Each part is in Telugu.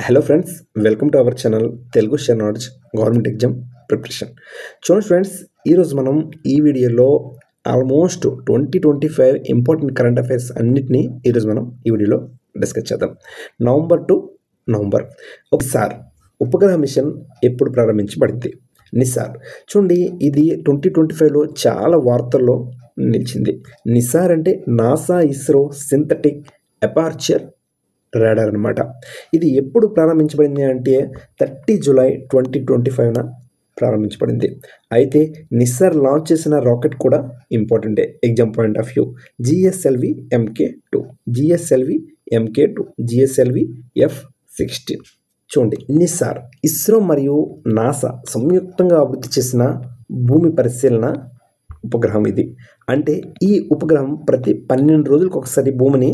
Hello friends, welcome to our channel Telugu share knowledge government exam preparation. చూడండి ఫ్రెండ్స్, ఈరోజు మనం ఈ వీడియోలో ఆల్మోస్ట్ 2025 ఇంపార్టెంట్ కరెంట్ అఫైర్స్ అన్నిటినీ ఈరోజు మనం ఈ వీడియోలో డిస్కస్ చేద్దాం. November to November. ఒకసారి ఉపగ్రహ మిషన్ ఎప్పుడు ప్రారంభించబడింది? నిసార్. చూడండి, ఇది 2025లో చాలా వార్తల్లో నిలిచింది. నిసార్ అంటే NASA ISRO synthetic aperture radar అనమాట. ఇది ఎప్పుడు ప్రారంభించబడింది అంటే 30 జూలై 2025న ప్రారంభించబడింది. అయితే నిస్సార్ లాంచ్ చేసిన రాకెట్ కూడా ఇంపార్టెంటే exam point of view. GSLV MK2, GSLV MK2, GSLV F-16. చూడండి, నిస్సార్ ఇస్రో మరియు నాసా సంయుక్తంగా అభివృద్ధి చేసిన భూమి పరిశీలన ఉపగ్రహం ఇది. అంటే ఈ ఉపగ్రహం ప్రతి 12 రోజులకు ఒకసారి భూమిని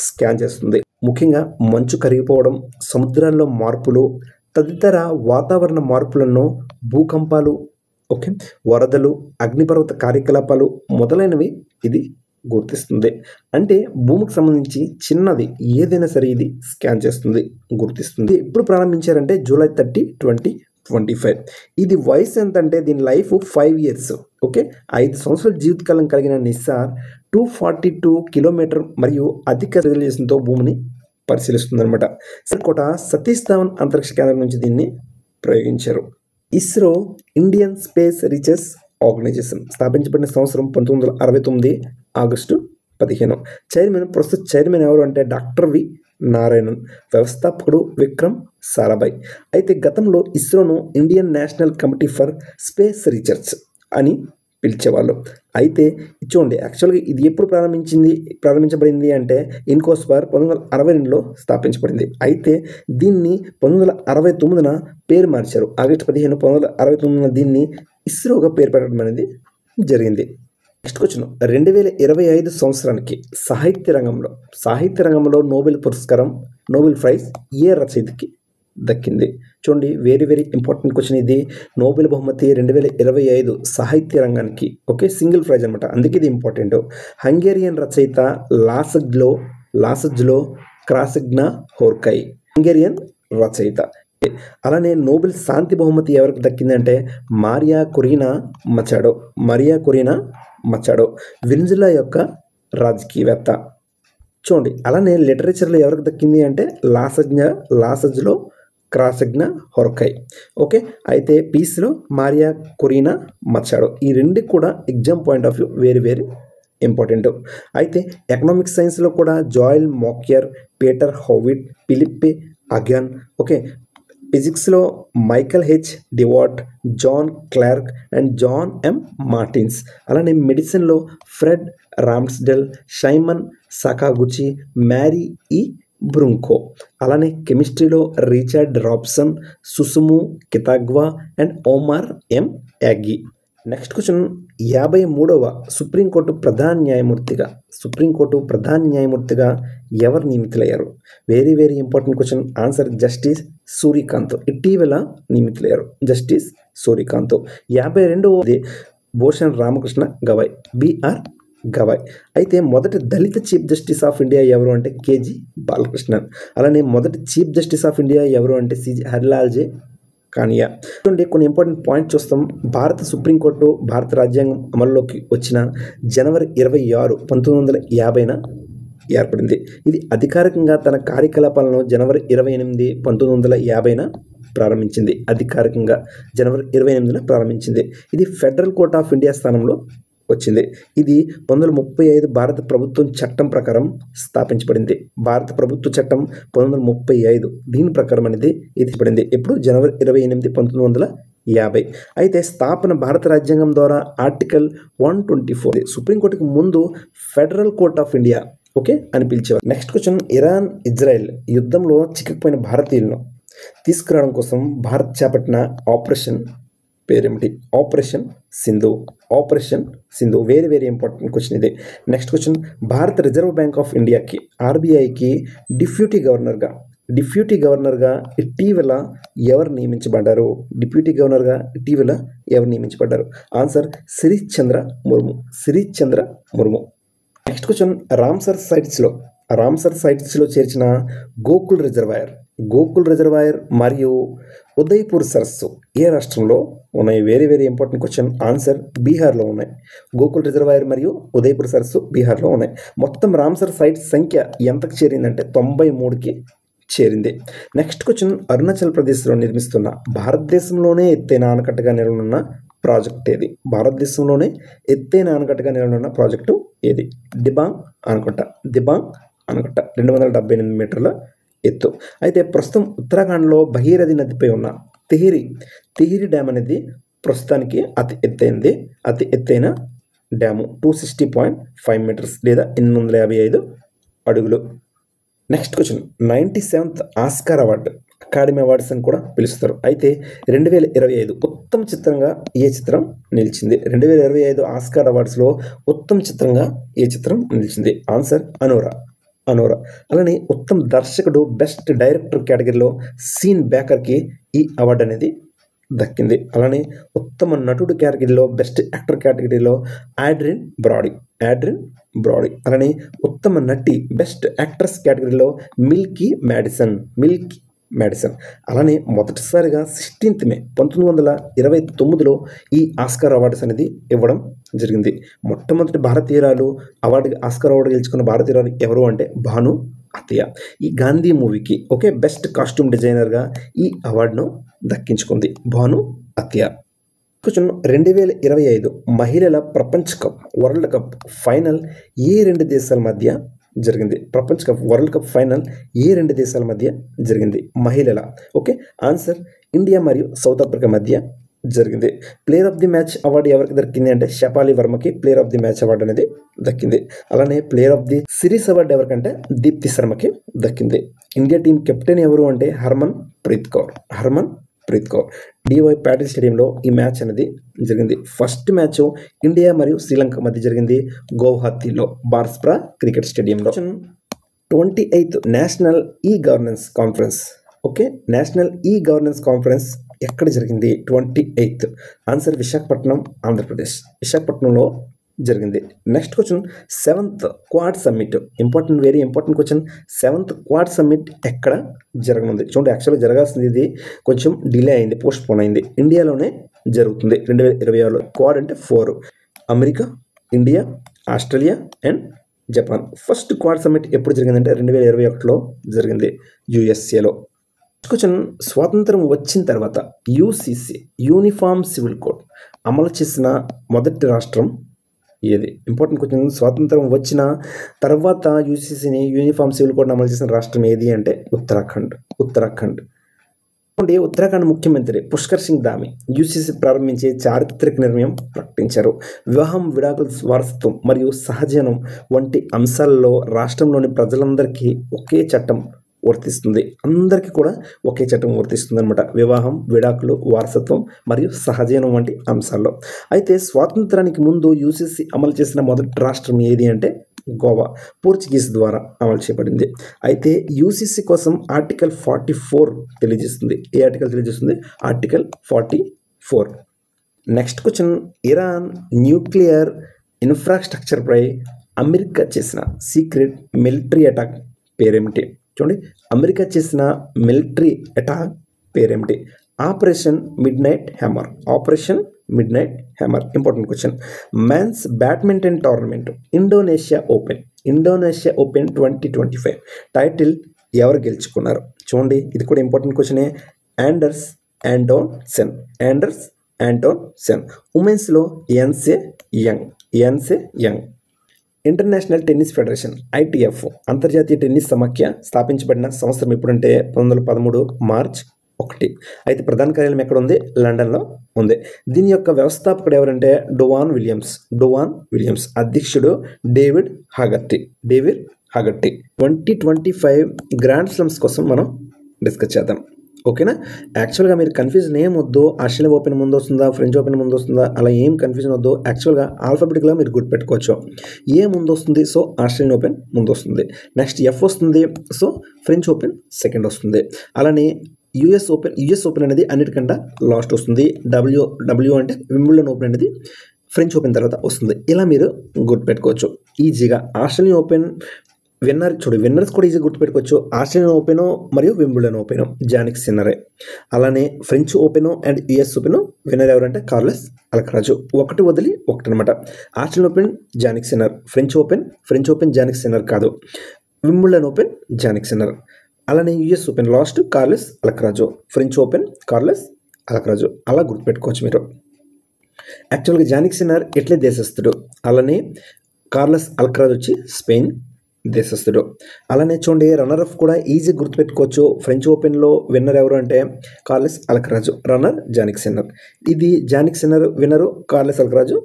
స్కాన్ చేస్తుంది. ముఖ్యంగా మంచు కరిగిపోవడం, సముద్రాల్లో మార్పులు, తదితర వాతావరణ మార్పులను, భూకంపాలు, వరదలు, అగ్నిపర్వత కార్యకలాపాలు మొదలైనవి ఇది గుర్తిస్తుంది. అంటే భూమికి సంబంధించి చిన్నది ఏదైనా సరే ఇది స్కాన్ చేస్తుంది, గుర్తిస్తుంది. ఎప్పుడు ప్రారంభించారంటే జూలై 30, 2025. ఇది వయసు ఎంత అంటే దీని లైఫ్ 5 years. 5 సంవత్సరాల జీవితకాలం కలిగిన నిస్సార్ 242 కిలోమీటర్ మరియు అధిక రిజల్యూషన్తో భూమిని పరిశీలిస్తుంది అనమాట. కోట సతీష్ ధావన్ అంతరిక్ష కేంద్రం నుంచి దీన్ని ప్రయోగించారు. ISRO Indian space research organisation స్థాపించబడిన సంవత్సరం 1969 ఆగస్టు 15. ప్రస్తుత చైర్మన్ ఎవరు అంటే డాక్టర్ వి నారాయణన్. వ్యవస్థాపకుడు విక్రమ్ సారాభాయ్. అయితే గతంలో ఇస్రోను Indian national committee for space research అని పిలిచేవాళ్ళు. అయితే చూడండి, యాక్చువల్గా ఇది ఎప్పుడు ప్రారంభించబడింది అంటే ఇన్కోస్పార్ 1962లో స్థాపించబడింది. అయితే దీన్ని 1969న పేరు మార్చారు. ఆగస్టు 15, 1969న దీన్ని ఇస్రోగా పేరు పెట్టడం అనేది జరిగింది. నెక్స్ట్ క్వశ్చన్, 2025 సంవత్సరానికి సాహిత్య రంగంలో నోబెల్ పురస్కారం, నోబెల్ ప్రైజ్ ఏ రచయితకి దక్కింది? చూడండి, వెరీ ఇంపార్టెంట్ క్వశ్చన్ ఇది. నోబెల్ బహుమతి 2025 సాహిత్య రంగానికి సింగిల్ ప్రైజ్ అనమాట, అందుకే ఇది ఇంపార్టెంట్. హంగేరియన్ రచయిత లాసజ్లో క్రాసిగ్నా హోర్కై, హంగేరియన్ రచయిత. అలానే నోబెల్ శాంతి బహుమతి ఎవరికి దక్కిందంటే మారియా కొరీనా మచాడో, వెనిజులా యొక్క రాజకీయవేత్త. చూడండి, అలానే లిటరేచర్లో ఎవరికి దక్కింది అంటే లాసజ్లో క్రాసిగ్నా హోర్కై. అయితే పీస్లో మారియా కొరీనా మచాడో. ఈ రెండు కూడా exam point of view very important. అయితే ఎకనామిక్ సైన్స్లో కూడా Joel Mokyr, Peter Howitt, Philippe Aghion. ఫిజిక్స్లో మైకల్ హెచ్ డివాట్, John Clarke and John M Martinis. అలానే మెడిసిన్లో Fred Ramsdell, Shimon Sakaguchi, Mary E Brunkow. అలానే కెమిస్ట్రీలో Richard Robson, Susumu Kitagawa and Omar M Yaghi. Next question, 53వ సుప్రీంకోర్టు ప్రధాన న్యాయమూర్తిగా ఎవరు నియమితులయ్యారు? Very important question. Answer justice Surya Kant. ఇటీవల నియమితులయ్యారు జస్టిస్ సూర్యకాంత్. 52వ భూషణ్ రామకృష్ణ గవాయ్, బిఆర్ గవాయ్. అయితే మొదటి దళిత చీఫ్ జస్టిస్ ఆఫ్ ఇండియా ఎవరు అంటే కేజీ బాలకృష్ణన్. అలానే మొదటి చీఫ్ జస్టిస్ ఆఫ్ ఇండియా ఎవరు అంటే సిజి హరిలాల్జే కానియా. చూడండి, కొన్ని ఇంపార్టెంట్ పాయింట్స్ చూస్తాం. భారత సుప్రీంకోర్టు భారత రాజ్యాంగం అమల్లోకి వచ్చిన జనవరి 26, 1950న ఏర్పడింది. ఇది అధికారికంగా తన కార్యకలాపాలను జనవరి 28, 1950న ప్రారంభించింది. అధికారికంగా జనవరి 28న ప్రారంభించింది. ఇది ఫెడరల్ కోర్ట్ ఆఫ్ ఇండియా స్థానంలో వచ్చింది. ఇది 1935 భారత ప్రభుత్వం చట్టం ప్రకారం స్థాపించబడింది. భారత ప్రభుత్వ చట్టం 1935 దీని ప్రకారం అనేది ఇది పడింది. ఎప్పుడు? జనవరి 28, 1950. అయితే స్థాపన భారత రాజ్యాంగం ద్వారా ఆర్టికల్ 124. సుప్రీంకోర్టుకు ముందు ఫెడరల్ కోర్ట్ ఆఫ్ ఇండియా అని పిలిచేవారు. నెక్స్ట్ క్వశ్చన్, ఇరాన్ ఇజ్రాయెల్ యుద్ధంలో చిక్కుకుపోయిన భారతీయులను తీసుకురావడం కోసం భారత్ చేపట్టిన ఆపరేషన్ పేరేమిటి? Operation Sindhu. Very important question ఇది. నెక్స్ట్ క్వశ్చన్, భారత రిజర్వ్ బ్యాంక్ ఆఫ్ ఇండియాకి RBIకి డిప్యూటీ గవర్నర్గా ఇటీవల ఎవరు నియమించబడ్డారు? ఆన్సర్ శిరీష్ చంద్ర ముర్ము. నెక్స్ట్ క్వశ్చన్, రామ్సర్ సైట్స్లో చేర్చిన గోకుల్ రిజర్వాయర్ గోకుల్ రిజర్వాయర్ మరియు ఉదయ్పూర్ సరస్సు ఏ రాష్ట్రంలో ఉన్నాయి? Very very important question. Answer బీహార్లో ఉన్నాయి. గోకుల్ రిజర్వాయర్ మరియు ఉదయ్పూర్ సరస్సు బీహార్లో ఉన్నాయి. మొత్తం రామ్సర్ సైట్స్ సంఖ్య ఎంతకు చేరిందంటే 93కి చేరింది. నెక్స్ట్ క్వశ్చన్, అరుణాచల్ ప్రదేశ్లో నిర్మిస్తున్న భారతదేశంలోనే ఎత్తైన ఆనకట్టగా నిలవనున్న ప్రాజెక్ట్ ఏది? భారతదేశంలోనే ఎత్తైన ఆనకట్టగా నిలవనున్న ప్రాజెక్టు ఏది? దిబాంగ్ ఆనకట్ట. దిబాంగ్ ఆనకట్ట 278 మీటర్ల ఎత్తు. అయితే ప్రస్తుతం ఉత్తరాఖండ్లో భగీరథి నదిపై ఉన్న తిహిరి డ్యామ్ అనేది ప్రస్తుతానికి అతి ఎత్తైన డ్యాము 260.5 మీటర్స్ లేదా 855 అడుగులు. Next question, 97th Oscar award, academy awards అని కూడా పిలుస్తారు. అయితే 2025 ఉత్తమ చిత్రంగా ఏ చిత్రం నిలిచింది? 2025 ఆస్కార్ అవార్డ్స్లో ఉత్తమ చిత్రంగా ఏ చిత్రం నిలిచింది? ఆన్సర్ అనోరా. అలానే ఉత్తమ దర్శకుడు బెస్ట్ డైరెక్టర్ కేటగిరీలో సీన్ బేకర్కి ఈ అవార్డు అనేది దక్కింది. అలానే ఉత్తమ నటుడు కేటగిరీలో బెస్ట్ యాక్టర్ కేటగిరీలో ఆడ్రిన్ బ్రాడీ. అలానే ఉత్తమ నటి బెస్ట్ యాక్ట్రెస్ కేటగిరీలో మిల్కీ మ్యాడిసన్. అలానే మొదటిసారిగా 16th మే 1929లో ఈ ఆస్కార్ అవార్డ్స్ అనేది ఇవ్వడం జరిగింది. మొట్టమొదటి భారతీయురాలు ఆస్కార్ అవార్డు గెలుచుకున్న భారతీయురాలు ఎవరు అంటే భాను అతియా. ఈ గాంధీ మూవీకి బెస్ట్ కాస్ట్యూమ్ డిజైనర్గా ఈ అవార్డును దక్కించుకుంది భాను అతియా. కొంచెం 2025 మహిళల ప్రపంచ కప్ వరల్డ్ కప్ ఫైనల్ ఏ రెండు దేశాల మధ్య జరిగింది? ప్రపంచ కప్ వరల్డ్ కప్ ఫైనల్ ఏ రెండు దేశాల మధ్య జరిగింది? మహిళల. ఆన్సర్ ఇండియా మరియు సౌత్ ఆఫ్రికా మధ్య జరిగింది. Player of the match award ఎవరికి దక్కింది అంటే షపాలి వర్మకి player of the match award అనేది దక్కింది. అలానే player of the series award ఎవరికంటే దీప్తి శర్మకి దక్కింది. ఇండియా టీం కెప్టెన్ ఎవరు అంటే హర్మన్ ప్రీత్ కౌర్. డివై పాటిల్ స్టేడియంలో ఈ మ్యాచ్ అనేది జరిగింది. ఫస్ట్ మ్యాచ్ ఇండియా మరియు శ్రీలంక మధ్య జరిగింది గౌహతిలో బార్స్ప్రా క్రికెట్ స్టేడియంలో. 28th national e governance conference. National e governance conference ఎక్కడ జరిగింది? 28th. ఆన్సర్ విశాఖపట్నం, ఆంధ్రప్రదేశ్. విశాఖపట్నంలో జరిగింది. Next question, 7th quad summit. Very important question. 7th quad summit ఎక్కడ జరగనుంది? చూడండి, యాక్చువల్గా జరగాల్సింది ఇది కొంచెం డిలే అయింది, పోస్ట్ పోన్ అయింది. ఇండియాలోనే జరుగుతుంది 2026లో. క్వాడ్ అంటే 4: America, India, Australia and Japan. First quad summit ఎప్పుడు జరిగిందంటే 2021లో జరిగింది యుఎస్ఏలో. క్వశ్చన్, స్వాతంత్రం వచ్చిన తర్వాత యూసీసీ యూనిఫామ్ సివిల్ కోడ్ అమలు చేసిన మొదటి రాష్ట్రం ఏది? Important question. స్వాతంత్రం వచ్చిన తర్వాత యూసీసీని యూనిఫామ్ సివిల్ కోడ్ అమలు చేసిన రాష్ట్రం ఏది అంటే ఉత్తరాఖండ్. ఉత్తరాఖండ్ ముఖ్యమంత్రి పుష్కర్ సింగ్ ధామి యూసీసీ ప్రారంభించే చారిత్రక నిర్ణయం ప్రకటించారు. వివాహం, విడాకుల వారసత్వం మరియు సహజీవనం వంటి అంశాలలో రాష్ట్రంలోని ప్రజలందరికీ ఒకే చట్టం వర్తిస్తుంది. అందరికీ కూడా ఒకే చట్టం వర్తిస్తుంది అనమాట. వివాహం, విడాకులు, వారసత్వం మరియు సహజీవనం వంటి అంశాల్లో. అయితే స్వాతంత్రానికి ముందు యూసీసీ అమలు చేసిన మొదటి రాష్ట్రం ఏది అంటే గోవా. పోర్చుగీస్ ద్వారా అమలు చేయబడింది. అయితే యూసీసీ కోసం ఆర్టికల్ 44 తెలియజేస్తుంది. ఏ ఆర్టికల్ తెలియజేస్తుంది? Article 44. Next question, Iran nuclear ఇన్ఫ్రాస్ట్రక్చర్పై అమెరికా చేసిన సీక్రెట్ మిలిటరీ అటాక్ పేరేమిటి? చూడండి, అమెరికా చేసిన మిలిటరీ అటాక్ పేరేమిటి? Operation midnight hammer. Important question. Men's badminton tournament Indonesia open 2025 title ఎవరు గెలుచుకున్నారు? చూడండి, ఇది కూడా ఇంపార్టెంట్ క్వశ్చనే. Anders Antonsen. ఉమెన్స్లో An Se Young. International tennis federation ITF అంతర్జాతీయ టెన్నిస్ సమాఖ్య స్థాపించబడిన సంవత్సరం ఎప్పుడంటే 1913 మార్చ్ 1. అయితే ప్రధాన కార్యాలయం ఎక్కడ ఉంది? లండన్లో ఉంది. దీని యొక్క వ్యవస్థాపకుడు ఎవరంటే డోవాన్ విలియమ్స్. అధ్యక్షుడు డేవిడ్ హాగర్టీ. 2025 గ్రాండ్ స్లమ్స్ కోసం మనం డిస్కస్ చేద్దాం. ఓకేనా? యాక్చువల్గా మీరు కన్ఫ్యూజన్ ఏం వద్దు. ఆస్ట్రేలియా ఓపెన్ ముందు వస్తుందా, ఫ్రెంచ్ ఓపెన్ ముందు వస్తుందా, అలా ఏం కన్ఫ్యూజన్ వద్దు. యాక్చువల్గా ఆల్ఫాబెటిక్గా మీరు గుర్తుపెట్టుకోవచ్చు. ఏ ముందు వస్తుంది? సో ఆస్ట్రేలియన్ ఓపెన్ ముందు వస్తుంది. నెక్స్ట్ F వస్తుంది, సో ఫ్రెంచ్ ఓపెన్ సెకండ్ వస్తుంది. అలానే యుఎస్ ఓపెన్ అనేది అన్నిటికంటే లాస్ట్ వస్తుంది. డబ్ల్యూ అంటే వింబుల్డన్ ఓపెన్ అనేది ఫ్రెంచ్ ఓపెన్ తర్వాత వస్తుంది. ఇలా మీరు గుర్తుపెట్టుకోవచ్చు ఈజీగా. ఆస్ట్రేలియన్ ఓపెన్ విన్నర్స్ కూడా ఈజీ గుర్తుపెట్టుకోవచ్చు. ఆస్ట్రేలియన్ ఓపెన్ మరియు వింబుల్డన్ ఓపెన్ జానిక్ సిన్నరే. అలానే French open and US open winner ఎవరంటే కార్లస్ అల్కరాజు. ఒకటి వదిలి ఒకటి అనమాట. Australian open Jannik Sinner, French open Jannik Sinner కాదు, వింబుల్డన్ ఓపెన్ జానిక్ సిన్నర్. అలానే US open last Carlos Alcaraz, French open Carlos Alcaraz. అలా గుర్తుపెట్టుకోవచ్చు మీరు. యాక్చువల్గా జానిక్ సిన్నర్ ఇటలీ దేశస్థుడు. అలానే కార్లస్ అల్కరాజ్ వచ్చి స్పెయిన్ దేశస్థుడు. అలానే చూడండి రన్నర్ అప్ కూడా ఈజీ గుర్తుపెట్టుకోవచ్చు. ఫ్రెంచ్ ఓపెన్లో విన్నర్ ఎవరు అంటే Carlos Alcaraz, runner Jannik Sinner. ఇది Jannik Sinner winner, Carlos Alcaraz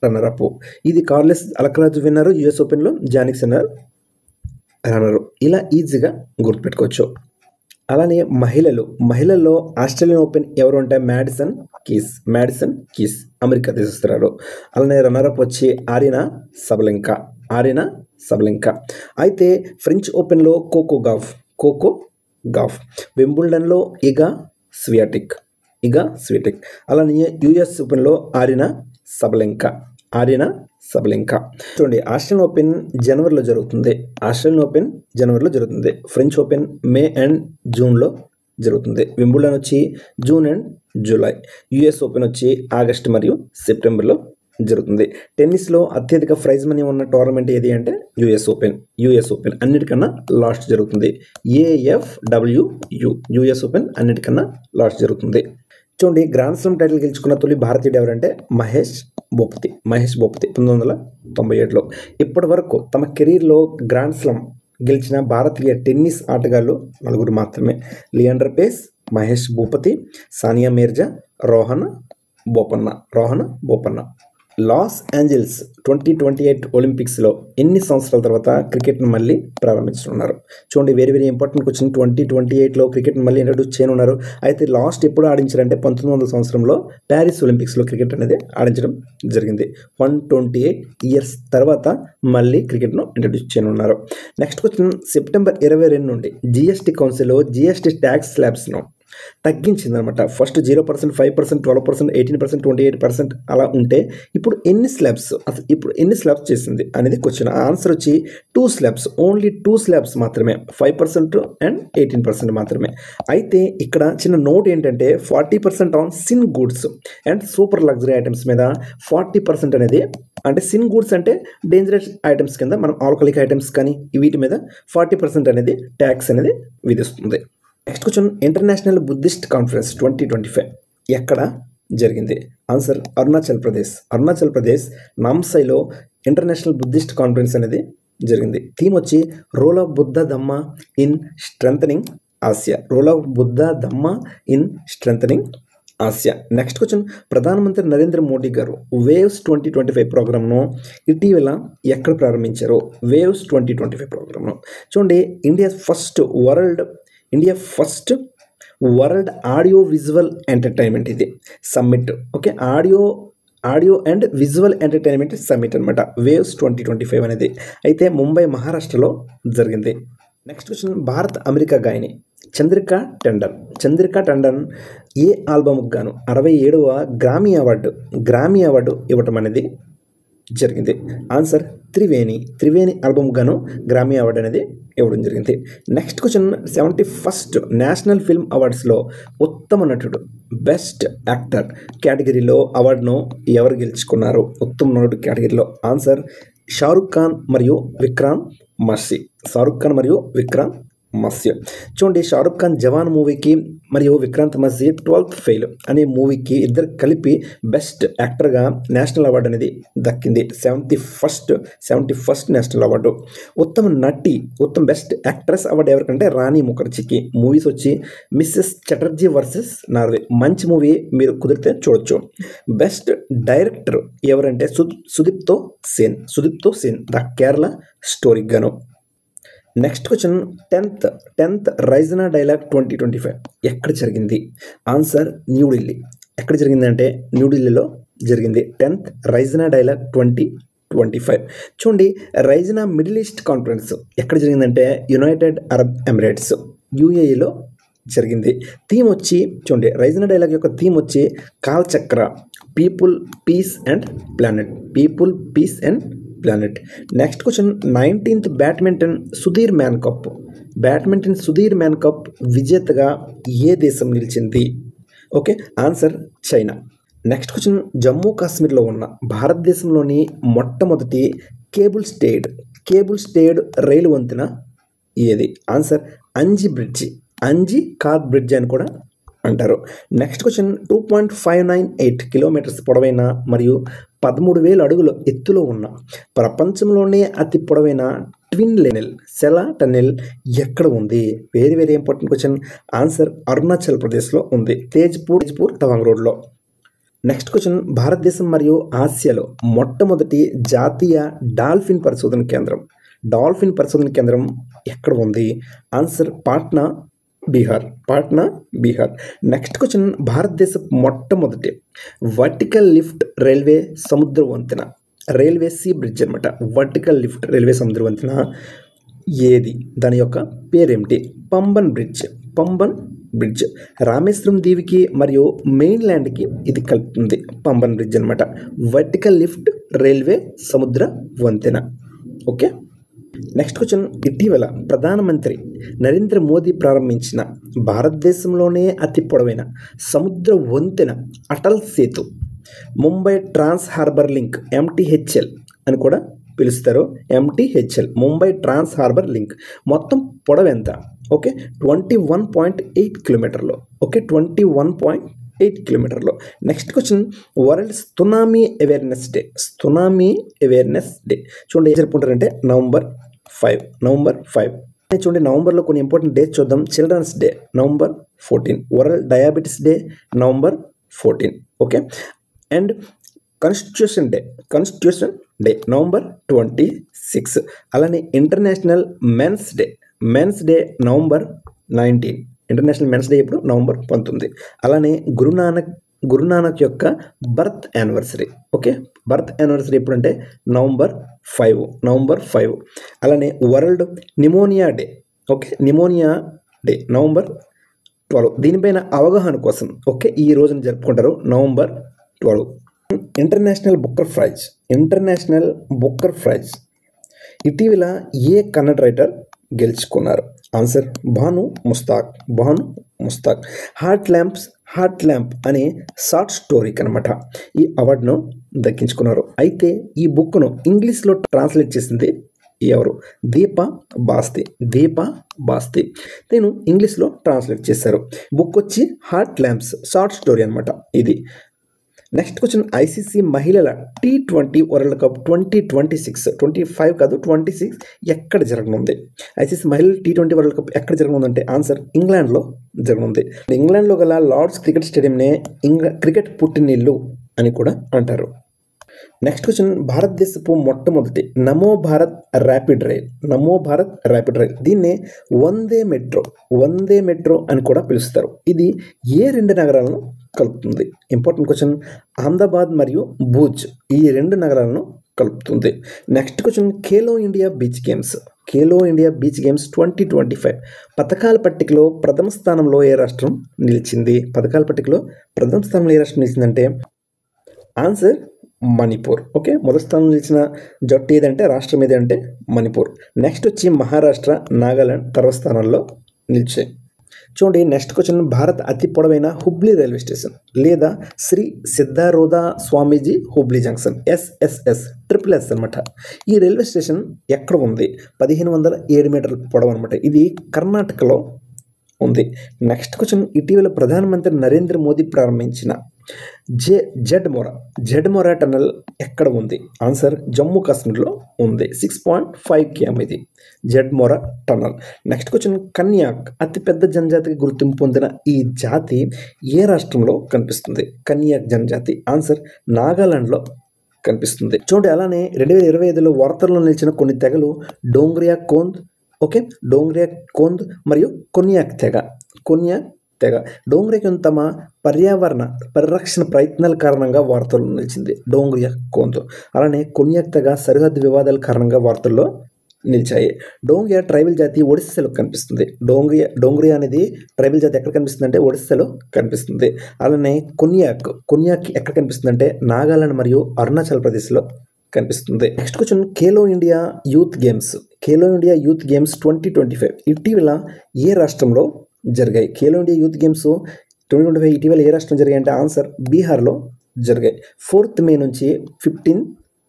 runner up. ఇది కార్లస్ అల్కరాజు విన్నరు, యుఎస్ ఓపెన్లో జానిక్ సిన్నర్ రన్నరు. ఇలా ఈజీగా గుర్తుపెట్టుకోవచ్చు. అలానే మహిళల్లో ఆస్ట్రేలియన్ ఓపెన్ ఎవరు అంటే మ్యాడిసన్ కీస్ అమెరికా దేశస్తురాలు. అలానే రన్నరప్ వచ్చి ఆరినా సబలెంకా. అయితే ఫ్రెంచ్ ఓపెన్లో కోకో గాఫ్, వింబుల్డన్లో ఇగా స్వియాటెక్. అలానే యుఎస్ ఓపెన్లో ఆరినా సబలెంకా. చూడండి ఆస్ట్రేలియన్ ఓపెన్ జనవరిలో జరుగుతుంది. ఫ్రెంచ్ ఓపెన్ మే అండ్ జూన్లో జరుగుతుంది. వింబుల్డన్ వచ్చి June and July. US open వచ్చి ఆగస్టు మరియు సెప్టెంబర్లో జరుగుతుంది. టెన్నిస్లో అత్యధిక ప్రైజ్ మనీ ఉన్న టోర్నమెంట్ ఏది అంటే యుఎస్ ఓపెన్ అన్నిటికన్నా లాస్ట్ జరుగుతుంది. AFWU యుఎస్ ఓపెన్ అన్నిటికన్నా లాస్ట్ జరుగుతుంది. చూడండి గ్రాండ్ స్లామ్ టైటిల్ గెలుచుకున్న తొలి భారతీయుడు ఎవరంటే మహేష్ భూపతి 1997లో. ఇప్పటి వరకు తమ కెరీర్లో గ్రాండ్ స్లామ్ గెలిచిన భారతీయ టెన్నిస్ ఆటగాళ్ళు 4 మాత్రమే. లియాండర్ పేస్, మహేష్ భూపతి, సానియా మీర్జా, రోహన్ బోపన్న. లాస్ ఏంజల్స్ 2028 ఒలింపిక్స్లో ఎన్ని సంవత్సరాల తర్వాత క్రికెట్ను మళ్ళీ ప్రారంభించనున్నారు? చూడండి వెరీ ఇంపార్టెంట్ క్వశ్చన్. 2028లో క్రికెట్ని మళ్ళీ ఇంట్రడ్యూస్ చేయనున్నారు. అయితే లాస్ట్ ఎప్పుడు ఆడించారంటే 1900 సంవత్సరంలో ప్యారిస్ ఒలింపిక్స్లో క్రికెట్ అనేది ఆడించడం జరిగింది. 128 ఇయర్స్ తర్వాత మళ్ళీ క్రికెట్ను ఇంట్రడ్యూస్ చేయనున్నారు. Next question. సెప్టెంబర్ 22 నుండి జీఎస్టీ కౌన్సిల్ జీఎస్టీ ట్యాక్స్ స్లాబ్స్ను తగ్గించిందనమాట. ఫస్ట్ 0%, 5%, 12%, 18%, 28% అలా ఉంటే ఇప్పుడు ఎన్ని స్లాబ్స్ చేసింది అనేది క్వశ్చన్. ఆన్సర్ వచ్చి 2 స్లాబ్స్, ఓన్లీ 2 స్లాబ్స్ మాత్రమే, 5% అండ్ 18% మాత్రమే. అయితే ఇక్కడ చిన్న నోట్ ఏంటంటే 40% on sin goods and super luxury items మీద 40% అనేది, అంటే సిన్ గూడ్స్ అంటే డేంజరస్ ఐటమ్స్ కింద మనం ఆల్కహాలిక్ ఐటమ్స్ కానీ వీటి మీద 40% అనేది ట్యాక్స్ అనేది విధిస్తుంది. Next question. International Buddhist conference 2025 ఎక్కడ జరిగింది? ఆన్సర్ అరుణాచల్ ప్రదేశ్ నామ్సైలో ఇంటర్నేషనల్ బుద్ధిస్ట్ కాన్ఫరెన్స్ అనేది జరిగింది. థీమ్ వచ్చి role of Buddha Dhamma in strengthening Asia. Next question. ప్రధానమంత్రి నరేంద్ర మోడీ గారు వేవ్స్ 2025 ప్రోగ్రామ్ను ఇటీవల ఎక్కడ ప్రారంభించారు? వేవ్స్ 2025 ప్రోగ్రామ్ను చూడండి India first world audio visual entertainment ఇది summit. Okay, audio and visual entertainment summit అనమాట వేవ్స్ 2025 అనేది. అయితే ముంబై మహారాష్ట్రలో జరిగింది. Next question. భారత అమెరికా గాయని చంద్రికా టండన్ ఏ ఆల్బమ్కి గాను 67వ గ్రామీ అవార్డు ఇవ్వటం అనేది జరిగింది? ఆన్సర్ త్రివేణి ఆల్బమ్ గాను గ్రామీ అవార్డు అనేది ఇవ్వడం జరిగింది. Next question. 71st national film అవార్డ్స్లో ఉత్తమ నటుడు బెస్ట్ యాక్టర్ కేటగిరీలో అవార్డును ఎవరు గెలుచుకున్నారు? ఉత్తమ నటుడు కేటగిరీలో ఆన్సర్ షారుఖ్ ఖాన్ మరియు విక్రాంత్ మస్య. చూడండి షారుఖ్ ఖాన్ జవాన్ మూవీకి మరియు విక్రాంత్ మస్య 12th ఫెయిల్ అనే మూవీకి ఇద్దరు కలిపి బెస్ట్ యాక్టర్గా నేషనల్ అవార్డు అనేది దక్కింది. 71st national award. ఉత్తమ బెస్ట్ యాక్ట్రెస్ అవార్డు ఎవరికంటే రాణి ముఖర్జీకి. మూవీస్ వచ్చి మిస్సెస్ చటర్జీ వర్సెస్ నార్వే, మంచి మూవీ, మీరు కుదిరితే చూడొచ్చు. బెస్ట్ డైరెక్టర్ ఎవరంటే సుదీప్తో సేన్ ద కేరళ స్టోరీ గాను. Next question. 10th రైజనా డైలాగ్ 2025 ఎక్కడ జరిగింది? ఆన్సర్ న్యూఢిల్లీ. ఎక్కడ జరిగిందంటే న్యూఢిల్లీలో జరిగింది 10th రైజనా డైలాగ్ 2025. చూడండి రైజనా మిడిల్ ఈస్ట్ కాన్ఫరెన్స్ ఎక్కడ జరిగిందంటే యునైటెడ్ అరబ్ ఎమిరేట్స్ UAEలో జరిగింది. థీమ్ వచ్చి చూడండి రైజనా డైలాగ్ యొక్క థీమ్ వచ్చి Kalachakra, people peace and planet. Next question 19th badminton Sudirman cup విజేతగా ఏ దేశం నిలిచింది? Okay, answer China. Next question Jammu కాశ్మీర్లో ఉన్న భారతదేశంలోని మొట్టమొదటి కేబుల్ స్టేడ్ రైలు వంతెన ఏది? ఆన్సర్ అంజీ కార్ బ్రిడ్జ్ అని కూడా అంటారు. నెక్స్ట్ క్వశ్చన్ 2.598 కిలోమీటర్స్ పొడవైన మరియు 13,000 అడుగుల ఎత్తులో ఉన్న ప్రపంచంలోనే అతి పొడవైన ట్విన్ లెనెల్ సెలా టన్నెల్ ఎక్కడ ఉంది? Very very important question. Answer Arunachal ప్రదేశ్లో ఉంది, తేజ్పూర్ తవాంగ్ రోడ్లో. నెక్స్ట్ క్వశ్చన్ భారతదేశం మరియు ఆసియాలో మొట్టమొదటి జాతీయ డాల్ఫిన్ పరిశోధన కేంద్రం ఎక్కడ ఉంది? Answer Patna Bihar. Next question భారతదేశం మొట్టమొదటి వర్టికల్ లిఫ్ట్ రైల్వే సముద్ర వంతెన సీ బ్రిడ్జ్ అనమాట. వర్టికల్ లిఫ్ట్ రైల్వే సముద్ర వంతెన ఏది? దాని యొక్క పేరేమిటి? పంబన్ బ్రిడ్జ్. రామేశ్వరం దీవికి మరియు మెయిన్ల్యాండ్కి ఇది కలుపుతుంది పంబన్ బ్రిడ్జ్ అనమాట. వర్టికల్ లిఫ్ట్ రైల్వే సముద్ర వంతెన. ఓకే, నెక్స్ట్ క్వశ్చన్ ఇటీవల ప్రధానమంత్రి నరేంద్ర మోదీ ప్రారంభించిన భారతదేశంలోనే అతి పొడవైన సముద్ర వంతెన Atal Setu Mumbai trans harbour link MTHL అని కూడా పిలుస్తారు. MTHL Mumbai trans harbour link మొత్తం పొడవు ఎంత? ఓకే, 21.8 కిలోమీటర్లు. ఓకే, 21.8 కిలోమీటర్లు. Next question world tsunami awareness day చూడండి, ఏం జరుపుకుంటారంటే నవంబర్ 5. చూడండి, నవంబర్లో కొన్ని ఇంపార్టెంట్ డేస్ చూద్దాం. Children's day November 14, world diabetes day November 14. Okay, and constitution day November 26. అలానే international men's day November 19. International men's day ఇప్పుడు November 19. అలానే గురునానక్ యొక్క birth anniversary. Okay, birth anniversary ఎప్పుడంటే November 5. అలానే world pneumonia day. Okay, pneumonia day November 12. దీనిపైన అవగాహన కోసం ఓకే ఈ రోజున జరుపుకుంటారు November 12. ఇంటర్నేషనల్ బుక్కర్ ప్రైజ్ ఇటీవల ఏ కన్నడ రైటర్ గెలుచుకున్నారు? Answer Bhanu Mushtaq. Heart lamp అనే షార్ట్ స్టోరీకి అనమాట ఈ అవార్డును దక్కించుకున్నారు. అయితే ఈ బుక్ను ఇంగ్లీష్లో ట్రాన్స్లేట్ చేసింది ఎవరు? దీపా బాస్తి. నేను ఇంగ్లీష్లో ట్రాన్స్లేట్ చేశారు. బుక్ వచ్చి హార్ట్ ల్యాంప్స్ షార్ట్ స్టోరీ అనమాట ఇది. నెక్స్ట్ క్వశ్చన్ ఐసీసీ మహిళల T20 వరల్డ్ కప్ 2026 ఎక్కడ జరగనుంది? ఐసీసీ మహిళల T20 వరల్డ్ కప్ ఎక్కడ జరగనుందంటే ఆన్సర్ ఇంగ్లాండ్లో జరగనుంది. ఇంగ్లాండ్లో గల లార్డ్స్ క్రికెట్ స్టేడియంనే క్రికెట్ పుట్టినిల్లు అని కూడా అంటారు. నెక్స్ట్ క్వశ్చన్ భారతదేశపు మొట్టమొదటి నమో భారత్ ర్యాపిడ్ రైల్ దీన్నే వందే మెట్రో అని కూడా పిలుస్తారు. ఇది ఏ 2 నగరాలను కలుపుతుంది? Important question. అహ్మదాబాద్ మరియు భూజ్ ఈ 2 నగరాలను కలుపుతుంది. Next question Khelo India beach games 2025 పథకాల పట్టికలో ప్రథమ స్థానంలో ఏ రాష్ట్రం నిలిచింది? నిలిచిందంటే ఆన్సర్ మణిపూర్. ఓకే, మొదటి స్థానంలో నిలిచిన జట్టు ఏదంటే రాష్ట్రం ఏదంటే మణిపూర్. నెక్స్ట్ వచ్చి మహారాష్ట్ర, నాగాలాండ్ తర్వాత స్థానాల్లో నిలిచాయి. చూడండి, నెక్స్ట్ క్వశ్చన్ భారత్ అతి పొడవైన హుబ్లీ రైల్వే స్టేషన్ లేదా శ్రీ సిద్ధారూఢ స్వామీజీ హుబ్లీ జంక్షన్ SSS అనమాట. ఈ రైల్వే స్టేషన్ ఎక్కడ ఉంది? 1507 మీటర్ల పొడవు అనమాట. ఇది కర్ణాటకలో ఉంది. నెక్స్ట్ క్వశ్చన్ ఇటీవల ప్రధానమంత్రి నరేంద్ర మోదీ ప్రారంభించిన జెడ్మోరా టన్నల్ ఎక్కడ ఉంది? ఆన్సర్ జమ్మూ కాశ్మీర్లో ఉంది. 6.5 km ఇది జెడ్మోరా టన్నల్. నెక్స్ట్ క్వశ్చన్ కన్యాక్ అతిపెద్ద జనజాతికి గుర్తింపు పొందిన ఈ జాతి ఏ రాష్ట్రంలో కనిపిస్తుంది? కన్యాక్ జనజాతి ఆన్సర్ నాగాలాండ్లో కనిపిస్తుంది. చూడండి, అలానే 2025లో వార్తల్లో నిలిచిన కొన్ని తెగలు డోంగ్రియా కోంద్ మరియు కొన్యాక్ తెగ. డోంగ్రియా తమ పర్యావరణ పరిరక్షణ ప్రయత్నాల కారణంగా వార్తల్లో నిలిచింది డోంగ్రియా కోంద్. అలానే కొన్యాక్ తెగ సరిహద్దు వివాదాల కారణంగా వార్తల్లో నిలిచాయి. డోంగ్రియా ట్రైబల్ జాతి ఒడిస్సాలో కనిపిస్తుంది. డోంగ్రియా అనేది ట్రైబల్ జాతి ఎక్కడ కనిపిస్తుంది అంటే ఒడిస్సాలో కనిపిస్తుంది. అలానే కొన్యాక్ ఎక్కడ కనిపిస్తుంది అంటే నాగాలాండ్ మరియు అరుణాచల్ ప్రదేశ్లో కనిపిస్తుంది. Next question, Khelo India youth games 2025 ఇటీవల ఏ రాష్ట్రంలో జరిగాయి? ఖేలో ఇండియా యూత్ గేమ్స్ 2025 ఇటీవల ఏ రాష్ట్రం జరిగాయి అంటే ఆన్సర్ బీహార్లో జరిగాయి. 4th మే నుంచి 15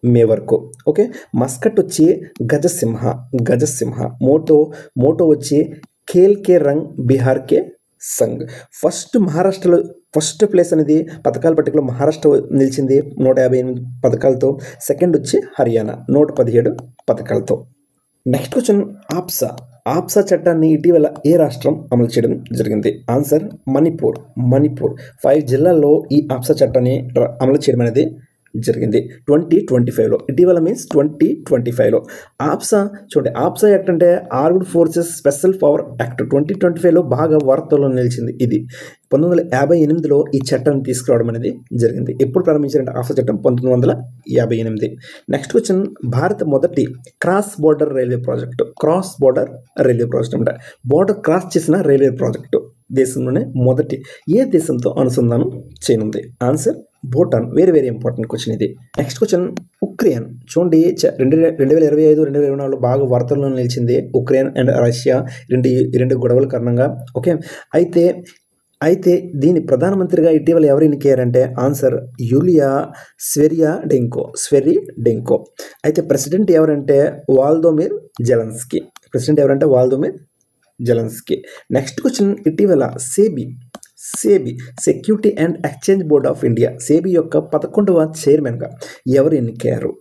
మే వరకు. ఓకే, మస్కట్ వచ్చి గజసింహ. మోటో వచ్చి ఖేల్ కే రంగ్ బిహార్ కే సంఘ్. మహారాష్ట్రలో ఫస్ట్ ప్లేస్ అనేది పథకాల పట్టికలో మహారాష్ట్ర నిలిచింది 158 పథకాలతో. సెకండ్ వచ్చి హర్యానా 117 పథకాలతో. నెక్స్ట్ క్వశ్చన్, ఆప్సా చట్టాన్ని ఇటీవల ఏ రాష్ట్రం అమలు చేయడం జరిగింది? ఆన్సర్ మణిపూర్. 5 జిల్లాల్లో ఈ ఆప్సా చట్టాన్ని అమలు చేయడం అనేది జరిగింది 2025లో. ఇటీవల మీన్స్ 2025లో. ఆప్సా యాక్ట్ అంటే armed forces special power act 2025లో బాగా వార్తల్లో నిలిచింది. ఇది 1958లో ఈ చట్టాన్ని తీసుకురావడం అనేది జరిగింది. ఎప్పుడు ప్రారంభించారంటే ఆప్సా చట్టం 1958. నెక్స్ట్ క్వశ్చన్, భారత్ మొదటి క్రాస్ బోర్డర్ రైల్వే ప్రాజెక్టు అంటే బోర్డర్ క్రాస్ చేసిన రైల్వే ప్రాజెక్టు దేశంలోనే మొదటి ఏ దేశంతో అనుసంధానం చేయనుంది? Answer Bhutan. Very important question ఇది. నెక్స్ట్ క్వశ్చన్, ఉక్రెయిన్ 2025-2024లో బాగా వార్తల్లో నిలిచింది. ఉక్రెయిన్ అండ్ రష్యా రెండు గొడవల కారణంగా. ఓకే, అయితే దీని ప్రధానమంత్రిగా ఇటీవల ఎవరు ఎన్నికయ్యారంటే ఆన్సర్ యూలియా స్వెరిడెంకో. అయితే ప్రెసిడెంట్ ఎవరంటే వాల్దోమిర్ జెలెన్స్కీ. నెక్స్ట్ క్వశ్చన్, ఇటీవల SEBI security and exchange board of India SEBI యొక్క 11వ చైర్మన్గా ఎవరు ఎన్నికయ్యారు?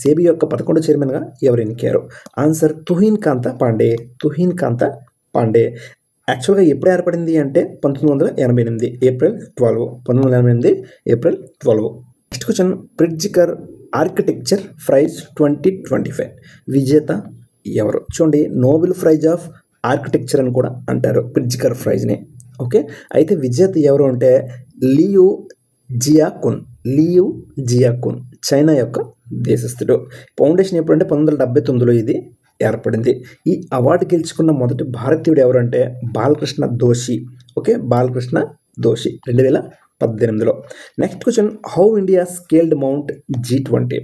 సేబీ యొక్క 11వ చైర్మన్గా ఎవరు ఎన్నికయ్యారు? ఆన్సర్ తుహిన్ కాంత పాండే. యాక్చువల్గా ఎప్పుడు ఏర్పడింది అంటే 1988 April 12. Next question, Pritzker architecture prize 2025 విజేత ఎవరు? నోబెల్ ప్రైజ్ ఆఫ్ ఆర్కిటెక్చర్ అని కూడా అంటారు ప్రిట్జికర్ ప్రైజ్ని. ఓకే, అయితే విజేత ఎవరు అంటే లియు జియాకున్ చైనా యొక్క దేశస్థుడు. ఫౌండేషన్ ఎప్పుడంటే 1979లో ఇది ఏర్పడింది. ఈ అవార్డు గెలుచుకున్న మొదటి భారతీయుడు ఎవరంటే బాలకృష్ణ దోషి. 2018లో. Next question, how India scaled mount G20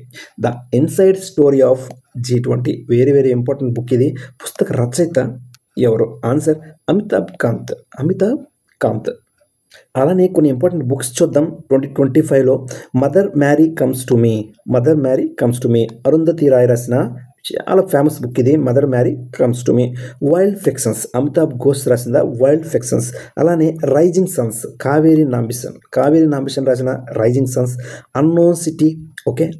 the inside story of G20. Very important book ఇది. పుస్తక రచయిత ఎవరు? ఆన్సర్ అమితాబ్ కాంత్. అలానే కొన్ని ఇంపార్టెంట్ బుక్స్ చూద్దాం 2025లో. Mother Mary comes to me Arundhati Roy రాసిన చాలా ఫేమస్ బుక్ ఇది. Mother Mary comes to me. Wild fictions Amitabh Ghosh రాసిన వైల్డ్ ఫిక్షన్స్. అలానే రైజింగ్ సన్స్ కావేరి నాంబిషన్ రాసిన rising suns. Unknown city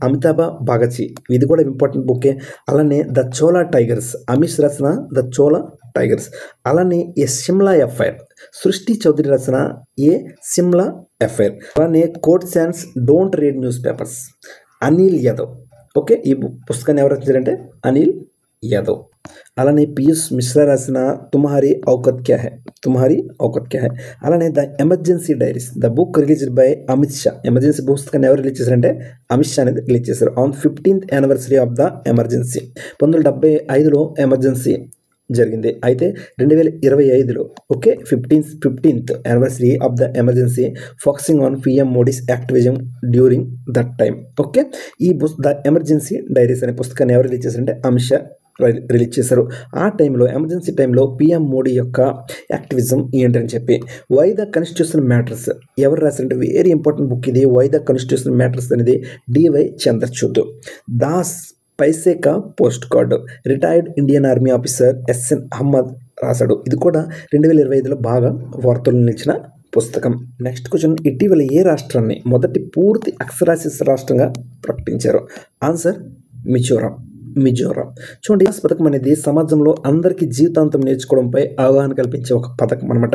Amitabh బాగచి, ఇది కూడా ఇంపార్టెంట్ బుక్కే. అలానే ద చోలా టైగర్స్ అమిష్ రాసిన ద చోలా టైగర్స్. అలానే ఏ సిమ్లా ఎఫ్ఐఆర్ సృష్టి చౌదరి రాసిన ఏ సిమ్లా ఎఫ్ఐఆర్. అలానే courtesans don't read newspapers Anil Yadav. ఈ పుస్తకాన్ని ఎవరు రచించారంటే అనిల్ యాదవ్. అలానే పీయూష్ మిశ్రా రాసిన తుమ్హారీ ఔకత్ క్యా హై. అలానే the emergency diaries the book released by Amit Shah. Emergency పుస్తకాన్ని ఎవరు రిలీజ్ చేశారంటే అమిత్ షా అనేది రిలీజ్ చేశారు on 15th anniversary of the emergency. 1975లో ఎమర్జెన్సీ జరిగింది. అయితే 2025లో 15th anniversary of the emergency focusing on PM Modi's activism during that time. ఈ ద ఎమర్జెన్సీ డైరీస్ అనే పుస్తకాన్ని ఎవరు రిలీజ్ చేశారంటే అమిత్ షా రిలీజ్ చేశారు. ఆ టైంలో ఎమర్జెన్సీ టైంలో PM మోడీ యొక్క యాక్టివిజం ఏంటని చెప్పి. వై ద కాన్స్టిట్యూషన్ మ్యాటర్స్ ఎవరు రాశారంటే వెరీ ఇంపార్టెంట్ బుక్ ఇది. వై ద కాన్స్టిట్యూషన్ మ్యాటర్స్ అనేది DY Chandrachud. Das Paise Ka postcard retired Indian army officer SN Ahmed రాశాడు. ఇది కూడా 2025లో బాగా వార్తలు నిలిచిన పుస్తకం. నెక్స్ట్ క్వశ్చన్, ఇటీవల ఏ రాష్ట్రాన్ని మొదటి పూర్తి అక్షరాస్యత రాష్ట్రంగా ప్రకటించారు? ఆన్సర్ మిజోరాం. పథకం అనేది సమాజంలో అందరికీ జీవితాంతం నేర్చుకోవడంపై అవగాహన కల్పించే ఒక పథకం అనమాట.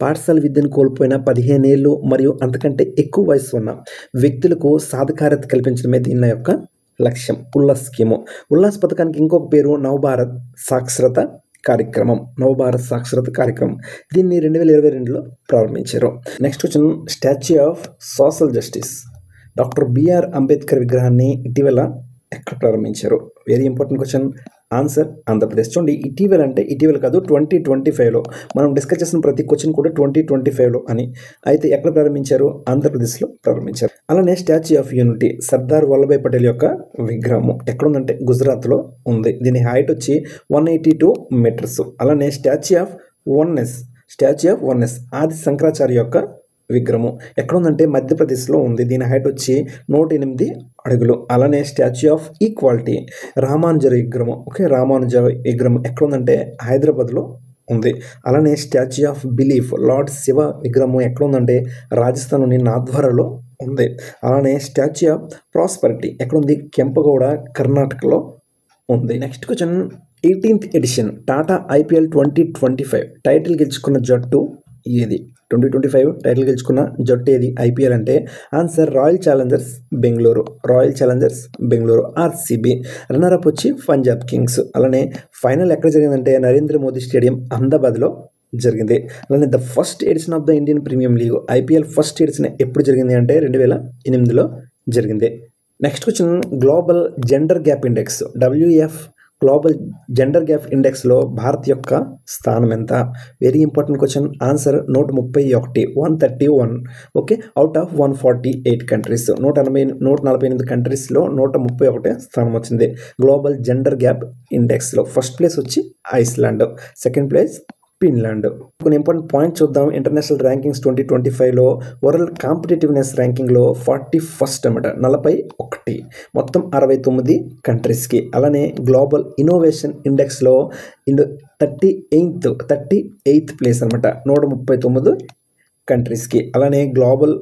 పాఠశాల విద్యను కోల్పోయిన 15 ఏళ్ళు మరియు అంతకంటే ఎక్కువ వయసు ఉన్న వ్యక్తులకు సాధికారత కల్పించడమే దీని యొక్క లక్ష్యం. ఉల్లాస్ స్కీము. ఉల్లాస్ పథకానికి ఇంకొక పేరు నవభారత్ సాక్షరత కార్యక్రమం. దీన్ని 2022లో ప్రారంభించారు. Next question, statue of social justice doctor BR Ambedkar విగ్రహాన్ని ఇటీవల ఎక్కడ ప్రారంభించారు? Very important question. Answer Andhra Pradesh. చూడండి ఇటీవల అంటే ఇటీవల కాదు 2025లో మనం డిస్కస్ చేసిన ప్రతి క్వశ్చన్ కూడా 2025లో అని. అయితే ఎక్కడ ప్రారంభించారు? ఆంధ్రప్రదేశ్లో ప్రారంభించారు. అలానే statue of unity Sardar Vallabhbhai Patel యొక్క విగ్రహం ఎక్కడుందంటే గుజరాత్లో ఉంది. దీని హైట్ వచ్చి 182 మీటర్స్. అలానే స్టాచ్యూ ఆఫ్ వన్నెస్ ఆది శంకరాచార్య యొక్క విగ్రహం ఎక్కడుందంటే మధ్యప్రదేశ్లో ఉంది. దీని హైట్ వచ్చి 108 అడుగులు. అలానే స్టాచ్యూ ఆఫ్ ఈక్వాలిటీ రామానుజర్ విగ్రహం రామానుజ విగ్రహం ఎక్కడుందంటే హైదరాబాద్లో ఉంది. అలానే statue of belief lord Shiva విగ్రహం ఎక్కడుందంటే రాజస్థాన్లోని నాథ్వారాలో ఉంది. అలానే స్టాచ్యూ ఆఫ్ ప్రాస్పరిటీ ఎక్కడుంది? కెంపగౌడ కర్ణాటకలో ఉంది. Next question 18th edition Tata IPL 2025 title గెలుచుకున్న జట్టు ఏది? 2025 టైటిల్ గెలుచుకున్న జట్టు ఏది IPL అంటే? Answer royal Challengers Bengaluru RCB. Runner-up వచ్చి పంజాబ్ కింగ్స్. అలానే ఫైనల్ ఎక్కడ జరిగిందంటే నరేంద్ర మోదీ స్టేడియం అహ్మదాబాద్లో జరిగింది. అలానే the first edition of the Indian premium league IPL first edition ఎప్పుడు జరిగింది అంటే 2008లో జరిగింది. Next question global gender gap index WF global gender gap ఇండెక్స్లో భారత్ యొక్క స్థానం ఎంత? Very important question. Answer 131 out of 148 countries. 148 కంట్రీస్లో 131 స్థానం వచ్చింది గ్లోబల్ జెండర్ గ్యాప్ ఇండెక్స్లో. ఫస్ట్ ప్లేస్ వచ్చి ఐస్లాండ్, సెకండ్ ప్లేస్ ఫిన్లాండ్. కొన్ని ఇంపార్టెంట్ పాయింట్స్ చూద్దాం. ఇంటర్నేషనల్ ర్యాంకింగ్స్ 2025లో వరల్డ్ కాంపిటేటివ్నెస్ ర్యాంకింగ్లో 41 అన్నమాట, 41 మొత్తం 69 కంట్రీస్కి. అలానే గ్లోబల్ ఇన్నోవేషన్ ఇండెక్స్లో 38th ప్లేస్ అనమాట, 139 కంట్రీస్కి. అలానే గ్లోబల్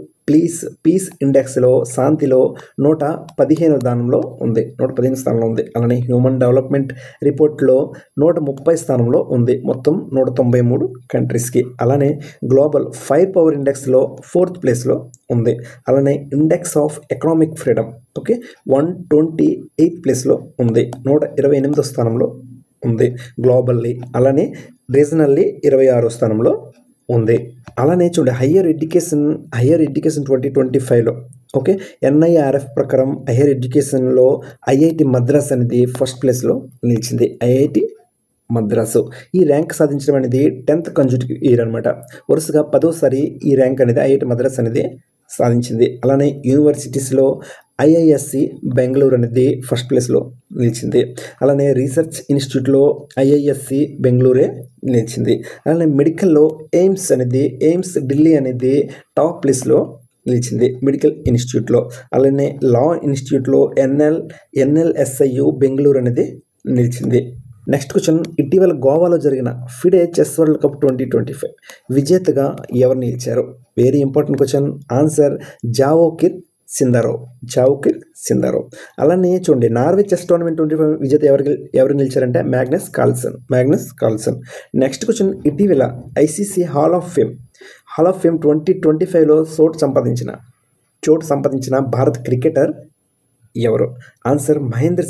పీస్ ఇండెక్స్లో శాంతిలో 115వ స్థానంలో ఉంది. అలానే హ్యూమన్ డెవలప్మెంట్ రిపోర్ట్లో 130 స్థానంలో ఉంది, మొత్తం 193 కంట్రీస్కి. అలానే గ్లోబల్ ఫైర్ పవర్ ఇండెక్స్లో 4th ప్లేస్లో ఉంది. అలానే index of economic freedom 128th ప్లేస్లో ఉంది, 128వ స్థానంలో ఉంది గ్లోబల్లీ. అలానే రీజనల్లీ 26వ స్థానంలో ఉంది. అలానే చూడండి హయ్యర్ ఎడ్యుకేషన్ 2025లో NIRF ప్రకారం హయ్యర్ ఎడ్యుకేషన్లో IIT మద్రాస్ అనేది ఫస్ట్ ప్లేస్లో నిలిచింది. IIT మద్రాసు ఈ ర్యాంక్ సాధించడం అనేది 10th కన్స్టిట్యూటివ్ ఇయర్ అనమాట. వరుసగా 10వసారి ఈ ర్యాంక్ అనేది IIT మద్రాస్ అనేది సాధించింది. అలానే యూనివర్సిటీస్లో IISc బెంగళూరు అనేది ఫస్ట్ ప్లేస్లో నిలిచింది. అలానే రీసెర్చ్ ఇన్స్టిట్యూట్లో IISc బెంగళూరే నిలిచింది. అలానే మెడికల్లో ఎయిమ్స్ ఢిల్లీ అనేది టాప్ ప్లేస్లో నిలిచింది మెడికల్ ఇన్స్టిట్యూట్లో. అలానే లా ఇన్స్టిట్యూట్లో NLSIU బెంగళూరు అనేది నిలిచింది. నెక్స్ట్ క్వశ్చన్ ఇటీవల గోవాలో జరిగిన ఫిడే చెస్ వరల్డ్ కప్ 2025 విజేతగా ఎవరు నిలిచారు? Very important question. ఆన్సర్ జావోకిర్ సిందారో. అలానే చూడండి నార్వే చెస్ టోర్నమెంట్ 25 విజేత ఎవరు నిలిచారంటే మ్యాగ్నస్ కార్ల్సన్. నెక్స్ట్ క్వశ్చన్ ఇటీవల ICC హాల్ ఆఫ్ ఫేమ్ 2025లో చోటు సంపాదించిన భారత క్రికెటర్ ఎవరు? ఆన్సర్ మహేంద్ర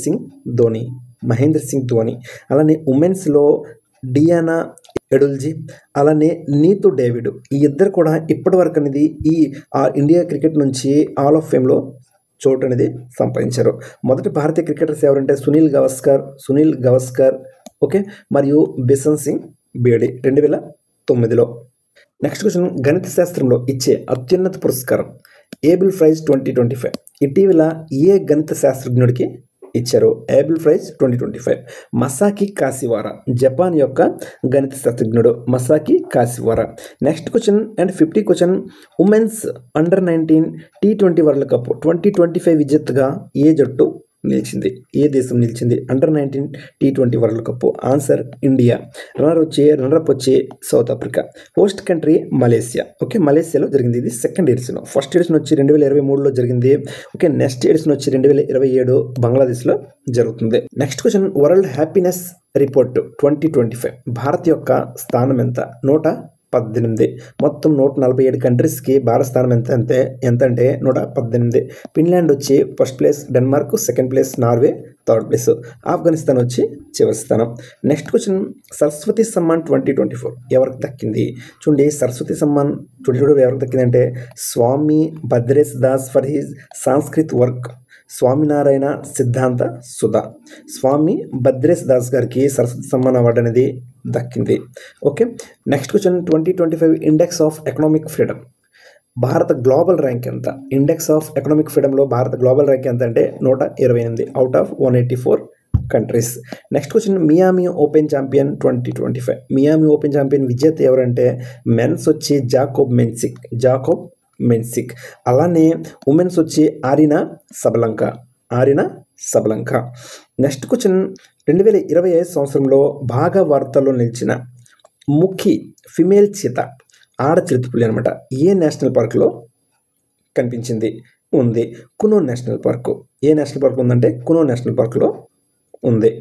సింగ్ ధోని. అలానే ఉమెన్స్లో డియానా ఎడుల్జీ, అలానే నీతు డేవిడ్, ఈ ఇద్దరు కూడా ఇప్పటి వరకు అనేది ఈ ఇండియా క్రికెట్ నుంచి హాల్ ఆఫ్ ఫేమ్లో చోటు అనేది సంపాదించారు. మొదటి భారతీయ క్రికెటర్స్ ఎవరంటే సునీల్ గవస్కర్ మరియు బిషన్ సింగ్ బేడి 2009లో. నెక్స్ట్ క్వశ్చన్ గణిత శాస్త్రంలో ఇచ్చే అత్యున్నత పురస్కారం ఏబుల్ ప్రైజ్ 2025 ఇటీవల ఏ గణిత శాస్త్రజ్ఞుడికి ఇచ్చారు? Abel prize 2025 Masaki Kashiwara, Japan యొక్క గణిత శాస్త్రజ్ఞుడు Masaki Kashiwara. Next question and 50 question women's under nineteen T20 world cup 2025 విజేతగా ఏ జట్టు నిలిచింది? ఏ దేశం నిలిచింది under nineteen T20 world cup? Answer India. Runner up వచ్చి south Africa. Host country Malaysia. మలేసియాలో జరిగింది. ఇది సెకండ్ ఎడిషన్. ఫస్ట్ ఎడిషన్ వచ్చి 2023లో జరిగింది. నెక్స్ట్ ఎడిషన్ వచ్చి 2027 బంగ్లాదేశ్లో జరుగుతుంది. Next question world happiness report 2025 Bharat యొక్క స్థానం ఎంత? 118. మొత్తం 147 కంట్రీస్కి భారత స్థానం ఎంత అంటే 118. ఫిన్లాండ్ వచ్చి first place, Denmark second place, Norway third place, Afghanistan వచ్చి చివరి స్థానం. నెక్స్ట్ క్వశ్చన్ సరస్వతి సమ్మాన్ 2024 ఎవరికి దక్కింది? చూడండి సరస్వతి సమ్మాన్ 2024 ఎవరికి దక్కింది అంటే Swami Bhadresh Das for his Sanskrit work. Swaminarayan Siddhanta Sudha. స్వామి భద్రేశ్ దాస్ గారికి సరస్వతి సమ్మాన్ అవార్డు అనేది దక్కింది. Okay, next question 2025 index of economic freedom. భారత గ్లోబల్ ర్యాంక్ ఎంత? ఇండెక్స్ ఆఫ్ ఎకనామిక్ ఫ్రీడమ్లో భారత గ్లోబల్ ర్యాంక్ ఎంత అంటే 128 out of 184 countries. Next question, Miami open champion 2025. Miami open champion విజేత ఎవరంటే మెన్స్ వచ్చి జాకోబ్ మెన్సిక్. అలానే ఉమెన్స్ వచ్చి ఆరినా సబలంక. నెక్స్ట్ క్వశ్చన్, 2025 సంవత్సరంలో బాగా వార్తల్లో నిలిచిన ముఖ్య ఫిమేల్ చీత, ఆడ చిరుతపులి అనమాట, ఏ నేషనల్ పార్క్లో కనిపించింది? ఉంది కునో నేషనల్ పార్కు. ఏ నేషనల్ పార్క్ ఉందంటే కునో నేషనల్ పార్కులో ఉంది.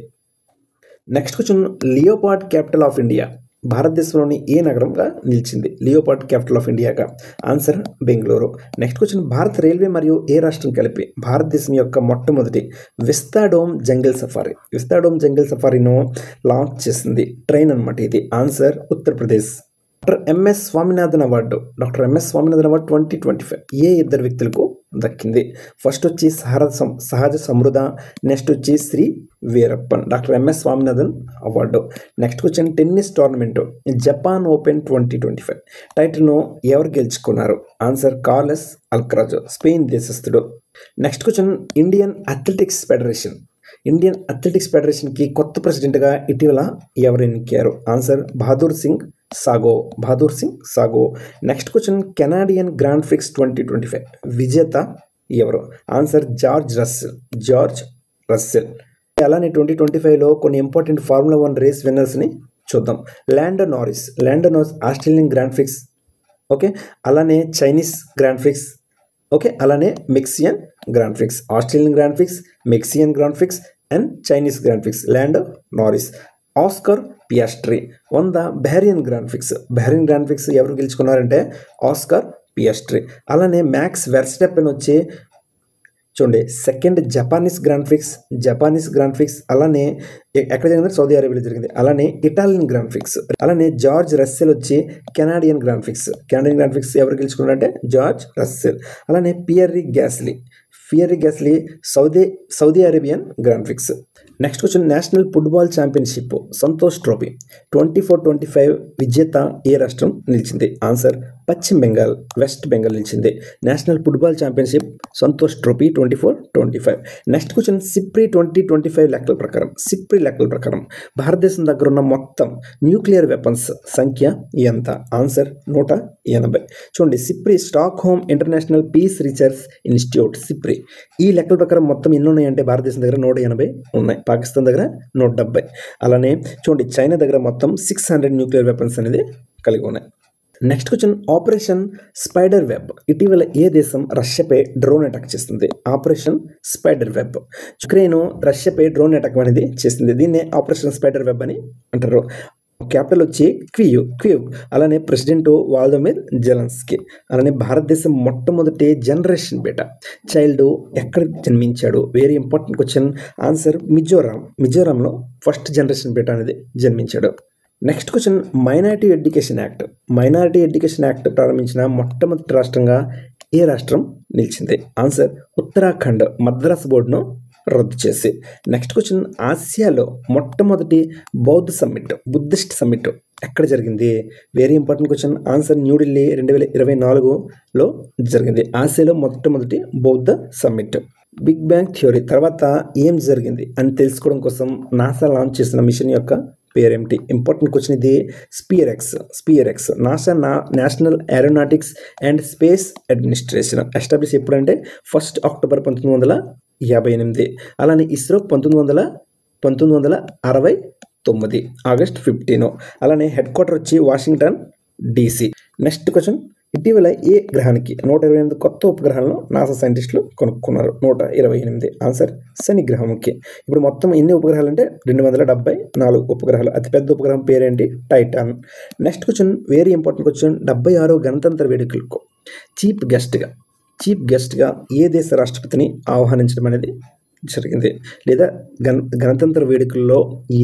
Next question, leopard capital of India భారతదేశంలోని ఏ నగరంగా నిలిచింది? లియోపార్డ్ క్యాపిటల్ ఆఫ్ ఇండియాగా. ఆన్సర్ బెంగళూరు. నెక్స్ట్ క్వశ్చన్, భారత రైల్వే మరియు ఏ రాష్ట్రం కలిపి భారతదేశం యొక్క మొట్టమొదటి విస్తాడోమ్ జంగిల్ సఫారీను లాంచ్ చేసింది? ట్రైన్ అనమాట ఇది. Answer Uttar Pradesh. Doctor MS Swaminathan award 2025 ఏ ఇద్దరు వ్యక్తులకు దక్కింది? ఫస్ట్ వచ్చి సహజ సమృద్ధ, నెక్స్ట్ వచ్చి Shri Veerappan. Doctor MS Swaminathan award. Next question, tennis tournament Japan open 2025 టైటిల్ను ఎవరు గెలుచుకున్నారు? ఆన్సర్ కార్లెస్ అల్కరాజ్, స్పెయిన్ దేశస్థుడు. నెక్స్ట్ క్వశ్చన్, ఇండియన్ అథ్లెటిక్స్ ఫెడరేషన్కి కొత్త ప్రెసిడెంట్గా ఇటీవల ఎవరు ఎన్నికారు? Answer Bahadur Singh Sagoo. Next question, Canadian grand prix 2025 విజేత ఎవరు? Answer George Russell. అలానే 2025లో కొన్ని ఇంపార్టెంట్ ఫార్ములా 1 రేస్ విన్నర్స్ని చూద్దాం. Lando Norris Australian grand prix. Okay, అలానే చైనీస్ గ్రాండ్ ప్రిక్స్. ఓకే, అలానే Mexican grand prix. Australian grand prix, మెక్సియన్ grand prix and Chinese grand prix. Lando Norris. Oscar Piastri won the Bahrain grand prix ఎవరు గెలుచుకున్నారంటే ఆస్కర్ పియాస్ట్రీ. అలానే మ్యాక్స్ వెర్స్టెపెన్ వచ్చి చూడండి సెకండ్ జపానీస్ గ్రాండ్ ప్రిక్స్. అలానే ఎక్కడ జరిగింది? సౌదీ అరేబియాలో జరిగింది. అలానే ఇటాలియన్ గ్రాండ్ ప్రిక్స్. అలానే జార్జ్ రస్సెల్ వచ్చి కెనాడియన్ గ్రాండ్ ప్రిక్స్ ఎవరు గెలుచుకున్నారంటే జార్జ్ రస్సెల్. అలానే Pierre Gasly Saudi Arabian grand prix. Next question, national football championship Santosh trophy 2024-25 విజేత ఏ రాష్ట్రం నిలిచింది? ఆన్సర్ పశ్చిమ బెంగాల్, వెస్ట్ బెంగాల్ నిలిచింది. National football championship Santosh trophy 2024-25. Next question, SIPRI 2025 లెక్కల ప్రకారం భారతదేశం దగ్గర ఉన్న మొత్తం న్యూక్లియర్ వెపన్స్ సంఖ్య ఎంత? ఆన్సర్ 180. చూడండి SIPRI Stockholm international peace research institute SIPRI ఈ లెక్కల ప్రకారం మొత్తం ఎన్ని ఉన్నాయంటే భారతదేశం దగ్గర 180 ఉన్నాయి, పాకిస్తాన్ దగ్గర 170. అలానే చూడండి చైనా దగ్గర మొత్తం 600 న్యూక్లియర్ వెపన్స్ అనేది కలిగి ఉన్నాయి. Next question, operation spider web ఇటీవల ఏ దేశం రష్యాపై డ్రోన్ అటాక్ చేస్తుంది? ఆపరేషన్ స్పైడర్ వెబ్ యుక్రెయిన్ రష్యాపై డ్రోన్ అటాక్ అనేది చేసింది. దీన్నే ఆపరేషన్ స్పైడర్ వెబ్ అని అంటారు. క్యాపిటల్ వచ్చి క్వివ్. అలానే ప్రెసిడెంట్ వాల్దోమిర్ జెలెన్స్కీ. అలానే భారతదేశం మొట్టమొదటి జనరేషన్ బేటా చైల్డ్ ఎక్కడ జన్మించాడు? Very important question. ఆన్సర్ మిజోరాంలో ఫస్ట్ జనరేషన్ బేటా అనేది జన్మించాడు. Next question, minority education act ప్రారంభించిన మొట్టమొదటి రాష్ట్రంగా ఏ రాష్ట్రం నిలిచింది? ఆన్సర్ ఉత్తరాఖండ్, మద్రాస్ బోర్డును రద్దు చేసి. నెక్స్ట్ క్వశ్చన్, ఆసియాలో మొట్టమొదటి బుద్ధిస్ట్ సమ్మిట్ ఎక్కడ జరిగింది? Very important question. Answer New Delhi 2024లో జరిగింది. ఆసియాలో మొట్టమొదటి బౌద్ధ సమ్మిట్. బిగ్ బ్యాంగ్ థియరీ తర్వాత ఏం జరిగింది అని తెలుసుకోవడం కోసం నాసా లాంచ్ చేసిన మిషన్ యొక్క పేరేమిటి? ఇంపార్టెంట్ క్వశ్చన్ ఇది. SPHEREx. NASA national aeronautics and space administration establish ఎప్పుడంటే 1 అక్టోబర్ 1958. అలానే ఇస్రో 1969 ఆగస్ట్ 15. అలానే హెడ్ క్వార్టర్ వచ్చి వాషింగ్టన్ DC. నెక్స్ట్ క్వశ్చన్, ఇటీవల ఏ గ్రహానికి 128 కొత్త ఉపగ్రహాలను నాసా సైంటిస్టులు కనుక్కున్నారు? 128. ఆన్సర్ శని గ్రహంకి. ఇప్పుడు మొత్తం ఎన్ని ఉపగ్రహాలు అంటే 274 ఉపగ్రహాలు. అతిపెద్ద ఉపగ్రహం పేరేంటి? Titan. Next question, very important question. 76వ గణతంత్ర వేడుకలకు చీఫ్ గెస్ట్గా ఏ దేశ రాష్ట్రపతిని ఆహ్వానించడం అనేది జరిగింది? లేదా గణతంత్ర వేడుకల్లో ఏ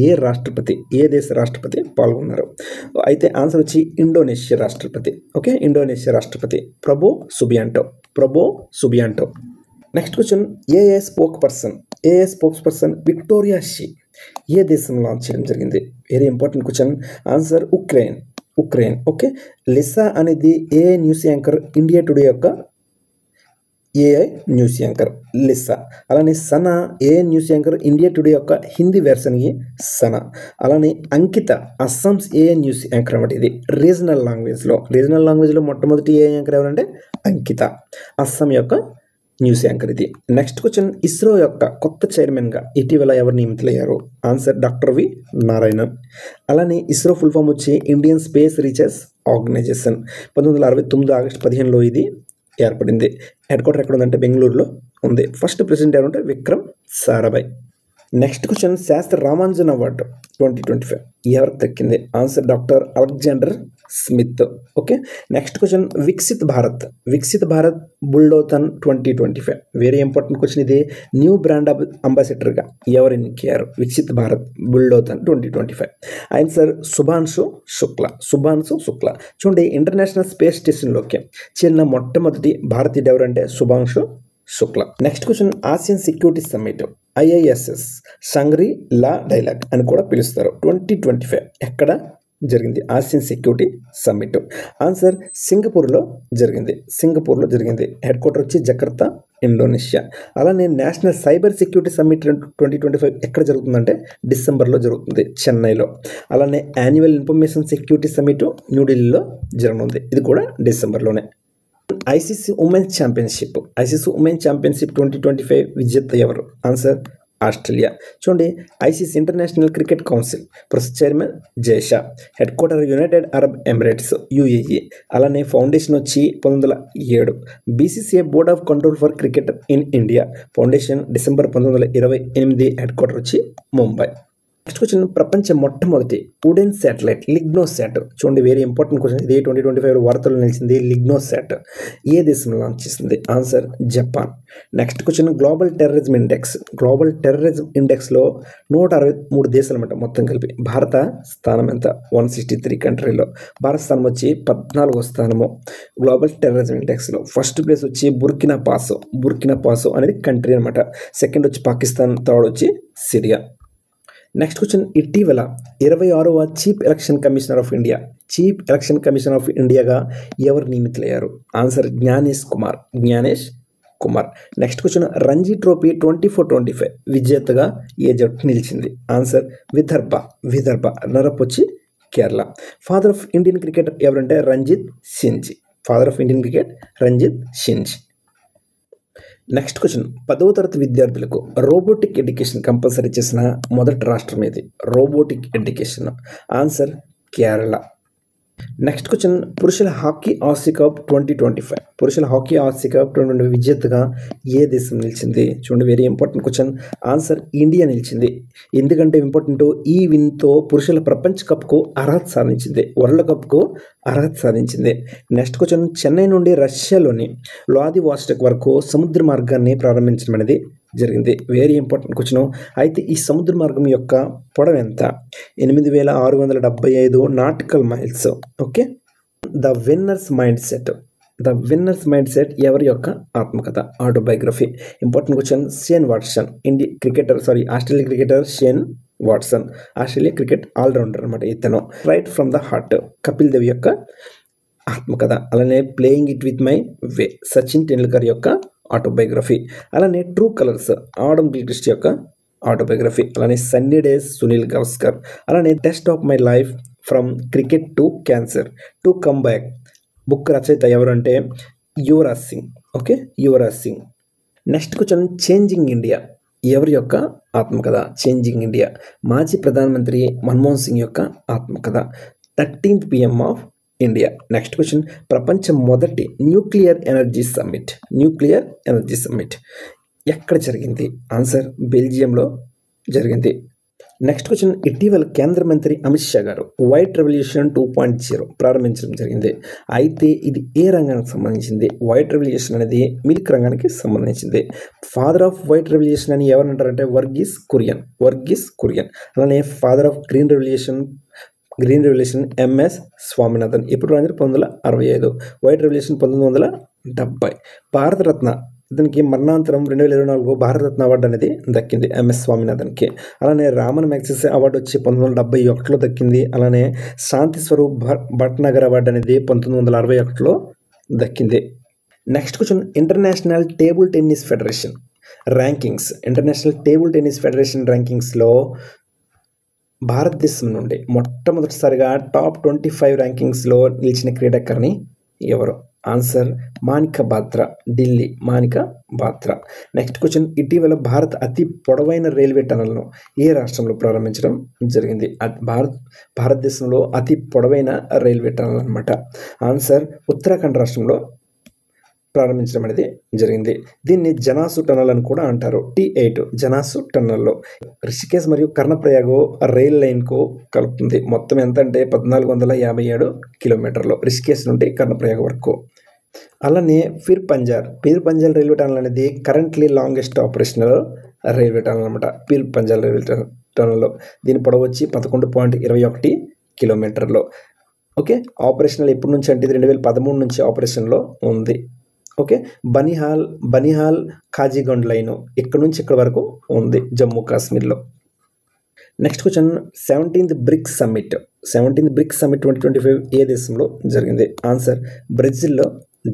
దేశ రాష్ట్రపతి పాల్గొన్నారు? అయితే ఆన్సర్ వచ్చి ఇండోనేషియా రాష్ట్రపతి. ఓకే, ఇండోనేషియా రాష్ట్రపతి Prabowo Subianto. Next question, AI spokesperson Victoria Shi ఏ దేశం లాంచ్ చేయడం జరిగింది? Very important question. Answer Ukraine. Okay. Lisa అనేది AI news anchor, India today యొక్క ఏఐ న్యూస్ యాంకర్ లిసా. అలానే Sana AI news anchor, India today యొక్క హిందీ వెర్షన్కి సనా. అలానే Ankita Assam's AI news anchor అన్నమాట. ఇది రీజనల్ లాంగ్వేజ్లో మొట్టమొదటి ఏఐ యాంకర్ ఎవరంటే అంకిత, అస్సాం యొక్క న్యూస్ యాంకర్ ఇది. నెక్స్ట్ క్వశ్చన్, ఇస్రో యొక్క కొత్త చైర్మన్గా ఇటీవల ఎవరు నియమితులయ్యారు? Answer doctor V Narayanan. అలానే ఇస్రో ఫుల్ ఫామ్ వచ్చి Indian space research organisation. 1969 August 15లో ఇది ఏర్పడింది. హెడ్ క్వార్టర్ ఎక్కడ ఉందంటే బెంగళూరులో ఉంది. ఫస్ట్ ప్రెసిడెంట్ ఎవరంటే విక్రమ్ సారాభాయ్. నెక్స్ట్ క్వశ్చన్, శాస్త్ర రామానుజన్ అవార్డు 2025 ఎవరికి దక్కింది? Answer doctor Alexander Smith. Okay. Next question, Viksit Bharat buildathon 2025 very important question. ఇది న్యూ బ్రాండ్ అంబాసిడర్గా ఎవరు ఎన్నికయ్యారు? వికసిత్ భారత్ బుల్డోథన్ 2025. ఆన్సర్ శుభాంశు శుక్లా. చూడండి, ఇంటర్నేషనల్ స్పేస్ స్టేషన్లోకి చేరిన మొట్టమొదటి భారతీయుడు ఎవరంటే Shubhanshu Shukla. Next question, Asian security summit IISS Shangri La dialogue అని కూడా పిలుస్తారు. 2025 ఎక్కడ జరిగింది? Asian security summit. ఆన్సర్ సింగపూర్లో జరిగింది. హెడ్ క్వార్టర్ వచ్చి జకర్తా, ఇండోనేషియా. అలానే నేషనల్ సైబర్ సెక్యూరిటీ సమ్మిట్ 2025 ఎక్కడ జరుగుతుందంటే డిసెంబర్లో జరుగుతుంది, చెన్నైలో. అలానే యాన్యువల్ ఇన్ఫర్మేషన్ సెక్యూరిటీ సమ్మిట్ న్యూఢిల్లీలో జరగనుంది, ఇది కూడా డిసెంబర్లోనే. ఐసీసీ ఉమెన్స్ ఛాంపియన్షిప్ 2025 విజేత ఎవరు? Answer Australia. చూడండి, ఐసీసీ ఇంటర్నేషనల్ క్రికెట్ కౌన్సిల్ ప్రస్తుత chairman Jay Shah. Headquarter United Arab Emirates UAE. అలానే ఫౌండేషన్ వచ్చి 1907. BCCI board of control for cricket in India foundation December 1928. Headquarter వచ్చి ముంబై. నెక్స్ట్ క్వశ్చన్, ప్రపంచ మొట్టమొదటి వుడెన్ శాటిలైట్ లిగ్నోసాట్. చూడండి, వెరీ ఇంపార్టెంట్ క్వశ్చన్. ఇది 2025 వార్తల్లో నిలిచింది. లిగ్నోసాట్ ఏ దేశం లాంచ్ చేసింది? Answer Japan. Next question, global terrorism ఇండెక్స్లో 163 దేశాలు అన్నమాట మొత్తం కలిపి. భారత స్థానం ఎంత? 163 కంట్రీలో భారత స్థానం వచ్చి 14వ స్థానము గ్లోబల్ టెర్రరిజం ఇండెక్స్లో. ఫస్ట్ ప్లేస్ వచ్చి బుర్కినా పాసో అనేది కంట్రీ అనమాట. సెకండ్ వచ్చి పాకిస్తాన్, థర్డ్ వచ్చి సిరియా. నెక్స్ట్ క్వశ్చన్, ఇటీవల 26వ చీఫ్ ఎలక్షన్ కమిషనర్ ఆఫ్ ఇండియాగా ఎవరు నియమితులయ్యారు? Answer Gyanesh Kumar. Next question, Ranji trophy 24-25 విజేతగా ఏ జట్టు నిలిచింది? ఆన్సర్ విదర్భ. రన్నరప్ వచ్చి Kerala. Father of Indian cricketer ఎవరంటే రంజిత్ సింజ్. నెక్స్ట్ క్వశ్చన్, 10వ తరగతి విద్యార్థులకు రోబోటిక్ ఎడ్యుకేషన్ కంపల్సరీ చేసిన మొదటి రాష్ట్రం ఏది? Robotic education. Answer Kerala. Next question, పురుషుల హాకీ ఆసియా కప్ 2025 విజేతగా ఏ దేశం నిలిచింది? చూడండి, very important question. Answer India నిలిచింది. ఎందుకంటే ఇంపార్టెంట్, ఈ విన్తో పురుషుల ప్రపంచ కప్కు అర్హత సాధించింది, వరల్డ్ కప్కు అర్హత సాధించింది. నెక్స్ట్ క్వశ్చన్, చెన్నై నుండి రష్యాలోని వ్లాదివాస్టోక్ వరకు సముద్ర మార్గాన్ని ప్రారంభించడం అనేది జరిగింది. Very important question. అయితే ఈ సముద్ర మార్గం యొక్క పొడవు ఎంత? 8675 nautical miles. Okay. The winners mindset ఎవరి యొక్క ఆత్మకథ, autobiography. Important question. Australia cricketer Shane Watson, Australia cricket allrounder అనమాట ఇతను. Right from the heart Kapil Dev యొక్క ఆత్మకథ. అలానే playing it with my way Sachin Tendulkar యొక్క ఆటోబయోగ్రఫీ. అలానే ట్రూ కలర్స్ ఆడమ్ గిల్క్రిస్ట్ యొక్క ఆటోబయోగ్రఫీ. అలానే సన్నీ డేస్ సునీల్ గవాస్కర్. అలానే test of my life from cricket to cancer to come back book రచయిత ఎవరు అంటే Yuvraj Singh. Okay, Yuvraj Singh. Next question, changing India ఎవరి యొక్క ఆత్మకథ? చేంజింగ్ ఇండియా మాజీ ప్రధానమంత్రి మన్మోహన్ సింగ్ యొక్క ఆత్మకథ. 13th PM of India. Next question, ప్రపంచ మొదటి న్యూక్లియర్ ఎనర్జీ సమ్మిట్ ఎక్కడ జరిగింది? ఆన్సర్ బెల్జియంలో జరిగింది. నెక్స్ట్ క్వశ్చన్, ఇటీవల కేంద్ర మంత్రి అమిత్ షా గారు వైట్ రెవల్యూషన్ 2.0 ప్రారంభించడం జరిగింది. అయితే ఇది ఏ రంగానికి సంబంధించింది? వైట్ రెవల్యూషన్ అనేది మిల్క్ రంగానికి సంబంధించింది. ఫాదర్ ఆఫ్ వైట్ రెవల్యూషన్ అని ఎవరు అంటారంటే వర్గీస్ కురియన్. అలానే father of green revolution MS Swaminathan. ఎప్పుడు రాజు 1965. White revolution 1970. భారతరత్న ఇతనికి మరణాంతరం 2024 భారతరత్న అవార్డు అనేది దక్కింది ఎంఎస్ స్వామినాథన్కి. అలానే రామన్ మ్యాగ్సెసే అవార్డు వచ్చి 1971లో దక్కింది. అలానే శాంతి స్వరూప్ భట్నగర్ అవార్డు అనేది 1961లో దక్కింది. Next question, international table tennis federation rankings. International table tennis federation ర్యాంకింగ్స్లో భారతదేశం నుండి మొట్టమొదటిసారిగా టాప్ 25 ర్యాంకింగ్స్లో నిలిచిన క్రీడాకారిణి ఎవరు? Answer Manika Batra, Delhi Manika Batra. Next question, ఇటీవల భారత్ అతి పొడవైన రైల్వే టనల్ను ఏ రాష్ట్రంలో ప్రారంభించడం జరిగింది? భారతదేశంలో అతి పొడవైన రైల్వే టనల్ అనమాట. ఆన్సర్ ఉత్తరాఖండ్ రాష్ట్రంలో ప్రారంభించడం అనేది జరిగింది. దీన్ని జనాసు టనల్ అని కూడా అంటారు. T8 జనాసు టనల్లో రిషికేశ్ మరియు కర్ణప్రయాగ్ రైల్ లైన్కు కలుపుతుంది. మొత్తం ఎంత అంటే 1457 కిలోమీటర్లు రిషికేశ్ నుండి కర్ణప్రయాగ్ వరకు. అలానే పీర్ పంజాల్ రైల్వే టనల్ అనేది currently longest operational railway tunnel అనమాట. పీర్ పంజాల్ రైల్వే టనల్లో దీని పొడవు వచ్చి 11.21 కిలోమీటర్లు. ఓకే, ఆపరేషనల్ ఎప్పటి నుంచి అంటే ఇది 2013 నుంచి ఆపరేషన్లో ఉంది. ఓకే, బనిహాల్ కాజీగండ్ లైను ఇక్కడ నుంచి ఇక్కడ వరకు ఉంది జమ్మూ కాశ్మీర్లో. Next question, 17th bricks summit 2025 ఏ దేశంలో జరిగింది? ఆన్సర్ బ్రెజిల్లో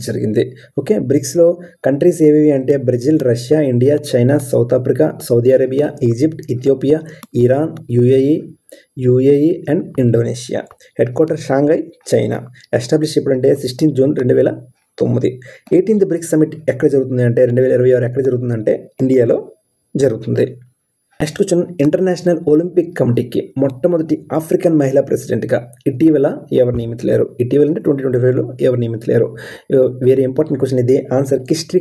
జరిగింది. ఓకే, బ్రిక్స్లో కంట్రీస్ ఏవేవి అంటే Brazil, Russia, India, China, South Africa, Saudi Arabia, Egypt, Ethiopia, Iran, UAE and Indonesia. Head quarter Shanghai, China. Establish ఎప్పుడంటే 16 జూన్ 2009. 18th బ్రిక్స్ సమిట్ ఎక్కడ జరుగుతుంది అంటే 2026 ఎక్కడ జరుగుతుందంటే ఇండియాలో జరుగుతుంది. నెక్స్ట్ క్వశ్చన్, ఇంటర్నేషనల్ ఒలింపిక్ కమిటీకి మొట్టమొదటి ఆఫ్రికన్ మహిళా ప్రెసిడెంట్గా ఇటీవల ఎవరు నియమితులేరు? ఇటీవల అంటే 2025లో ఎవరు నియమితులేరు? వెరీ ఇంపార్టెంట్ క్వశ్చన్ ఇది. ఆన్సర్ క్రిస్టీ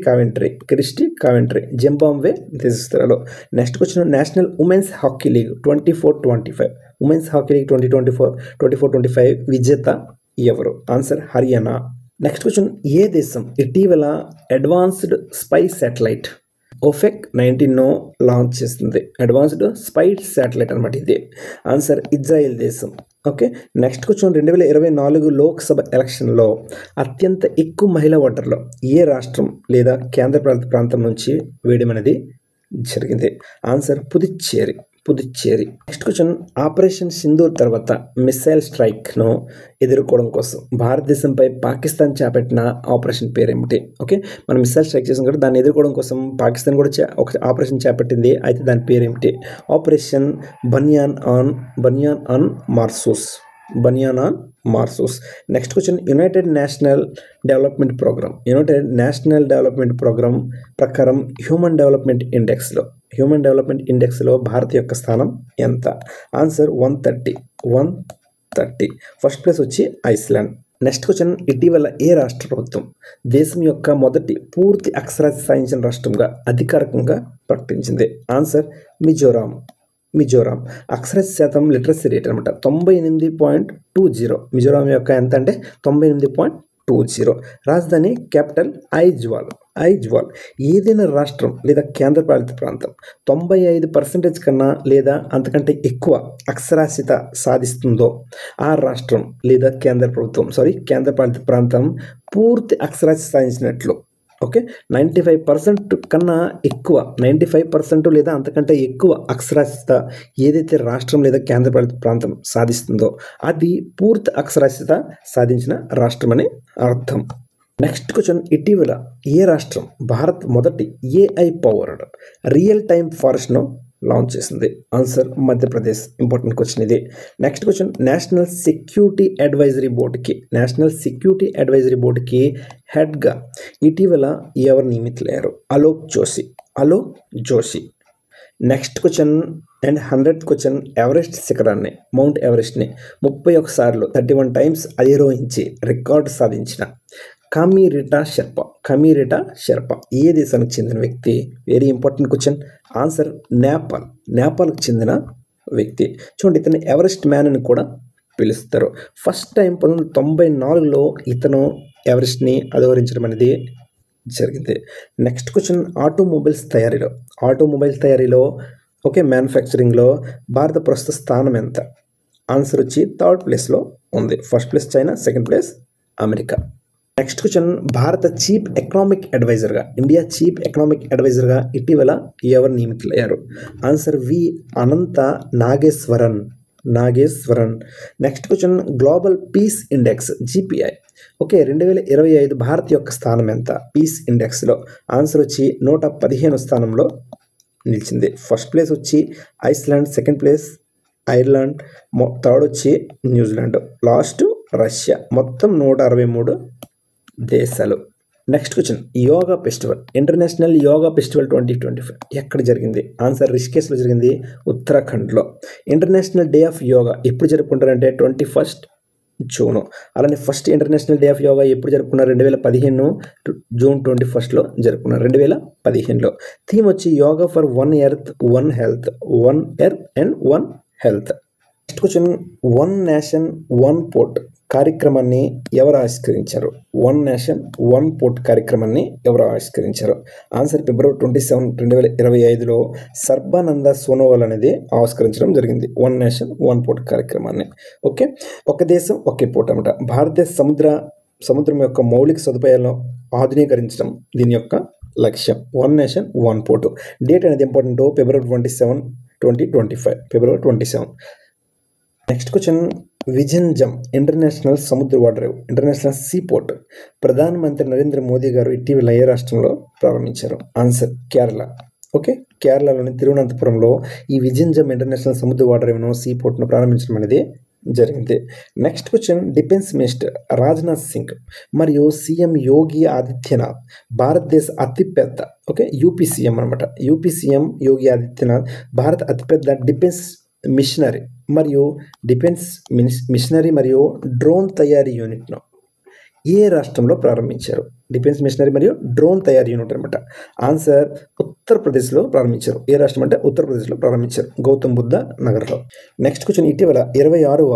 కావెంట్రీ, జింబాబ్వే దేశస్థురాలు. Next question, national women's hockey league 24-25 women's hockey league 2024-25 విజేత ఎవరు? ఆన్సర్ హర్యానా. నెక్స్ట్ క్వశ్చన్, ఏ దేశం ఇటీవల advanced spy satellite OFEC 19 launch చేస్తుంది? అడ్వాన్స్డ్ స్పై శాటిలైట్ అనమాట ఇది. ఆన్సర్ ఇజ్రాయెల్ దేశం. ఓకే, నెక్స్ట్ క్వశ్చన్, 2024 లోక్సభ ఎలక్షన్లో అత్యంత ఎక్కువ మహిళా ఓటర్లు ఏ రాష్ట్రం లేదా కేంద్రపాలిత ప్రాంతం నుంచి వేయడం అనేది జరిగింది? Answer Puducherry. Next question, operation Sindoor తర్వాత మిసైల్ స్ట్రైక్ను ఎదుర్కోవడం కోసం భారతదేశంపై పాకిస్తాన్ చేపట్టిన ఆపరేషన్ పేరేమిటి? ఓకే, మనం మిసైల్ స్ట్రైక్ చేసాం కదా, దాన్ని ఎదుర్కోవడం కోసం పాకిస్తాన్ కూడా ఒక ఆపరేషన్ చేపట్టింది. అయితే దాని పేరేమిటి? ఆపరేషన్ బనియాన్ ఆన్ మార్సూస్. Next question, united national development programme ప్రకారం హ్యూమన్ డెవలప్మెంట్ ఇండెక్స్లో భారత్ యొక్క స్థానం ఎంత? ఆన్సర్ 130. ఫస్ట్ ప్లేస్ వచ్చి ఐస్లాండ్. నెక్స్ట్ క్వశ్చన్, ఇటీవల ఏ రాష్ట్ర ప్రభుత్వం దేశం యొక్క మొదటి పూర్తి అక్షరాస్యత సాధించిన రాష్ట్రంగా అధికారికంగా ప్రకటించింది? ఆన్సర్ మిజోరాం. అక్షరాస్యత శాతం లిటరసీ రేట్ అనమాట 98.20. మిజోరాం యొక్క ఎంత అంటే 98.20. రాజధాని క్యాపిటల్ ఐజ్వాల్. ఏదైనా రాష్ట్రం లేదా కేంద్రపాలిత ప్రాంతం 95% కన్నా లేదా అంతకంటే ఎక్కువ అక్షరాస్యత సాధిస్తుందో ఆ రాష్ట్రం లేదా కేంద్రపాలిత ప్రాంతం పూర్తి అక్షరాస్యత సాధించినట్లు. ఓకే, 95% కన్నా ఎక్కువ 95% లేదా అంతకంటే ఎక్కువ అక్షరాస్యత ఏదైతే రాష్ట్రం లేదా కేంద్రపాలిత ప్రాంతం సాధిస్తుందో అది పూర్తి అక్షరాస్యత సాధించిన రాష్ట్రం అని అర్థం. నెక్స్ట్ క్వశ్చన్, ఇటీవల ఏ రాష్ట్రం భారత్ మొదటి AI పవర్డ్ రియల్ టైమ్ ఫారెస్ట్ను లాంచ్ చేసింది? ఆన్సర్ మధ్యప్రదేశ్. ఇంపార్టెంట్ క్వశ్చన్ ఇది. Next question, national security advisory బోర్డుకి హెడ్గా ఇటీవల ఎవరు నియమితులయ్యారు? Alok Joshi. Next question and 100th question, Everest శిఖరాన్ని మౌంట్ ఎవరెస్ట్ని 31 సార్లు 31 టైమ్స్ అధిరోహించి రికార్డు సాధించిన కమీరిటా షెర్పా ఏ దేశానికి చెందిన వ్యక్తి? Very important question. ఆన్సర్ నేపాల్కి చెందిన వ్యక్తి. చూడండి, ఇతను ఎవరెస్ట్ మ్యాన్ అని కూడా పిలుస్తారు. ఫస్ట్ టైం 1994లో ఇతను ఎవరెస్ట్ని అధిరోహించడం అనేది జరిగింది. నెక్స్ట్ క్వశ్చన్, ఆటోమొబైల్స్ తయారీలో ఓకే మ్యానుఫ్యాక్చరింగ్లో భారత ప్రస్తుత స్థానం ఎంత? ఆన్సర్ వచ్చి 3rd ప్లేస్లో ఉంది. First place China, second place America. Next question, భారత చీఫ్ ఎకనామిక్ అడ్వైజర్గా, ఇండియా చీఫ్ ఎకనామిక్ అడ్వైజర్గా ఇటీవల ఎవరు నియమితులయ్యారు? Answer V Anantha Nageswaran. Next question, global peace index GPI okay 2025 Bharat యొక్క స్థానం ఎంత పీస్ ఇండెక్స్లో? ఆన్సర్ వచ్చి 115 స్థానంలో నిలిచింది. ఫస్ట్ ప్లేస్ వచ్చి Iceland, second place Ireland, third వచ్చి న్యూజిలాండ్, లాస్ట్ రష్యా. మొత్తం 163 దేశాలు. Next question, yoga festival, international yoga festival 2025 ఎక్కడ జరిగింది? ఆన్సర్ రిషికేశ్లో జరిగింది, ఉత్తరాఖండ్లో. ఇంటర్నేషనల్ డే ఆఫ్ యోగా ఎప్పుడు జరుపుకుంటారంటే 21 జూన్. అలానే first international day of yoga ఎప్పుడు జరుపుకున్నారు? 2015 జూన్ 21 జరుపుకున్నారు, 2015లో. థీమ్ వచ్చి yoga for one earth and one health. Next question, one nation one port కార్యక్రమాన్ని ఎవరు ఆవిష్కరించారు? వన్ నేషన్ వన్ పోర్ట్ కార్యక్రమాన్ని ఎవరు ఆవిష్కరించారు? ఆన్సర్ ఫిబ్రవరి 27, 2025లో సర్బానంద సోనోవాల్ అనేది ఆవిష్కరించడం జరిగింది, వన్ నేషన్ వన్ పోర్ట్ కార్యక్రమాన్ని. ఓకే, ఒక దేశం ఒకే పోర్ట్ అనమాట. భారతదేశ సముద్రం యొక్క మౌలిక సదుపాయాలను ఆధునీకరించడం దీని యొక్క లక్ష్యం. One nation one port. Date అనేది ఇంపార్టెంట్, ఫిబ్రవరి 27, 2025. నెక్స్ట్ క్వశ్చన్, విజన్జమ్ ఇంటర్నేషనల్ సముద్ర ఓడరేవు, ఇంటర్నేషనల్ సీ పోర్ట్ ప్రధానమంత్రి నరేంద్ర మోదీ గారు ఇటీవల ఏ రాష్ట్రంలో ప్రారంభించారు? ఆన్సర్ కేరళ. ఓకే, కేరళలోని తిరువనంతపురంలో ఈ విజన్జమ్ ఇంటర్నేషనల్ సముద్ర ఓడరేవును సీ పోర్ట్ను ప్రారంభించడం అనేది జరిగింది. Next question, defence minister Rajnath Singh మరియు సీఎం యోగి ఆదిత్యనాథ్ భారతదేశ అతిపెద్ద యూపీ సీఎం అనమాట. యూపీ సీఎం యోగి ఆదిత్యనాథ్ భారత అతిపెద్ద డిఫెన్స్ మిషనరీ మరియు డ్రోన్ తయారీ యూనిట్ను ఏ రాష్ట్రంలో ప్రారంభించారు? డిఫెన్స్ మిషనరీ మరియు డ్రోన్ తయారీ యూనిట్ అనమాట. ఆన్సర్ ఉత్తరప్రదేశ్లో ప్రారంభించారు. ఏ రాష్ట్రం అంటే ఉత్తరప్రదేశ్లో ప్రారంభించారు, గౌతమ్ బుద్ధ నగర్లో. నెక్స్ట్ క్వశ్చన్, ఇటీవల 26వ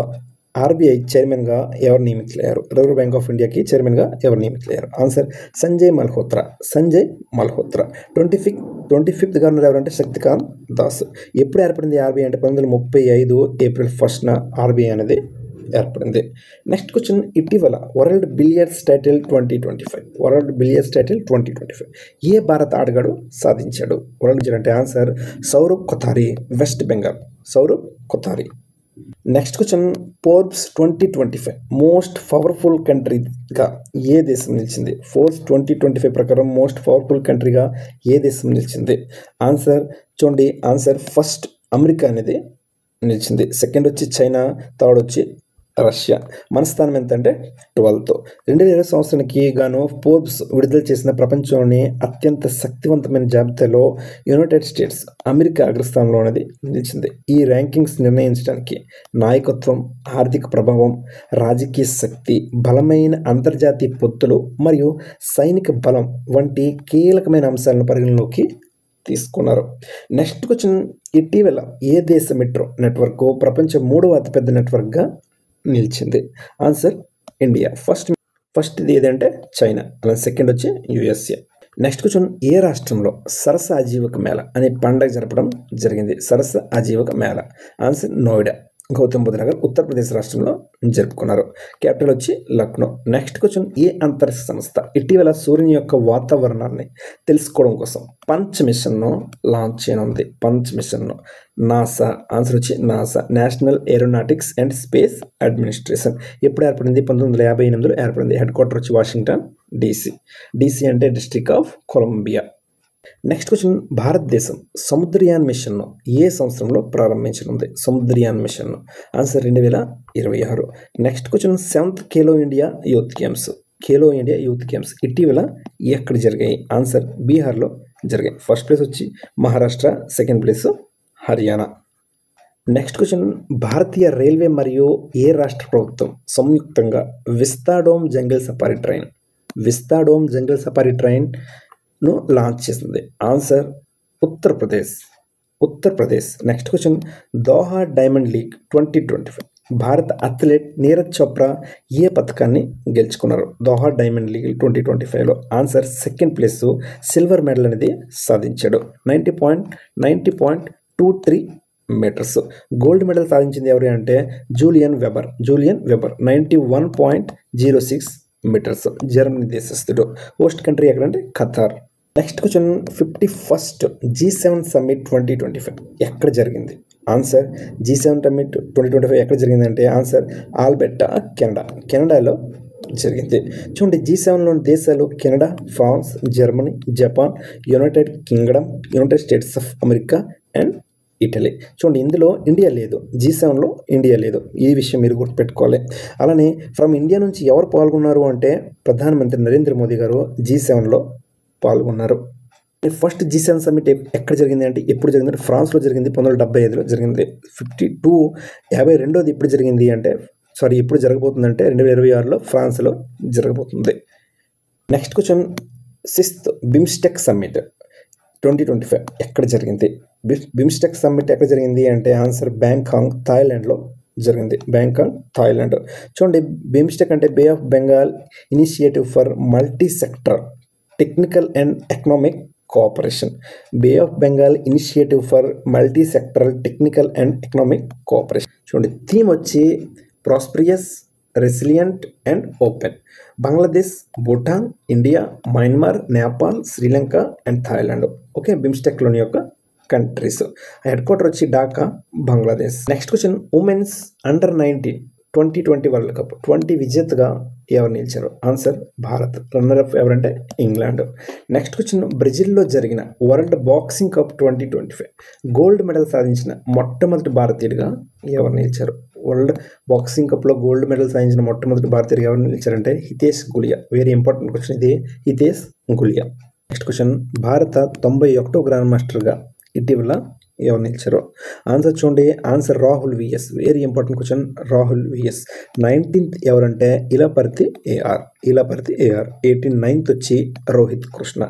RBI చైర్మన్గా ఎవరు నియమితులయ్యారు? రిజర్వ్ బ్యాంక్ ఆఫ్ ఇండియాకి చైర్మన్గా ఎవరు నియమితులయ్యారు? Answer Sanjay Malhotra. 25th governor ఎవరంటే శక్తికాంత్ దాస్. ఎప్పుడు ఏర్పడింది RBI అంటే 1935 ఏప్రిల్ 1న RBI అనేది ఏర్పడింది. నెక్స్ట్ క్వశ్చన్, ఇటీవల వరల్డ్ బిలియర్డ్స్ టైటిల్ 2025 ఏ భారత ఆటగాడు సాధించాడు? వరల్డ్ అంటే answer Sourav Kothari, West Bengal. Next question, Forbes 2025 most powerful కంట్రీగా ఏ దేశం నిలిచింది? ఫోర్బ్స్ 2025 ప్రకారం మోస్ట్ పవర్ఫుల్ కంట్రీగా ఏ దేశం నిలిచింది? ఆన్సర్ చూడండి, ఆన్సర్ ఫస్ట్ అమెరికా అనేది నిలిచింది, సెకండ్ వచ్చి చైనా, థర్డ్ వచ్చి రష్యా. మన స్థానం ఎంత అంటే 12th. 2020 సంవత్సరానికి గాను ఫోర్బ్స్ విడుదల చేసిన ప్రపంచంలోని అత్యంత శక్తివంతమైన జాబితాలో యునైటెడ్ స్టేట్స్ అమెరికా అగ్రస్థానంలో అనేది నిలిచింది. ఈ ర్యాంకింగ్స్ నిర్ణయించడానికి నాయకత్వం, ఆర్థిక ప్రభావం, రాజకీయ శక్తి, బలమైన అంతర్జాతీయ పొత్తులు మరియు సైనిక బలం వంటి కీలకమైన అంశాలను పరిగణలోకి తీసుకున్నారు. నెక్స్ట్ క్వశ్చన్, ఇటీవల ఏ దేశ మెట్రో నెట్వర్క్ ప్రపంచ 3వ అతిపెద్ద నెట్వర్క్గా నిలిచింది? Answer India. ఫస్ట్ ఇది ఏదంటే చైనా, అలా సెకండ్ వచ్చి USA. నెక్స్ట్ క్వశ్చన్, ఏ రాష్ట్రంలో సరస ఆజీవక మేళ అనే పండుగ జరపడం జరిగింది? సరస ఆజీవక మేళ. ఆన్సర్ నోయిడా, గౌతమ్ బుద్ధ నగర్, ఉత్తరప్రదేశ్ రాష్ట్రంలో జరుపుకున్నారు. క్యాపిటల్ వచ్చి లక్నో. నెక్స్ట్ క్వశ్చన్, ఏ అంతరిక్ష సంస్థ ఇటీవల సూర్యుని యొక్క వాతావరణాన్ని తెలుసుకోవడం కోసం పంచ్ మిషన్ను లాంచ్ చేయనుంది? నాసా. ఆన్సర్ వచ్చి NASA, national aeronautics and space administration. ఎప్పుడు ఏర్పడింది? 1958లో ఏర్పడింది. హెడ్ క్వార్టర్ వచ్చి వాషింగ్టన్ DC అంటే district of Columbia. Next question, భారతదేశం సముద్రయాన్ మిషన్ను ఏ సంవత్సరంలో ప్రారంభించనుంది? సముద్రయాన్ మిషన్ను. Answer 2026. Next question, 7th Khelo India youth games ఇటీవల ఎక్కడ జరిగాయి? ఆన్సర్ బీహార్లో జరిగాయి. ఫస్ట్ ప్లేస్ వచ్చి Maharashtra, second place Haryana. Next question, భారతీయ రైల్వే మరియు ఏ రాష్ట్ర ప్రభుత్వం సంయుక్తంగా విస్తాడోమ్ జంగల్ సఫారీ ట్రైన్ ను లాంచ్ చేసింది? Answer Uttar Pradesh. Next question, Doha diamond league 2025 భారత అథ్లెట్ నీరజ్ చోప్రా ఏ పథకాన్ని గెలుచుకున్నారు? దోహా డైమండ్ లీగ్ 2025లో answer second place, silver medal అనేది సాధించాడు, 90.23 మీటర్స్. గోల్డ్ మెడల్ సాధించింది ఎవరు అంటే జూలియన్ వెబర్ 91.06 మీటర్స్. జర్మనీ దేశస్థుడు. హోస్ట్ కంట్రీ ఎక్కడంటే Qatar. Next question 51st G7 summit 2025 ఎక్కడ జరిగింది? ఆన్సర్ G7 సమ్మిట్ 2025 ఎక్కడ జరిగిందంటే ఆన్సర్ ఆల్బెర్టా, కెనడాలో జరిగింది. చూడండి, G7లోని దేశాలు Canada, France, Germany, Japan, United Kingdom, United States of America and Italy. చూడండి, ఇందులో ఇండియా లేదు. G7లో ఇండియా లేదు. ఈ విషయం మీరు గుర్తుపెట్టుకోవాలి. అలానే ఫ్రమ్ ఇండియా నుంచి ఎవరు పాల్గొన్నారు అంటే ప్రధానమంత్రి నరేంద్ర మోదీ గారు G7లో పాల్గొన్నారు. ఫస్ట్ G7 సమ్మిట్ ఎక్కడ జరిగింది అంటే ఎప్పుడు జరిగిందంటే ఫ్రాన్స్లో జరిగింది. 1975లో జరిగింది. 52వ ఎప్పుడు జరిగింది అంటే ఎప్పుడు జరగబోతుందంటే 2026లో ఫ్రాన్స్లో జరగబోతుంది. Next question 6th BIMSTEC summit 2025 ఎక్కడ జరిగింది? బిమ్స్టెక్ సమ్మిట్ ఎక్కడ జరిగింది అంటే ఆన్సర్ బ్యాంకాక్, థాయిలాండ్లో జరిగింది. Bangkok, Thailand. చూడండి, బిమ్స్టెక్ అంటే bay of Bengal initiative for multi sector technical and economic cooperation. Bay of Bengal initiative for multi sectoral technical and economic cooperation. చూడండి, థీమ్ వచ్చి prosperous, resilient and open. Bangladesh, Bhutan, India, Myanmar, Nepal, Sri Lanka and Thailand. Okay, బిమ్స్టెక్లోని యొక్క కంట్రీస్. హెడ్ క్వార్టర్ వచ్చి Dhaka, Bangladesh. Next question women's under nineteen 2020 world cup 20 విజేతగా ఎవరు నిలిచారు? ఆన్సర్ భారత్. రన్నర్ అప్ ఎవరంటే ఇంగ్లాండ్. నెక్స్ట్ క్వశ్చన్ బ్రెజిల్లో జరిగిన world boxing cup 2025 gold medal సాధించిన మొట్టమొదటి భారతీయుడిగా ఎవరు నిలిచారు? వరల్డ్ బాక్సింగ్ కప్లో గోల్డ్ మెడల్ సాధించిన మొట్టమొదటి భారతీయుడిగా ఎవరు నిలిచారంటే Hitesh Gulia. Very important question ఇది, హితేష్ గులియా. నెక్స్ట్ క్వశ్చన్ భారత 91వ గ్రాండ్ మాస్టర్గా ఇటీవల ఎవరు నిలిచారు? ఆన్సర్ చూడండి, answer Rahul VS. Very important question, Rahul VS. 19th ఎవరంటే ఇలాపర్తి ఏఆర్. 18th వచ్చి రోహిత్ కృష్ణ.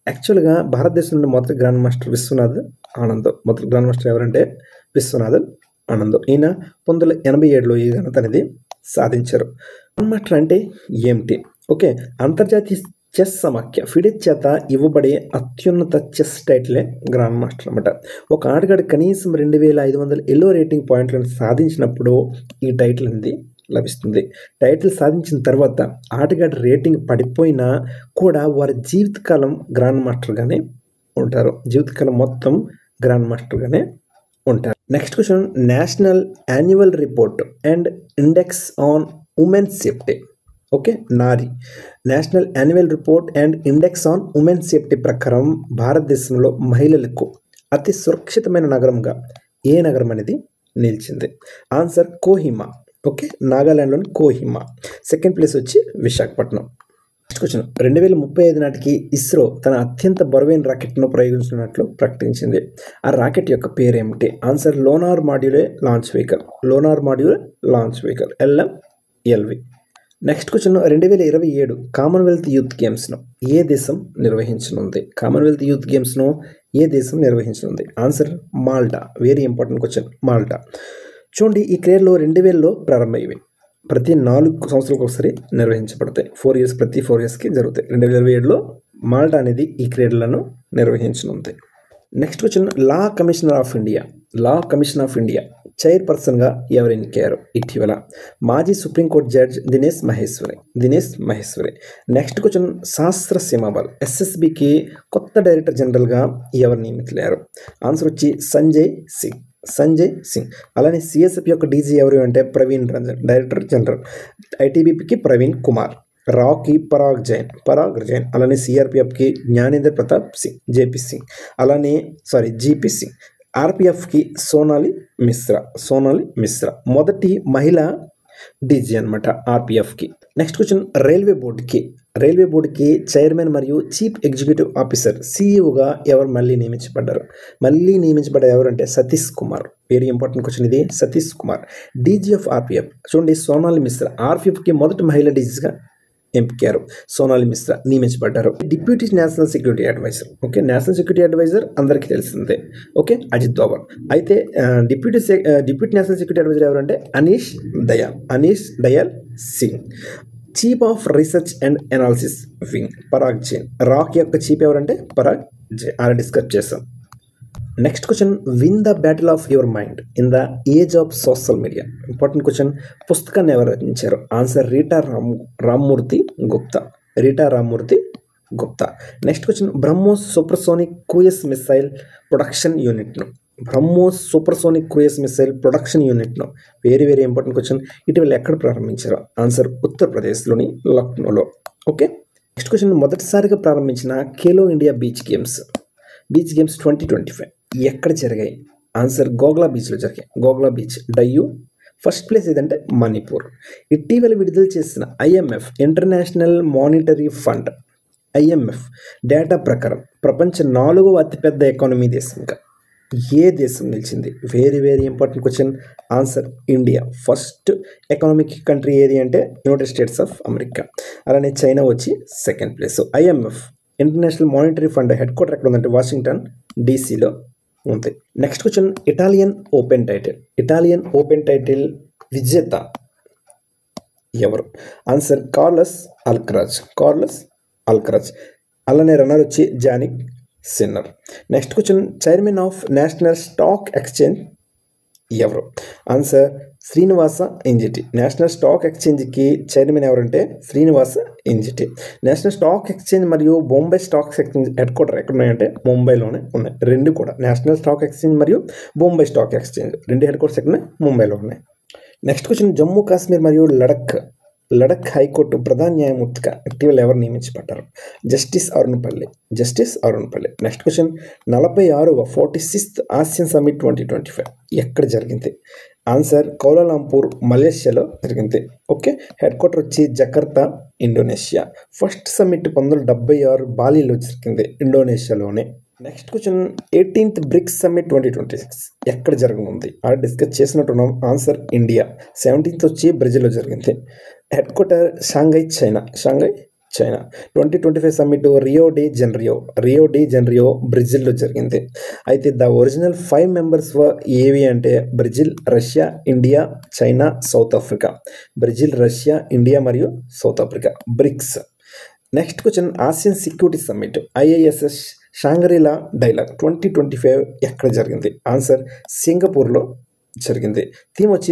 యాక్చువల్గా భారతదేశం నుండి మొదటి గ్రాండ్ మాస్టర్ విశ్వనాథ్ ఆనంద్. మొదటి గ్రాండ్ మాస్టర్ ఎవరంటే విశ్వనాథ్ ఆనంద్. ఈయన 1987లో ఈ ఘనత అనేది సాధించారు. గ్రాండ్ మాస్టర్ అంటే ఏమిటి? ఓకే, అంతర్జాతీయ చెస్ సమాఖ్య ఫిడే చేత ఇవ్వబడే అత్యున్నత చెస్ టైటిలే గ్రాండ్ మాస్టర్ అనమాట. ఒక ఆటగాడు కనీసం 2500 ఎల్లో రేటింగ్ పాయింట్లను సాధించినప్పుడు ఈ టైటిల్ అనేది లభిస్తుంది. టైటిల్ సాధించిన తర్వాత ఆటగాడి రేటింగ్ పడిపోయినా కూడా వారి జీవితకాలం గ్రాండ్ మాస్టర్గానే ఉంటారు. జీవితకాలం మొత్తం గ్రాండ్ మాస్టర్గానే ఉంటారు. Next question national annual report and index on women safety. Okay, Nari national annual report and index on women safety ప్రకారం భారతదేశంలో మహిళలకు అతి సురక్షితమైన నగరంగా ఏ నగరం అనేది నిలిచింది? ఆన్సర్ కోహిమా. ఓకే, నాగాలాండ్లోని కోహిమా. సెకండ్ ప్లేస్ వచ్చి విశాఖపట్నం. నెక్స్ట్ క్వశ్చన్ 2035 నాటికి ఇస్రో తన అత్యంత బరువైన రాకెట్ను ప్రయోగించినట్లు ప్రకటించింది. ఆ రాకెట్ యొక్క పేరు ఏమిటి? ఆన్సర్ లోనార్ మాడ్యూలే launch vehicle. LMLV. Next question 2027 commonwealth youth గేమ్స్ను ఏ దేశం నిర్వహించనుంది? కామన్వెల్త్ యూత్ గేమ్స్ను ఏ దేశం నిర్వహించనుంది? Answer Malta. Very important question, Malta. చూడండి, ఈ క్రీడలు 2000లో ప్రారంభమయ్యాయి. ప్రతి 4 సంవత్సరాలకు ఒకసారి నిర్వహించబడతాయి. 4 years, ప్రతి 4 yearsకి జరుగుతాయి. 2027లో మాల్టా అనేది ఈ క్రీడలను నిర్వహించనుంది. Next question law commissioner of India చైర్పర్సన్గా ఎవరు ఎన్నికయ్యారు ఇటీవల? మాజీ supreme court judge Dinesh Maheshwari. Next question Shastra Seema Bal SSBకి కొత్త డైరెక్టర్ జనరల్గా ఎవరు నియమితులయ్యారు? ఆన్సర్ వచ్చి సంజయ్ సింగ్. అలానే CSF యొక్క డీజీ ఎవరు అంటే ప్రవీణ్ రంజన్, డైరెక్టర్ జనరల్. ITBPకి ప్రవీణ్ కుమార్. రాకి పరాగ్ జైన్. అలానే CRPFకి జ్ఞానేంద్ర ప్రతాప్ సింగ్, GP సింగ్. RPFకి సోనాలి మిశ్రా. మొదటి మహిళా డీజీ అనమాట RPFకి. నెక్స్ట్ క్వశ్చన్ రైల్వే బోర్డుకి చైర్మన్ మరియు చీఫ్ ఎగ్జిక్యూటివ్ ఆఫీసర్ CEOగా ఎవరు మళ్ళీ నియమించబడ్డారు ఎవరంటే Satish Kumar. Very important question ఇది, Satish Kumar. DG of RPF చూడండి, సోనాలి మిశ్రా. RPFకి మొదటి మహిళా డీజీగా ఎంపికారు. సోనాలి మిశ్రా నియమించబడ్డారు. Deputy national security adviser. Okay, national security adviser అందరికీ తెలిసిందే. ఓకే, అజిత్ దోవల్. అయితే డిప్యూటీ నేషనల్ సెక్యూరిటీ అడ్వైజర్ ఎవరంటే Anish Dayal Singh. Chief of research and analysis wing Parag Jain. రాక్ యొక్క చీఫ్ ఎవరంటే పరాగ్ జైన్. డిస్కస్ చేస్తాం. Next question, win the battle of your mind in the age of social media. Important question. పుస్తకాన్ని ఎవరు రచించారు? Answer Rita Rammurthy Gupta. Rita Rammurthy Gupta. Next question, BrahMos supersonic cruise missile production యూనిట్ను BrahMos supersonic cruise missile production యూనిట్ను వెరీ వెరీ ఇంపార్టెంట్ క్వశ్చన్. ఇటీవల ఎక్కడ ప్రారంభించారు? ఆన్సర్ ఉత్తరప్రదేశ్లోని లక్నోలో. ఓకే. నెక్స్ట్ క్వశ్చన్, మొదటిసారిగా ప్రారంభించిన ఖేలో ఇండియా బీచ్ గేమ్స్ 2025 ఎక్కడ జరిగాయి? ఆన్సర్ గోగ్లా బీచ్లో జరిగాయి. Ghoghla beach Diu. First place ఏదంటే మణిపూర్. ఇటీవల విడుదల చేసిన IMF international monetary fund IMF data ప్రకారం ప్రపంచ 4వ అతిపెద్ద ఎకానమీ దేశంగా ఏ దేశం నిలిచింది? Very very important question. Answer India. First economic country ఏది అంటే యునైటెడ్ స్టేట్స్ ఆఫ్ అమెరికా. అలానే చైనా వచ్చి second place. IMF international monetary fund head quarter ఎక్కడ ఉందంటే వాషింగ్టన్ DCలో ఉంది. Next question, Italian open title విజేత ఎవరు? Answer Carlos Alcaraz. అలానే రన్నర్ వచ్చి Jannik Sinner. Next question, chairman of national stock exchange ఎవరు? Answer Srinivasa Injeti. National stock ఎక్స్చేంజ్కి చైర్మన్ ఎవరంటే Srinivasa Injeti. National stock exchange మరియు Bombay stock exchange headquarter ఎక్కడ ఉన్నాయంటే ముంబైలోనే ఉన్నాయి. రెండు కూడా నేషనల్ స్టాక్ ఎక్స్చేంజ్ మరియు బొంబై స్టాక్ ఎక్స్చేంజ్ రెండు హెడ్ క్వార్టర్స్ ఎక్కడ ఉన్నాయి? ముంబైలో ఉన్నాయి. నెక్స్ట్ క్వశ్చన్, జమ్మూ కాశ్మీర్ మరియు లడఖ్ హైకోర్టు ప్రధాన న్యాయమూర్తిగా ఇటీవల ఎవరు నియమించబడ్డారు? జస్టిస్ అరుణ్ పల్లి. Next question, 46th Asian summit 2025 ఎక్కడ జరిగింది? ఆన్సర్ కౌలాలంపూర్ మలేషియాలో జరిగింది. ఓకే. హెడ్ క్వార్టర్ వచ్చి జకర్తా ఇండోనేషియా. ఫస్ట్ సమ్మిట్ 1976 బాలీలో జరిగింది, ఇండోనేషియాలోనే. Next question, 18th BRICS summit 2026 ఎక్కడ జరగనుంది? ఆల్రెడీ డిస్కస్ చేసినట్టున్నాం. Answer India. 17th వచ్చి బ్రెజిల్లో జరిగింది. Headquarter Shanghai China. 2025 summit Rio de Janeiro బ్రెజిల్లో జరిగింది. అయితే ద ఒరిజినల్ 5 మెంబర్స్ ఏవి అంటే Brazil, Russia, India, China, South Africa. Brazil, Russia, India మరియు South Africa BRICS. Next question, Asian security summit IISS షాంగ్రీలా dialogue 2025 ఎక్కడ జరిగింది? ఆన్సర్ సింగపూర్లో జరిగింది. థీమ్ వచ్చి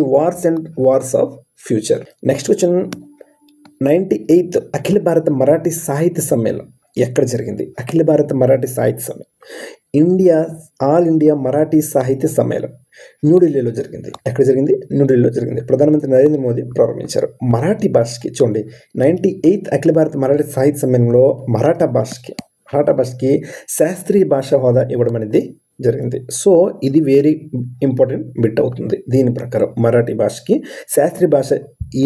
wars of future. Next question, 98th అఖిల భారత మరాఠీ సాహిత్య సమ్మేళనం ఎక్కడ జరిగింది? అఖిల భారత మరాఠీ సాహిత్య సమ్మేళనం ఆల్ ఇండియా మరాఠీ సాహిత్య సమ్మేళనం న్యూఢిల్లీలో జరిగింది. ఎక్కడ జరిగింది? న్యూఢిల్లీలో జరిగింది. ప్రధానమంత్రి నరేంద్ర మోదీ ప్రారంభించారు. మరాఠీ భాషకి చూడండి, 98th అఖిల భారత మరాఠీ సాహిత్య సమ్మేళనంలో మరాఠా భాషకి శాస్త్రీయ భాషా హోదా ఇవ్వడం అనేది జరిగింది. సో ఇది వెరీ ఇంపార్టెంట్ బిట్ అవుతుంది. దీని ప్రకారం మరాఠీ భాషకి శాస్త్రీయ భాష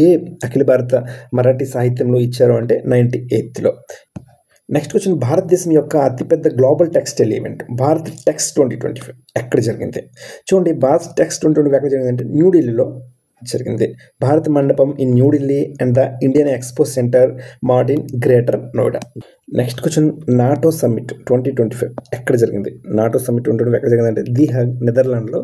ఏ అఖిల భారత మరాఠీ సాహిత్యంలో ఇచ్చారు అంటే 98లో. నెక్స్ట్ క్వశ్చన్, భారతదేశం యొక్క అతిపెద్ద global textile event Bharat Tex 2025 ఎక్కడ జరిగింది? చూడండి, భారత్ టెక్స్ 2025 ఎక్కడ జరిగిందంటే న్యూఢిల్లీలో జరిగింది. భారత మండపం in New Delhi and the Indian expo centre Martin greater Noida. Next question, NATO summit 2025 ఎక్కడ జరిగింది? నాటో సమ్మిట్ 2025 ఎక్కడ జరిగిందంటే ది హగ్ నెదర్లాండ్లో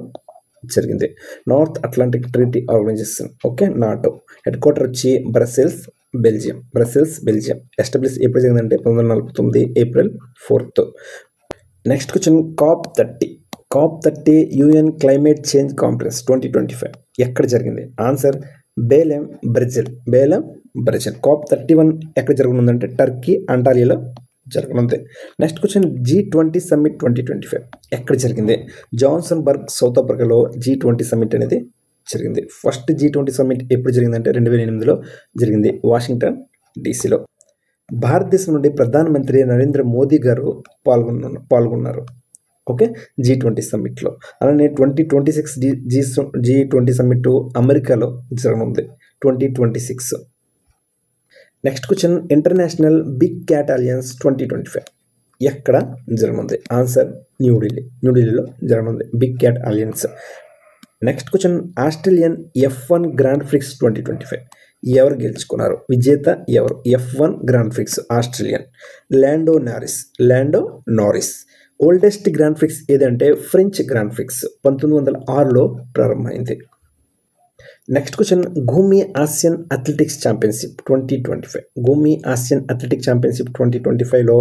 జరిగింది. North Atlantic Treaty Organization. Okay. NATO headquarter వచ్చి బ్రసెల్స్ బెల్జియం. ఎస్టాబ్లిష్ ఎప్పుడు జరిగిందంటే 1949 April 4th. Next question, COP 30 UN climate change conference 2025 ఎక్కడ జరిగింది? Answer బేలెం Brazil. COP 31 ఎక్కడ జరగనుందంటే టర్కీ అంటాలియాలో జరగనుంది. నెక్స్ట్ క్వశ్చన్, G20 సమ్మిట్ 2025 ఎక్కడ జరిగింది? జాన్సన్బర్గ్ సౌత్ ఆఫ్రికాలో G20 సమ్మిట్ అనేది జరిగింది. ఫస్ట్ G20 సమ్మిట్ ఎప్పుడు జరిగిందంటే 2008లో జరిగింది, వాషింగ్టన్ DCలో. భారతదేశం నుండి ప్రధానమంత్రి నరేంద్ర మోదీ గారు పాల్గొన్నారు. ఓకే. G20 సమ్మిట్లో. అలానే 2026 G20 సమ్మిట్ అమెరికాలో జరగనుంది 2026. Next question, international big cat alliance 2025 ఎక్కడ జరగనుంది? ఆన్సర్ న్యూఢిల్లీలో జరగనుంది big cat alliance. Next question, Australian F1 grand prix 2025 ఎవరు గెలుచుకున్నారు? విజేత ఎవరు? F1 grand prix Australian Lando Norris. Oldest grand prix ఏదంటే ఫ్రెంచ్ గ్రాండ్ ప్రిక్స్ 1906లో ప్రారంభమైంది. Next question Gumi Asian athletics championship 2025. Gumi Asian athletic championship 2025లో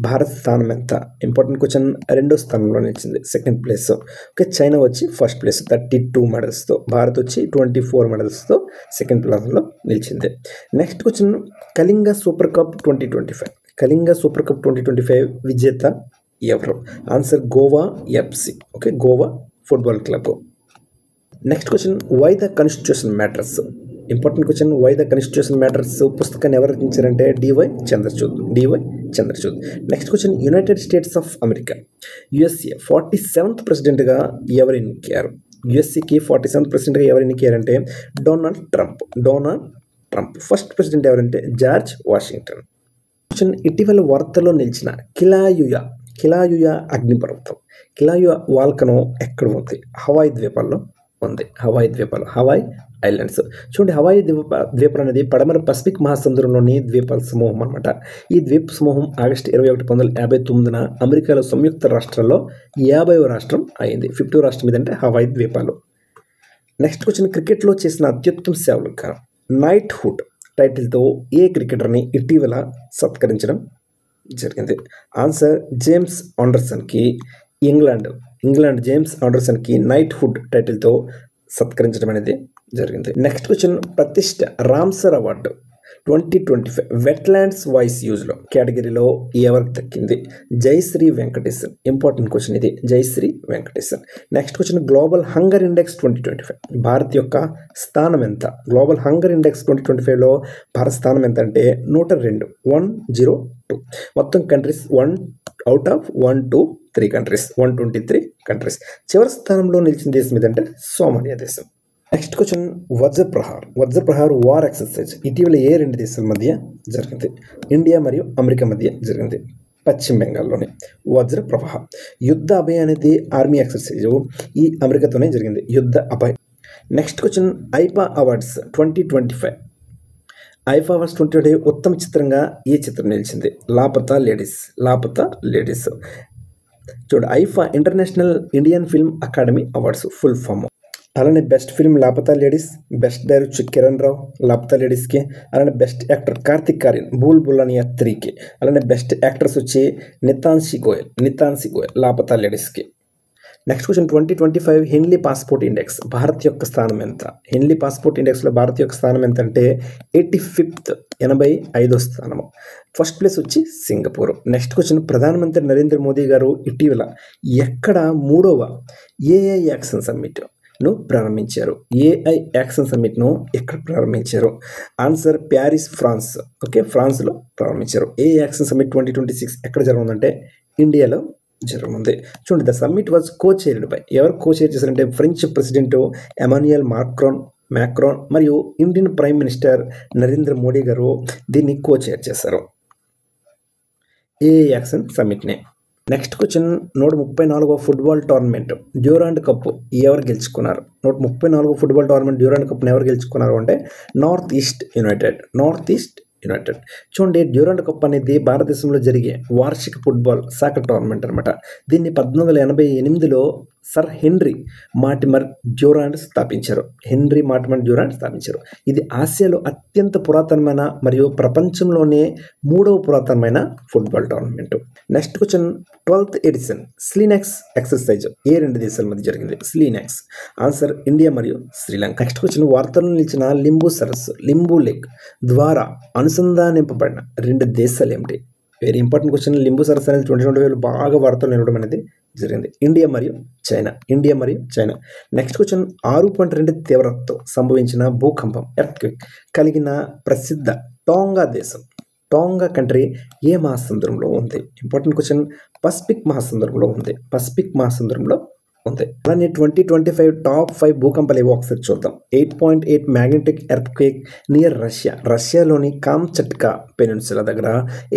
భారత్ స్థానం ఎంత? Important question. రెండో స్థానంలో నిలిచింది, సెకండ్ ప్లేస్. ఓకే, చైనా వచ్చి ఫస్ట్ ప్లేస్ 32 మెడల్స్తో, భారత్ వచ్చి 24 మెడల్స్తో సెకండ్ ప్లేస్లో నిలిచింది. Next question Kalinga super cup 2025. Kalinga super cup 2025 విజేత ఎవరు? Answer Goa FC. Okay, Goa football club. Next question why the constitution matters. Important question. Why the constitution matters పుస్తకాన్ని ఎవరు రచించారంటే DY Chandrachud. Next question United States of America USA 47th ప్రెసిడెంట్గా ఎవరు ఎన్నికయ్యారు? యుఎస్ఏకి 47th ప్రెసిడెంట్గా ఎవరు ఎన్నికయ్యారంటే డొనాల్డ్ ట్రంప్. ఫస్ట్ ప్రెసిడెంట్ ఎవరంటే జార్జ్ వాషింగ్టన్. క్వశ్చన్ ఇటీవల వార్తల్లో నిలిచిన కిలాయుయా అగ్నిపర్వతం, కిలాయుయా వాల్కనో ఎక్కడ ఉంది? హవాయి ద్వీపాల్లో ఉంది. Hawaii islands. చూడండి, హవాయి ద్వీపాలు అనేది పడమర పసిఫిక్ మహాసముద్రంలోని ద్వీపాల సమూహం అనమాట. ఈ ద్వీప సమూహం ఆగస్టు 21, 1959 అమెరికాలో సంయుక్త రాష్ట్రాల్లో 50వ రాష్ట్రం అయింది. 50వ రాష్ట్రం ఏదంటే హవాయి ద్వీపాలు. నెక్స్ట్ క్వశ్చన్ క్రికెట్లో చేసిన అత్యుత్తమ సేవలుగా నైట్హుడ్ టైటిల్తో ఏ క్రికెటర్ని ఇటీవల సత్కరించడం జరిగింది? ఆన్సర్ జేమ్స్ ఆండర్సన్కి. ఇంగ్లాండ్ జేమ్స్ ఆండర్సన్కి నైట్హుడ్ టైటిల్తో సత్కరించడం అనేది జరిగింది. నెక్స్ట్ క్వశ్చన్ ప్రతిష్ట రామ్సర్ అవార్డు 2025 వెట్లాండ్స్ వాయిస్ యూజ్లో కేటగిరీలో ఎవరికి దక్కింది? జయశ్రీ వెంకటేశన్. ఇంపార్టెంట్ క్వశ్చన్ ఇది, Jayashree Venkatesan. Next question global hunger index 2025 Bharat యొక్క స్థానం ఎంత? గ్లోబల్ హంగర్ ఇండెక్స్ 2025లో భారత్ స్థానం ఎంత అంటే 102. మొత్తం countries 1 out of 123 countries, 123 countries. చివరి స్థానంలో నిలిచిన దేశం ఏదంటే సోమాలియా దేశం. Next question Vajraprahar war exercise ఇటీవల ఏ రెండు దేశాల మధ్య జరిగింది? ఇండియా మరియు అమెరికా మధ్య జరిగింది. పశ్చిమ బెంగాల్లోని వజ్రప్రహార్. యుద్ధ అభయ అనేది ఆర్మీ ఎక్సర్సైజ్, ఈ అమెరికాతోనే జరిగింది Yudh Abhyas. Next question IIFA awards 2025. IIFA awards 2025 ఉత్తమ చిత్రంగా ఏ చిత్రం నిలిచింది? లాపతా లేడీస్. చూడు, IIFA international Indian film academy awards full form. అలానే best film Laapataa Ladies, best director Kiran Rao Laapataa లేడీస్కి, అలానే బెస్ట్ యాక్టర్ కార్తిక్ ఆర్యన్ బూల్ బుల్లానియా 3కి, అలానే బెస్ట్ యాక్టర్స్ వచ్చి నితాన్సి గోయల్ లాపతా లేడీస్కి. Next question 2025 Henley passport index Bharat యొక్క స్థానం ఎంత? హెన్లీ పాస్పోర్ట్ ఇండెక్స్లో భారత్ యొక్క స్థానం ఎంత అంటే 85th 85వ స్థానము. ఫస్ట్ ప్లేస్ వచ్చి సింగపూర్. నెక్స్ట్ క్వశ్చన్ ప్రధానమంత్రి నరేంద్ర మోదీ గారు ఇటీవల ఎక్కడ 3వ ఏఐ యాక్షన్ సమ్మిట్ను ప్రారంభించారు? ఏఐ యాక్షన్ సమ్మిట్ను ఎక్కడ ప్రారంభించారు? Answer Paris, France. ఓకే, ఫ్రాన్స్లో ప్రారంభించారు. ఏఐ యాక్షన్ సమ్మిట్ 2026 ఎక్కడ జరుగుతుందంటే ఇండియాలో జరుగుతుంది. చూడండి, the summit was co-chaired by, ఎవరు కో-చైర్ చేశారంటే ఫ్రెంచ్ ప్రెసిడెంట్ ఎమాన్యుయల్ మ్యాక్రాన్ మరియు Indian prime minister Narendra Modi garu దీన్ని కో-చైర్ చేశారు, ఏఐ యాక్షన్ సమ్మిట్ని. నెక్స్ట్ క్వశ్చన్ 134వ ఫుట్బాల్ టోర్నమెంట్ డ్యూరాండ్ కప్ ఎవరు గెలుచుకున్నారు? 134వ ఫుట్బాల్ టోర్నమెంట్ డ్యూరాండ్ కప్ని ఎవరు గెలుచుకున్నారు అంటే నార్త్ ఈస్ట్ యునైటెడ్. చూడండి, డ్యూరాండ్ కప్ అనేది భారతదేశంలో జరిగే వార్షిక ఫుట్బాల్ సాకర్ టోర్నమెంట్ అనమాట. దీన్ని 1888లో సర్ హెన్రీ మార్టిమర్ డ్యూరాండ్ స్థాపించారు. ఇది ఆసియాలో అత్యంత పురాతనమైన మరియు ప్రపంచంలోనే 3వ పురాతనమైన football tournament. Next question 12th edition SLINEX exercise ఏ రెండు దేశాల మధ్య జరిగింది? స్లీనెక్స్. ఆన్సర్ ఇండియా మరియు శ్రీలంక. నెక్స్ట్ క్వశ్చన్ వార్తల్లో నిలిచిన లింబూ లేక్ ద్వారా అనుసంధానింపబడిన రెండు దేశాలు ఏమిటి? Very important question. లింబూ సరస్సు అనేది 2025 బాగా వార్తలు నిలవడం అనేది జరిగింది. ఇండియా మరియు చైనా. నెక్స్ట్ క్వశ్చన్ 6.2 తీవ్రతతో సంభవించిన భూకంపం ఎర్త్క్వేక్ కలిగిన ప్రసిద్ధ టోంగా కంట్రీ ఏ మహాసముద్రంలో ఉంది? Important question. పసిఫిక్ మహాసముద్రంలో ఉంది. అలానే 2025 టాప్ 5 భూకంపాలు ఏవో ఒకసారి చూద్దాం. 8.8 మ్యాగ్నెటిక్ ఎర్త్క్వేక్ నియర్ రష్యాలోని కామ్చట్కా పెనిన్సులా దగ్గర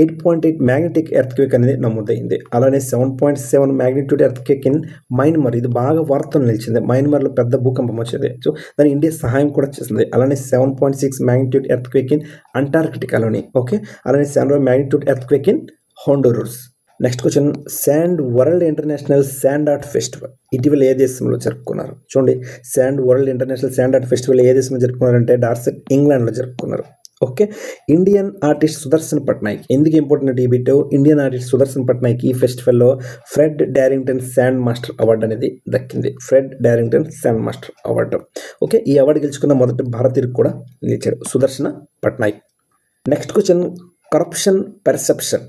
8.8 మ్యాగ్నెటిక్ ఎర్త్క్వేక్ అనేది నమోదైంది. అలానే 7.7 మ్యాగ్నిట్యూడ్ ఎర్త్క్వేక్ ఇన్ మయన్మార్, ఇది బాగా వార్తలు నిలిచింది. మయన్మార్లో పెద్ద భూకంపం వచ్చింది, సో దాని ఇండియా సహాయం కూడా చేసింది. అలానే 7.6 మ్యాగ్నిట్యూడ్ ఎర్త్క్వేక్ ఇన్ అంటార్కిటికాలోని. ఓకే, అలానే 7 magnitude earthquake in Honduras. Next question sand world international sand art festival ఇటీవల ఏ దేశంలో జరుపుకున్నారు? చూడండి, sand world international sand art festival ఏ దేశంలో జరుపుకున్నారంటే డార్సెట్, ఇంగ్లాండ్లో జరుపుకున్నారు. Okay, Indian artist Sudarshan Pattnaik, ఎందుకు ఇంపార్టెంట్ ఈ bit? Indian artist Sudarshan Pattnaik ఈ ఫెస్టివల్లో Fred Darrington sand master award అనేది దక్కింది. Fred Darrington sand master award. Okay, ఈ అవార్డు గెలుచుకున్న మొదటి భారతీయుడు కూడా నిలిచాడు Sudarshan Pattnaik. Next question, corruption perception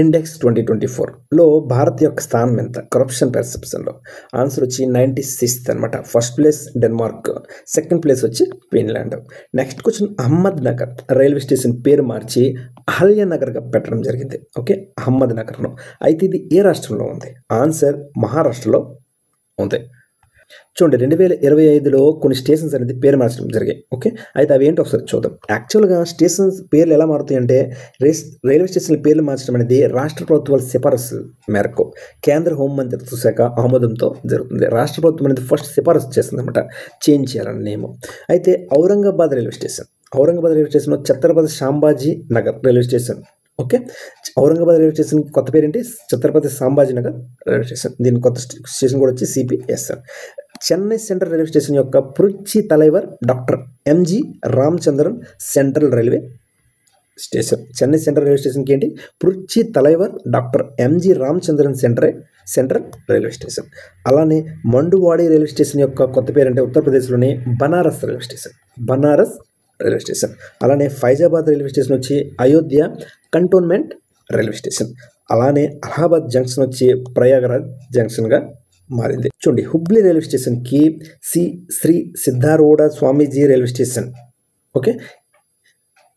index 2024లో భారత్ యొక్క స్థానం ఎంత కరప్షన్ పర్సెప్షన్లో? ఆన్సర్ వచ్చి 96th అనమాట. First place Denmark, second place వచ్చి Finland. Next question, Ahmed Nagar railway station పేరు మార్చి అహల్య నగర్గా పెట్టడం జరిగింది. ఓకే, అహ్మద్ నగర్లో. అయితే ఇది ఏ రాష్ట్రంలో ఉంది? ఆన్సర్ మహారాష్ట్రలో ఉంది. చూడండి, 2025లో కొన్ని స్టేషన్స్ అనేది పేరు మార్చడం జరిగాయి. ఓకే, అయితే అవి ఏంటో ఒకసారి చూద్దాం. యాక్చువల్గా స్టేషన్స్ పేర్లు ఎలా మారుతాయి అంటే రైల్వే స్టేషన్ల పేర్లు మార్చడం అనేది రాష్ట్ర ప్రభుత్వాల సిఫారసు మేరకు కేంద్ర హోంమంత్రిత్వ శాఖ ఆమోదంతో జరుగుతుంది. రాష్ట్ర ప్రభుత్వం అనేది ఫస్ట్ సిఫారసు చేస్తుంది అనమాట చేంజ్ చేయాలని నేమ్. అయితే Aurangabad railway station Chhatrapati Sambhaji Nagar railway station. Okay, Aurangabad railway station కొత్త పేరు ఏంటి? Chhatrapati Sambhaji Nagar railway station. దీని కొత్త స్టేషన్ కూడా వచ్చి CPSR. Chennai central railway station యొక్క Puratchi Thalaivar doctor MG Ramachandran central railway station. Chennai central railway స్టేషన్కి ఏంటి? Puratchi Thalaivar doctor MG Ramachandran central railway station. అలానే మండువాడి రైల్వే స్టేషన్ యొక్క కొత్త పేరు అంటే ఉత్తరప్రదేశ్లోని బనారస్ రైల్వే స్టేషన్. అలానే ఫైజాబాద్ రైల్వే స్టేషన్ వచ్చి అయోధ్య కంటోన్మెంట్ రైల్వే స్టేషన్. అలానే అలహాబాద్ జంక్షన్ వచ్చి ప్రయాగరాజ్ జంక్షన్గా మారింది. చూడండి, హుబ్లీ రైల్వే స్టేషన్కి శ్రీ సిద్ధారూఢ స్వామీజీ రైల్వే స్టేషన్ ఓకే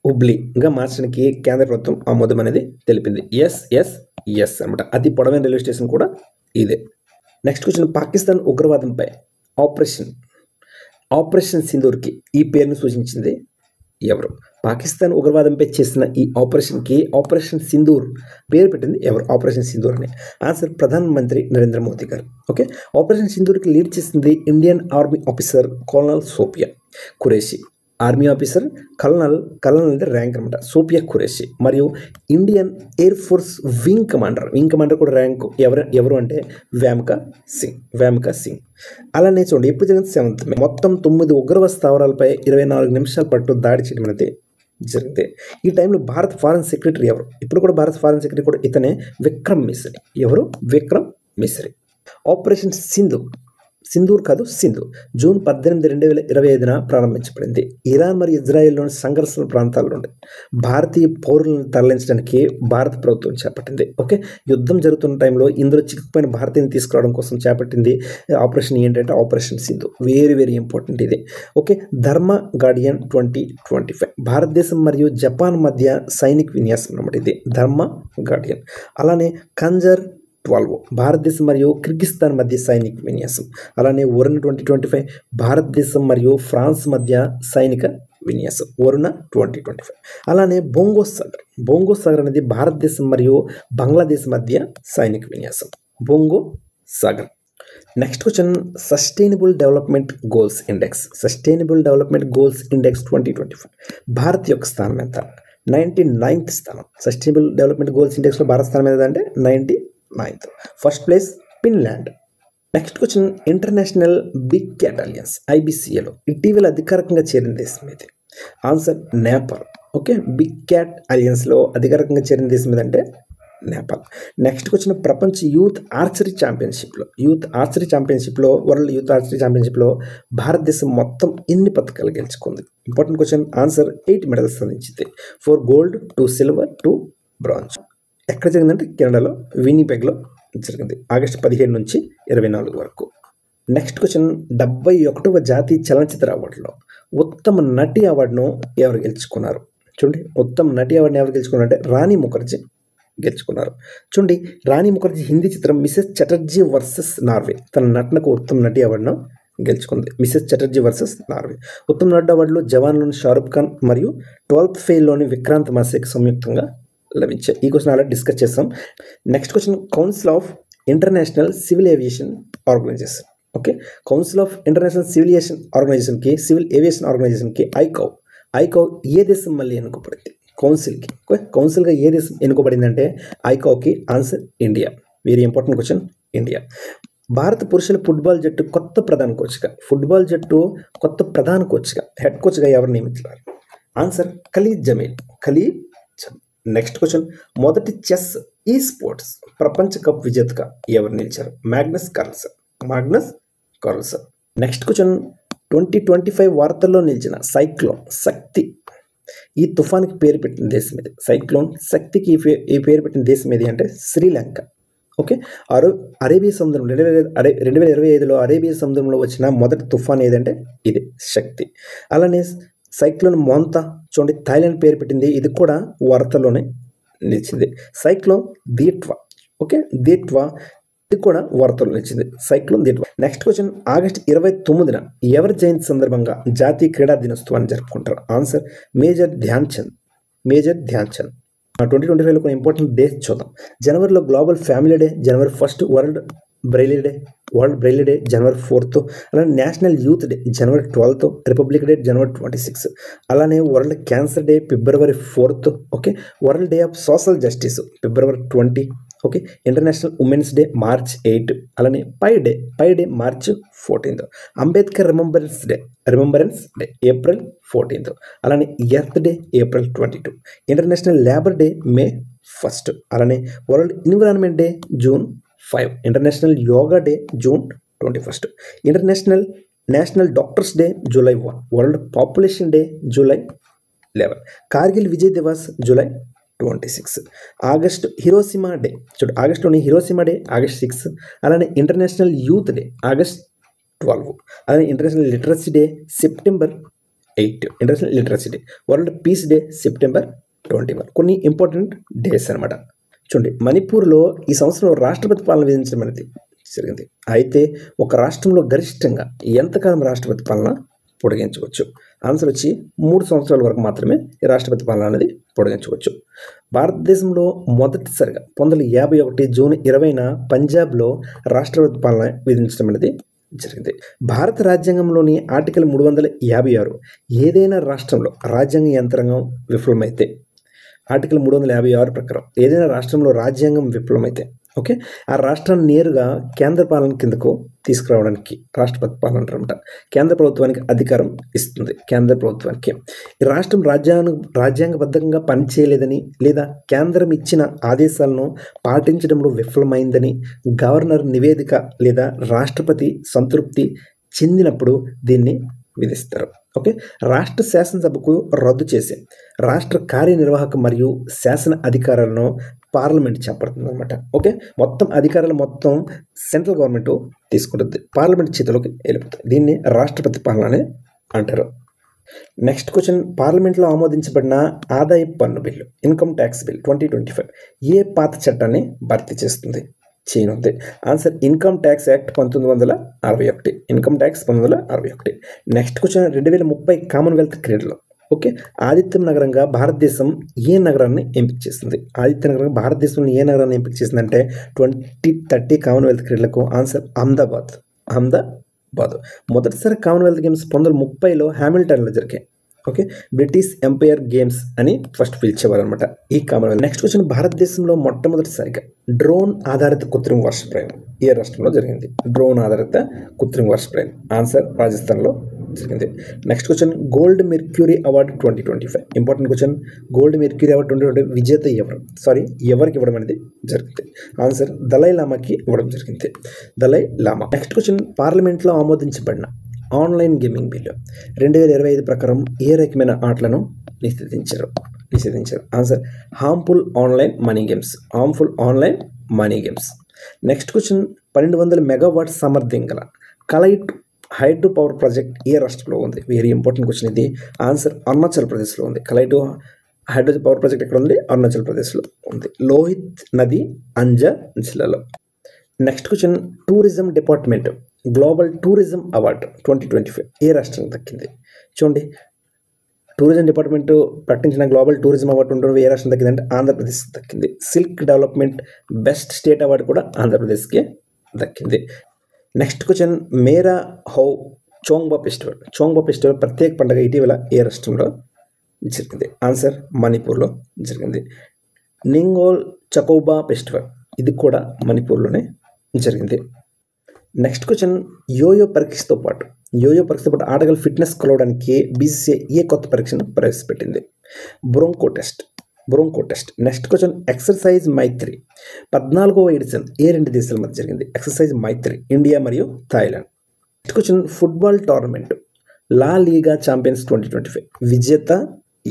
హుబ్లీగా మార్చడానికి కేంద్ర ప్రభుత్వం ఆమోదం అనేది తెలిపింది. ఎస్ అనమాట. అతి పొడవైన రైల్వే స్టేషన్ కూడా ఇదే. నెక్స్ట్ క్వశ్చన్, పాకిస్తాన్ ఉగ్రవాదంపై ఆపరేషన్ సింధూర్కి ఈ పేరును సూచించింది ఎవరు? పాకిస్తాన్ ఉగ్రవాదంపై చేసిన ఈ ఆపరేషన్కి ఆపరేషన్ సింధూర్ పేరు పెట్టింది ఎవరు? ఆపరేషన్ సింధూర్ అని. ఆన్సర్ ప్రధానమంత్రి నరేంద్ర మోదీ గారు. ఓకే, ఆపరేషన్ సింధూర్కి లీడ్ చేసింది Indian army officer colonel Sofiya Qureshi. Army officer colonel అంటే ర్యాంక్ అనమాట, సోఫియా ఖురేషి. మరియు Indian air force wing commander కూడా ర్యాంక్ ఎవరు అంటే వ్యామికా సింగ్. అలానే చూడండి, ఎప్పుడు జరిగింది? 7th May. మొత్తం 9 ఉగ్రవాద స్థావరాలపై 24 నిమిషాల పాటు దాడి చేయడం అనేది జరిగింది. ఈ టైంలో భారత్ ఫారెన్ సెక్రటరీ ఎవరు? ఇప్పుడు కూడా భారత ఫారెన్ సెక్రటరీ కూడా ఇతనే, విక్రమ్ మిశ్రీ. ఎవరు? విక్రమ్ మిశ్రీ. ఆపరేషన్ సింధూర్ జూన్ 18, 2025 ప్రారంభించబడింది. ఇరాన్ మరియు ఇజ్రాయెల్లోని సంఘర్షణ ప్రాంతాల నుండి భారతీయ పౌరులను తరలించడానికి భారత ప్రభుత్వం చేపట్టింది. ఓకే, యుద్ధం జరుగుతున్న టైంలో ఇందులో చిక్కుపోయిన భారతీయుని తీసుకురావడం కోసం చేపట్టింది ఆపరేషన్ ఏంటంటే ఆపరేషన్ సింధూర్. వెరీ ఇంపార్టెంట్ ఇది. ఓకే, ధర్మ గార్డియన్ 2025 భారతదేశం మరియు జపాన్ మధ్య సైనిక విన్యాసం అన్నమాట ఇది ధర్మ గార్డియన్. అలానే ఖంజర్ 12 భారతదేశం మరియు కిర్గిస్తాన్ మధ్య సైనిక విన్యాసం. అలానే వరుణ 2025 భారతదేశం మరియు ఫ్రాన్స్ మధ్య సైనిక విన్యాసం వరుణ 2025. అలానే బొంగో సాగర్ అనేది భారతదేశం మరియు బంగ్లాదేశ్ మధ్య సైనిక విన్యాసం Bongo Sagar. Next question, sustainable development goals index 2025 Bharat యొక్క స్థానం ఎంత? 99th స్థానం. సస్టైనబుల్ డెవలప్మెంట్ గోల్స్ ఇండెక్స్లో భారత స్థానం ఏంటంటే 99th. First place Finland. Next question, international big cat alliance IBCAలో ఇటీవల అధికారికంగా చేరిన దేశం ఇది. Answer Nepal. Okay, big cat అలియన్స్లో అధికారికంగా చేరిన దేశం ఏదంటే నేపాల్. నెక్స్ట్ క్వశ్చన్, ప్రపంచ యూత్ ఆర్చరీ ఛాంపియన్షిప్లో వరల్డ్ యూత్ ఆర్చరీ ఛాంపియన్షిప్లో భారతదేశం మొత్తం ఎన్ని పథకాలు గెలుచుకుంది? Important question. ఆన్సర్ 8 మెడల్స్ సాధించింది. 4 gold, 2 silver, 2 bronze. ఎక్కడ జరిగిందంటే కెనడాలో వినిపెగ్లో జరిగింది. ఆగస్టు 15 నుంచి 24 వరకు. నెక్స్ట్ క్వశ్చన్, 71వ జాతీయ చలనచిత్ర అవార్డులో ఉత్తమ నటి అవార్డును ఎవరు గెలుచుకున్నారు? చూడండి, ఉత్తమ నటి అవార్డును ఎవరు గెలుచుకున్నారంటే రాణి ముఖర్జీ గెలుచుకున్నారు. చూడండి, రాణి ముఖర్జీ హిందీ చిత్రం మిసెస్ చటర్జీ వర్సెస్ నార్వే తన నటనకు ఉత్తమ నటి అవార్డును గెలుచుకుంది. Mrs Chatterjee versus Norway. ఉత్తమ నటి అవార్డులో జవాన్లోని షారుఖ్ ఖాన్ మరియు 12th Failలోని విక్రాంత్ మాసేకి సంయుక్తంగా లభించాయి. ఈ క్వశ్చన్ ఆల్రెడీ డిస్కస్ చేస్తాం. Next question, council of international civil aviation organisation. Okay, council of international civil aviation ఆర్గనైజేషన్కి ఐకౌ ఏ దేశం మళ్ళీ ఎన్నుకోబడింది? కౌన్సిల్కి. ఓకే, కౌన్సిల్గా ఏ దేశం ఎన్నుకోబడిందంటే ఐకాకి. Answer India. Very important question, India. భారత పురుషుల ఫుట్బాల్ జట్టు కొత్త ప్రధాన కోచ్గా హెడ్ కోచ్గా ఎవరు నియమితున్నారు? Answer Khalid Jamil. Next question, మొదటి చెస్ ఈ స్పోర్ట్స్ ప్రపంచ కప్ విజేతగా ఎవరు నిలిచారు? Magnus Carlsen. నెక్స్ట్ క్వశ్చన్, 2025 వార్తల్లో నిలిచిన సైక్లోన్ శక్తి ఈ తుఫాన్కి పేరు పెట్టిన దేశం ఇది. సైక్లోన్ శక్తికి ఈ పేరు పెట్టిన దేశం ఏది అంటే శ్రీలంక. ఓకే, అరేబియా సముద్రంలో 2025లో అరేబియా సముద్రంలో వచ్చిన మొదటి తుఫాన్ ఏదంటే ఇది శక్తి. అలానే సైక్లోన్ మోంతా చూడండి, థాయిలాండ్ పేరు పెట్టింది, ఇది కూడా వార్తల్లోనే నిలిచింది. సైక్లోన్ దీట్వా. ఓకే, దీట్వా ఇది కూడా వార్తల్లో నిలిచింది, cyclone Ditwah. Next question, August 29న ఎవరి జయంతి సందర్భంగా జాతీయ క్రీడా దినోత్సవాన్ని జరుపుకుంటారు? Answer major Dhyan Chand. 2025లో కొన్ని ఇంపార్టెంట్ డేస్ చూద్దాం. జనవరిలో global family day, January 1 world Braille day January 4, అలానే national youth day January 12, republic day January 26, అలానే world cancer day February 4, okay, world day of social justice February 20, okay, international women's day March 8, అలానే pi day March 14, Ambedkar remembrance day April 14, అలానే earth day April 22, international labour day May 1, అలానే world environment day June 5, international yoga day June 21, national doctors day July 1, world population day July 11, Kargil Vijay Diwas July 26, August Hiroshima day ఆగస్టులోని హిరోషిమా డే ఆగస్ట్ 6, అలానే ఇంటర్నేషనల్ యూత్ డే ఆగస్ట్ 12, అలానే international literacy day September 8, international literacy day, world peace day September 21. కొన్ని ఇంపార్టెంట్ డేస్ అనమాట. చూడండి, మణిపూర్లో ఈ సంవత్సరం రాష్ట్రపతి పాలన విధించడం అనేది జరిగింది. అయితే ఒక రాష్ట్రంలో గరిష్టంగా ఎంతకాలం రాష్ట్రపతి పాలన పొడిగించవచ్చు? ఆన్సర్ వచ్చి 3 సంవత్సరాల వరకు మాత్రమే ఈ రాష్ట్రపతి పాలన అనేది పొడిగించవచ్చు. భారతదేశంలో మొదటిసారిగా 1951 జూన్ 20న పంజాబ్లో రాష్ట్రపతి పాలన విధించడం అనేది జరిగింది. భారత రాజ్యాంగంలోని ఆర్టికల్ 356 ఏదైనా రాష్ట్రంలో రాజ్యాంగ యంత్రాంగం విఫలమైతే, ఆర్టికల్ 356 ప్రకారం ఏదైనా రాష్ట్రంలో రాజ్యాంగం విఫలమైతే, ఓకే, ఆ రాష్ట్రాన్ని నేరుగా కేంద్ర పాలన కిందకు తీసుకురావడానికి రాష్ట్రపతి పాలన అంటారన్నమాట. కేంద్ర ప్రభుత్వానికి అధికారం ఇస్తుంది. కేంద్ర ప్రభుత్వానికి ఈ రాష్ట్రం రాజ్యాంగబద్ధంగా పనిచేయలేదని లేదా కేంద్రం ఇచ్చిన ఆదేశాలను పాటించడంలో విఫలమైందని గవర్నర్ నివేదిక లేదా రాష్ట్రపతి సంతృప్తి చెందినప్పుడు దీన్ని విధిస్తారు. ఓకే, రాష్ట్ర శాసనసభకు రద్దు చేసే రాష్ట్ర కార్యనిర్వాహక మరియు శాసన అధికారాలను పార్లమెంట్ చేపడుతుంది అనమాట. ఓకే, మొత్తం అధికారాలు మొత్తం సెంట్రల్ గవర్నమెంట్ తీసుకుంటుంది, పార్లమెంట్ చేతిలోకి వెళ్ళిపోతుంది. దీన్ని రాష్ట్రపతి పాలన అని అంటారు. నెక్స్ట్ క్వశ్చన్, పార్లమెంట్లో ఆమోదించబడిన ఆదాయ పన్ను బిల్లు ఇన్కమ్ ట్యాక్స్ బిల్ 2025 ఏ పాత చట్టాన్ని భర్తీ చేస్తుంది? చేయనుంది. Answer income tax act 1961. Next question, 2030 Commonwealth క్రీడలు, ఓకే, ఆదిత్యం నగరంగా భారతదేశం ఏ నగరాన్ని ఎంపిక చేసింది? ఆదిత్య నగరంగా భారతదేశంలో ఏ నగరాన్ని ఎంపిక చేసిందంటే 2030 కామన్వెల్త్ క్రీడలకు ఆన్సర్ అహ్మదాబాద్. మొదటిసారి కామన్వెల్త్ గేమ్స్ 1930లో హ్యామిల్టన్లో జరిగాయి. ఓకే, బ్రిటిష్ ఎంపైర్ గేమ్స్ అని ఫస్ట్ పిలిచేవారు అనమాట ఈ కామన్వెల్త్. నెక్స్ట్ క్వశ్చన్, భారతదేశంలో మొట్టమొదటిసారిగా డ్రోన్ ఆధారిత కృత్రిమ వర్ష ప్రయాణం ఏ రాష్ట్రంలో జరిగింది? డ్రోన్ ఆధారిత కృత్రిమ వర్ష ప్రయాణం ఆన్సర్ రాజస్థాన్లో జరిగింది. Next question, gold mercury award 2025 important question. Gold mercury award 2025 విజేత ఎవరికి ఇవ్వడం అనేది జరిగింది? ఆన్సర్ దలై లామాకి ఇవ్వడం జరిగింది. దలై లామా. నెక్స్ట్ క్వశ్చన్, పార్లమెంట్లో ఆమోదించబడిన ఆన్లైన్ గేమింగ్ బిల్లు 2025 ప్రకారం ఏ రకమైన ఆటలను నిషేధించారు? Answer harmful online money games. Next question, 1200 megawatt సామర్థ్యం గల కలైట్ హైడ్రో పవర్ ప్రాజెక్ట్ ఏ రాష్ట్రంలో ఉంది? వెరీ ఇంపార్టెంట్ క్వశ్చన్ ఇది. ఆన్సర్ అరుణాచల్ ప్రదేశ్లో ఉంది. కలైట్ హైడ్రో పవర్ ప్రాజెక్ట్ ఎక్కడ ఉంది? అరుణాచల్ ప్రదేశ్లో ఉంది, లోహిత్ నది అంజా జిల్లాలో. Next question, tourism department global tourism award 2025 ఏ రాష్ట్రానికి దక్కింది? చూడండి, టూరిజం డిపార్ట్మెంట్ ప్రకటించిన గ్లోబల్ టూరిజం అవార్డు 2025 ఏ రాష్ట్రం దక్కిందంటే ఆంధ్రప్రదేశ్ దక్కింది. Silk development best state award కూడా ఆంధ్రప్రదేశ్కి దక్కింది. Next question, Mera how చోంగ్బా festival ప్రత్యేక పండుగ ఇటీవల ఏ రాష్ట్రంలో జరిగింది? ఆన్సర్ మణిపూర్లో జరిగింది. నింగోల్ చకౌబా ఫెస్టివల్ ఇది కూడా మణిపూర్లోనే జరిగింది. నెక్స్ట్ క్వశ్చన్, యోయో పరీక్షతో పాటు ఆటగాళ్ళ ఫిట్నెస్ కొలవడానికి బీసీసీఐ ఏ కొత్త పరీక్షను ప్రవేశపెట్టింది? Bronco test. Next question, exercise Maitri 14వ ఎడిషన్ ఏ రెండు దేశాల మధ్య జరిగింది? ఎక్సర్సైజ్ మైత్రి ఇండియా మరియు Thailand. Next question, football tournament La Liga champions 2025 విజేత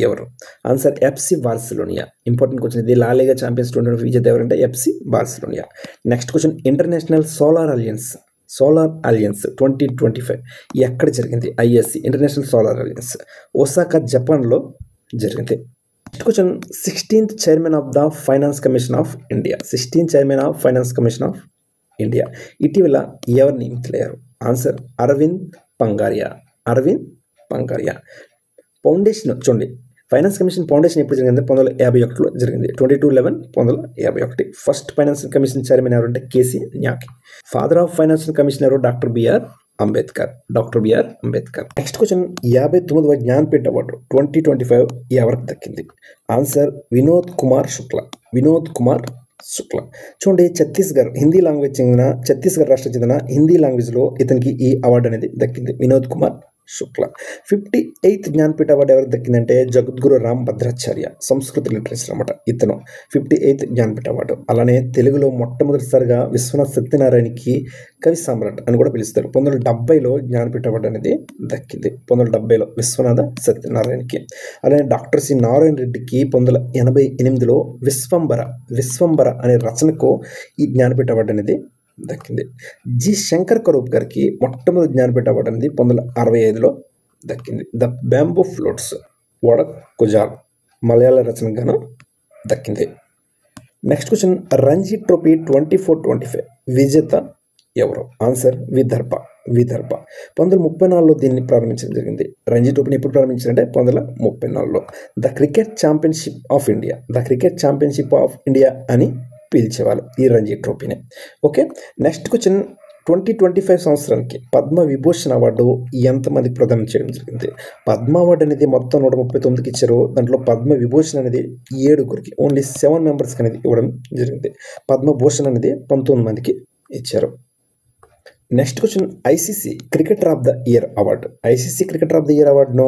ఎవరు? Answer FC Barcelona. Important question ఇది. లా లీగా ఛాంపియన్స్ 2025 విజేత ఎవరంటే FC Barcelona. Next question, international solar alliance 2025 ఎక్కడ జరిగింది? ISC international solar alliance Osaka జపాన్లో జరిగింది. Next question, 16th chairman of the finance commission of India ఇటీవల ఎవరు నియమితులయ్యారు? ఆన్సర్ అరవింద్ పంగారియా. ఫౌండేషన్ చూడండి, ఫైనాన్స్ కమిషన్ ఫౌండేషన్ ఎప్పుడు జరిగింది? 1951లో జరిగింది. 22/11/1951. ఫస్ట్ ఫైనాన్స్ కమిషన్ చైర్మన్ ఎవరంటే KC Neogy. Father of finance commission ఎవరు? Doctor BR Ambedkar. Next question, 59వ జ్ఞాన్పీఠ్ అవార్డు 2025 ఎవరికి దక్కింది? ఆన్సర్ వినోద్ కుమార్ శుక్లా. చూడండి, ఛత్తీస్గఢ్ రాష్ట్రం చెందిన హిందీ లాంగ్వేజ్లో ఇతనికి ఈ అవార్డు అనేది దక్కింది, వినోద్ కుమార్ శుక్లా. 58th జ్ఞాన్పీఠ అవార్డు ఎవరికి దక్కిందంటే జగద్గురు రామ్ భద్రాచార్య, సంస్కృత లిటరేచర్ అనమాట ఇతను. 58th Jnanpith award. అలానే తెలుగులో మొట్టమొదటిసారిగా విశ్వనాథ్ సత్యనారాయణకి కవి సామ్రాట్ అని కూడా పిలుస్తారు. 1970లో జ్ఞానపీఠ అవార్డు అనేది దక్కింది. 1970లో విశ్వనాథ సత్యనారాయణకి. అలానే డాక్టర్ సి నారాయణ రెడ్డికి 1988లో విశ్వంబర అనే రచనకు ఈ జ్ఞానపీఠ అవార్డు అనేది దక్కింది. జి శంకర్ కరూప్ గారికి మొట్టమొదటి జ్ఞానపీఠ అవార్డు అనేది 1965లో దక్కింది. ద బ్యాంబూ ఫ్లూట్స్ వడకుజాల్ మలయాళ రచనకు గాను దక్కింది. నెక్స్ట్ క్వశ్చన్, రంజీ ట్రోఫీ 24-25 విజేత ఎవరు? ఆన్సర్ విదర్భ. 1934లో దీన్ని ప్రారంభించడం జరిగింది. రంజీ ట్రోఫీని ఎప్పుడు ప్రారంభించారంటే 1934లో. The cricket championship of India అని పిలిచేవాళ్ళు ఈ రంజీ ట్రోఫీని. ఓకే, నెక్స్ట్ క్వశ్చన్, 2025 సంవత్సరానికి పద్మ విభూషణ్ అవార్డు ఎంతమందికి ప్రదానం చేయడం జరిగింది? పద్మ అవార్డు అనేది మొత్తం 139కి ఇచ్చారు. దాంట్లో పద్మ విభూషణ్ అనేది 7గురికి, ఓన్లీ 7 మెంబర్స్కి అనేది ఇవ్వడం జరిగింది. పద్మభూషణ్ అనేది 19 మందికి ఇచ్చారు. Next question, ICC cricketer of the year అవార్డును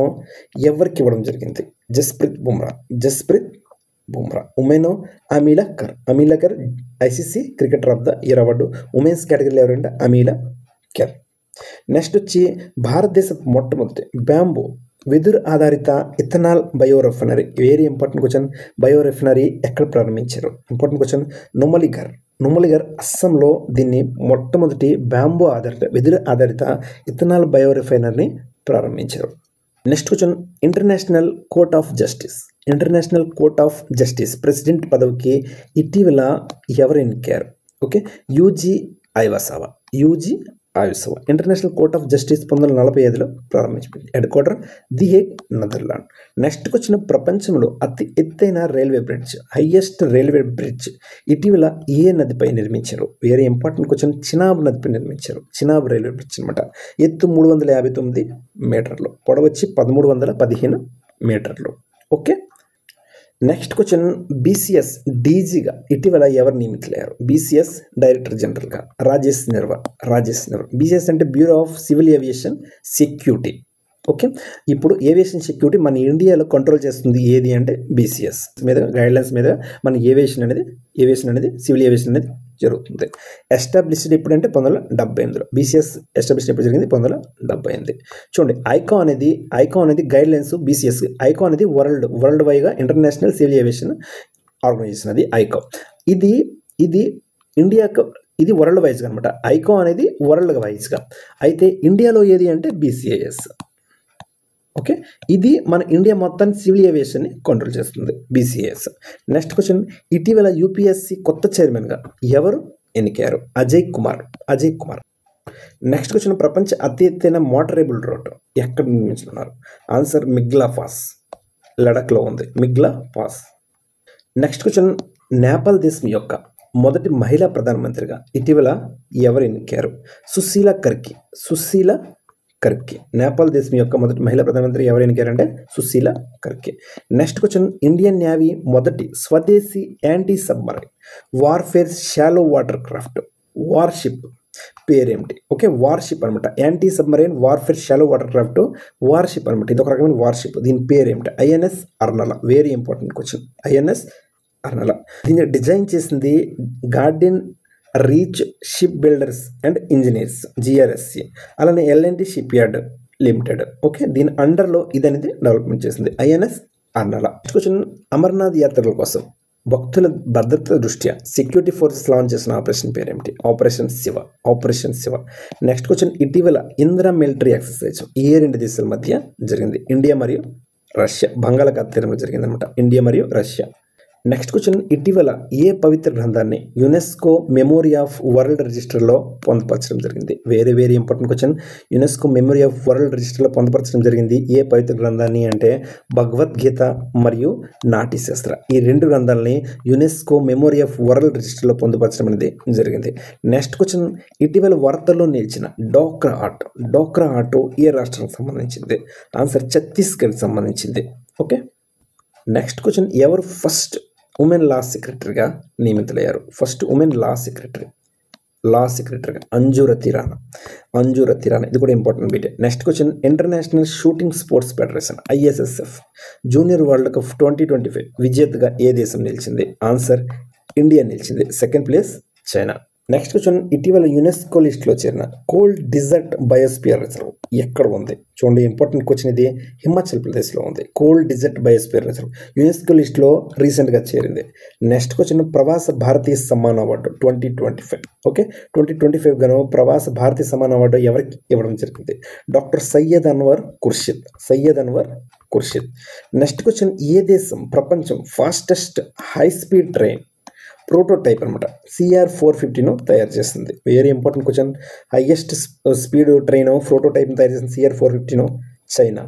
ఎవరికి ఇవ్వడం జరిగింది? Jasprit Bumrah. Women Amelia Kerr ICC cricketer of the year award women's కేటగిరీలో ఎవరంటే అమీలకర్. నెక్స్ట్ వచ్చి భారతదేశ మొట్టమొదటి బ్యాంబూ వెదురు ఆధారిత ethanol biorefinery. Very important question. Biorefinery ఎక్కడ ప్రారంభించారు? Important question. నుమలిగర్ అస్సాంలో దీన్ని మొట్టమొదటి బ్యాంబూ ఆధారిత వెదురు ఆధారిత ఇథనాల్ బయోరెఫైనరీని ప్రారంభించారు. Next question, international court of justice president పదవికి ఇటీవల ఎవరు ఎన్నికారు? Okay, Yuji Iwasawa. International court of justice 1945లో ప్రారంభించబడింది. Head quarter the Hague, Netherland. Next question, ప్రపంచంలో అతి ఎత్తైన హైయెస్ట్ రైల్వే బ్రిడ్జ్ ఇటీవల ఏ నదిపై నిర్మించారు? Very important question. చినాబ్ నదిపై నిర్మించారు. చినాబ్ రైల్వే బ్రిడ్జ్ అనమాట. ఎత్తు 359 మీటర్లు, పొడవచ్చి 1315 మీటర్లు. ఓకే, నెక్స్ట్ క్వశ్చన్, బీసీఎస్ డీజీగా ఇటీవల ఎవరు నియమితులయ్యారు? బీసీఎస్ డైరెక్టర్ జనరల్గా రాజేష్ నిర్వల్. బీసీఎస్ అంటే bureau of civil aviation security. Okay, ఇప్పుడు ఏవియేషన్ సెక్యూరిటీ మన ఇండియాలో కంట్రోల్ చేస్తుంది ఏది అంటే బీసీఎస్ మీద గైడ్లైన్స్ మీద మన ఏవియేషన్ అనేది సివిల్ ఏవియేషన్ అనేది జరుగుతుంది. ఎస్టాబ్లిష్డ్ ఎప్పుడంటే 1978లో. బీసీఎస్ ఎస్టాబ్లిష్డ్ ఎప్పుడు జరిగింది? 1978. చూడండి, ఐకాన్ అనేది గైడ్లైన్స్ బీసీఎస్. ఐకాన్ అనేది వరల్డ్ వైడ్గా ఇంటర్నేషనల్ సివిల్ ఏవియేషన్ ఆర్గనైజేషన్ అది ఐకాన్. ఇది ఇండియాకు ఇది వరల్డ్ వైజ్గా అనమాట. ఐకాన్ అనేది వరల్డ్ వైజ్గా. అయితే ఇండియాలో ఏది అంటే బీసీఏఎస్. ఓకే, ఇది మన ఇండియా మొత్తాన్ని సివిల్ ఏవియేషన్ని కంట్రోల్ చేస్తుంది బీసీఏఎస్. నెక్స్ట్ క్వశ్చన్, ఇటీవల యూపీఎస్సీ కొత్త చైర్మన్గా ఎవరు ఎన్నికారు? అజయ్ కుమార్. నెక్స్ట్ క్వశ్చన్, ప్రపంచ అతి ఎత్తైన మోటరేబుల్ రోడ్ ఎక్కడ నిర్మించుకున్నారు? ఆన్సర్ మిగ్లా పాస్, లడఖ్లో ఉంది మిగ్లా పాస్. నెక్స్ట్ క్వశ్చన్, నేపాల్ దేశం యొక్క మొదటి మహిళా ప్రధానమంత్రిగా ఇటీవల ఎవరు ఎన్నికారు? సుశీలా కర్కే. నేపాల్ దేశం యొక్క మొదటి మహిళా ప్రధానమంత్రి ఎవరు ఎన్నికారంటే Sushila Karki. Next question, Indian navy మొదటి స్వదేశీ anti submarine warfare shallow water craft warship పేరేమిటి? ఓకే, వార్షిప్ అనమాట. Anti submarine warfare shallow water craft warship అనమాట. ఇది ఒక రకమైన వార్షిప్. దీని పేరేమిటి? INS Arnala. Very important question. INS Arnala. దీన్ని డిజైన్ చేసింది garden reach ship builders and engineers GRSE, అలానే LNT ship yard limited. Okay, దీని అండర్లో ఇది అనేది డెవలప్మెంట్ చేసింది INS Arnala. Next question, Amarnath యాత్రల కోసం భక్తుల భద్రత దృష్ట్యా సెక్యూరిటీ ఫోర్సెస్ లాంచ్ చేసిన ఆపరేషన్ పేరేమిటి? Operation Shiva. Operation Shiva. Next question, ఇటీవల ఇందిరా మిలిటరీ ఎక్సర్సైజ్ ఏ రెండు దేశాల మధ్య జరిగింది? ఇండియా మరియు రష్యా. బంగాళాఖాత తీరంలో జరిగింది అనమాట. ఇండియా మరియు రష్యా. నెక్స్ట్ క్వశ్చన్, ఇటీవల ఏ పవిత్ర గ్రంథాన్ని యునెస్కో మెమోరీ ఆఫ్ వరల్డ్ రిజిస్టర్లో పొందుపరచడం జరిగింది? Very very important question. UNESCO memory of world రిజిస్టర్లో పొందుపరచడం జరిగింది ఏ పవిత్ర గ్రంథాన్ని అంటే భగవద్గీత మరియు నాట్యశాస్త్ర. ఈ రెండు గ్రంథాలని యునెస్కో మెమోరీ ఆఫ్ వరల్డ్ రిజిస్టర్లో పొందుపరచడం అనేది జరిగింది. నెక్స్ట్ క్వశ్చన్, ఇటీవల వార్తల్లో నిలిచిన డోక్రా ఆర్ట్. డోక్రా ఆర్ట్ ఏ రాష్ట్రానికి సంబంధించింది? ఆన్సర్ ఛత్తీస్గఢ్కి సంబంధించింది. ఓకే, నెక్స్ట్ క్వశ్చన్, ఎవరు ఫస్ట్ ఉమెన్ లా సెక్రటరీగా నియమితులయ్యారు? ఫస్ట్ ఉమెన్ లా సెక్రటరీగా అంజురతి రాణా. అంజురతి రాణా, ఇది కూడా important bit. Next question, international shooting sports federation ISSF junior world cup 2025 విజేతగా ఏ దేశం నిలిచింది? ఆన్సర్ ఇండియా నిలిచింది. Second place China. Next question, ఇటీవల యునెస్కో లిస్ట్లో చేరిన కోల్డ్ డిజర్ట్ బయోస్పియర్ రిజర్వ్ ఎక్కడ ఉంది? చూడండి, ఇంపార్టెంట్ క్వశ్చన్ ఇది. హిమాచల్ ప్రదేశ్లో ఉంది cold desert biosphere reserve. UNESCO లిస్ట్లో రీసెంట్గా చేరింది. నెక్స్ట్ క్వశ్చన్, ప్రవాస భారతీయ సమ్మాన్ అవార్డు 2025. ఓకే, 2025 గాను ప్రవాస భారతీయ సమ్మాన్ అవార్డు ఎవరికి ఇవ్వడం జరిగింది? Doctor Syed Anwar Khurshid. Next question, ఏ దేశం ప్రపంచం fastest high speed train prototype అనమాట CR450ను తయారు చేస్తుంది? Very important question. Highest speed train ప్రోటోటైప్ను తయారు చేసిన CR450ను చైనా.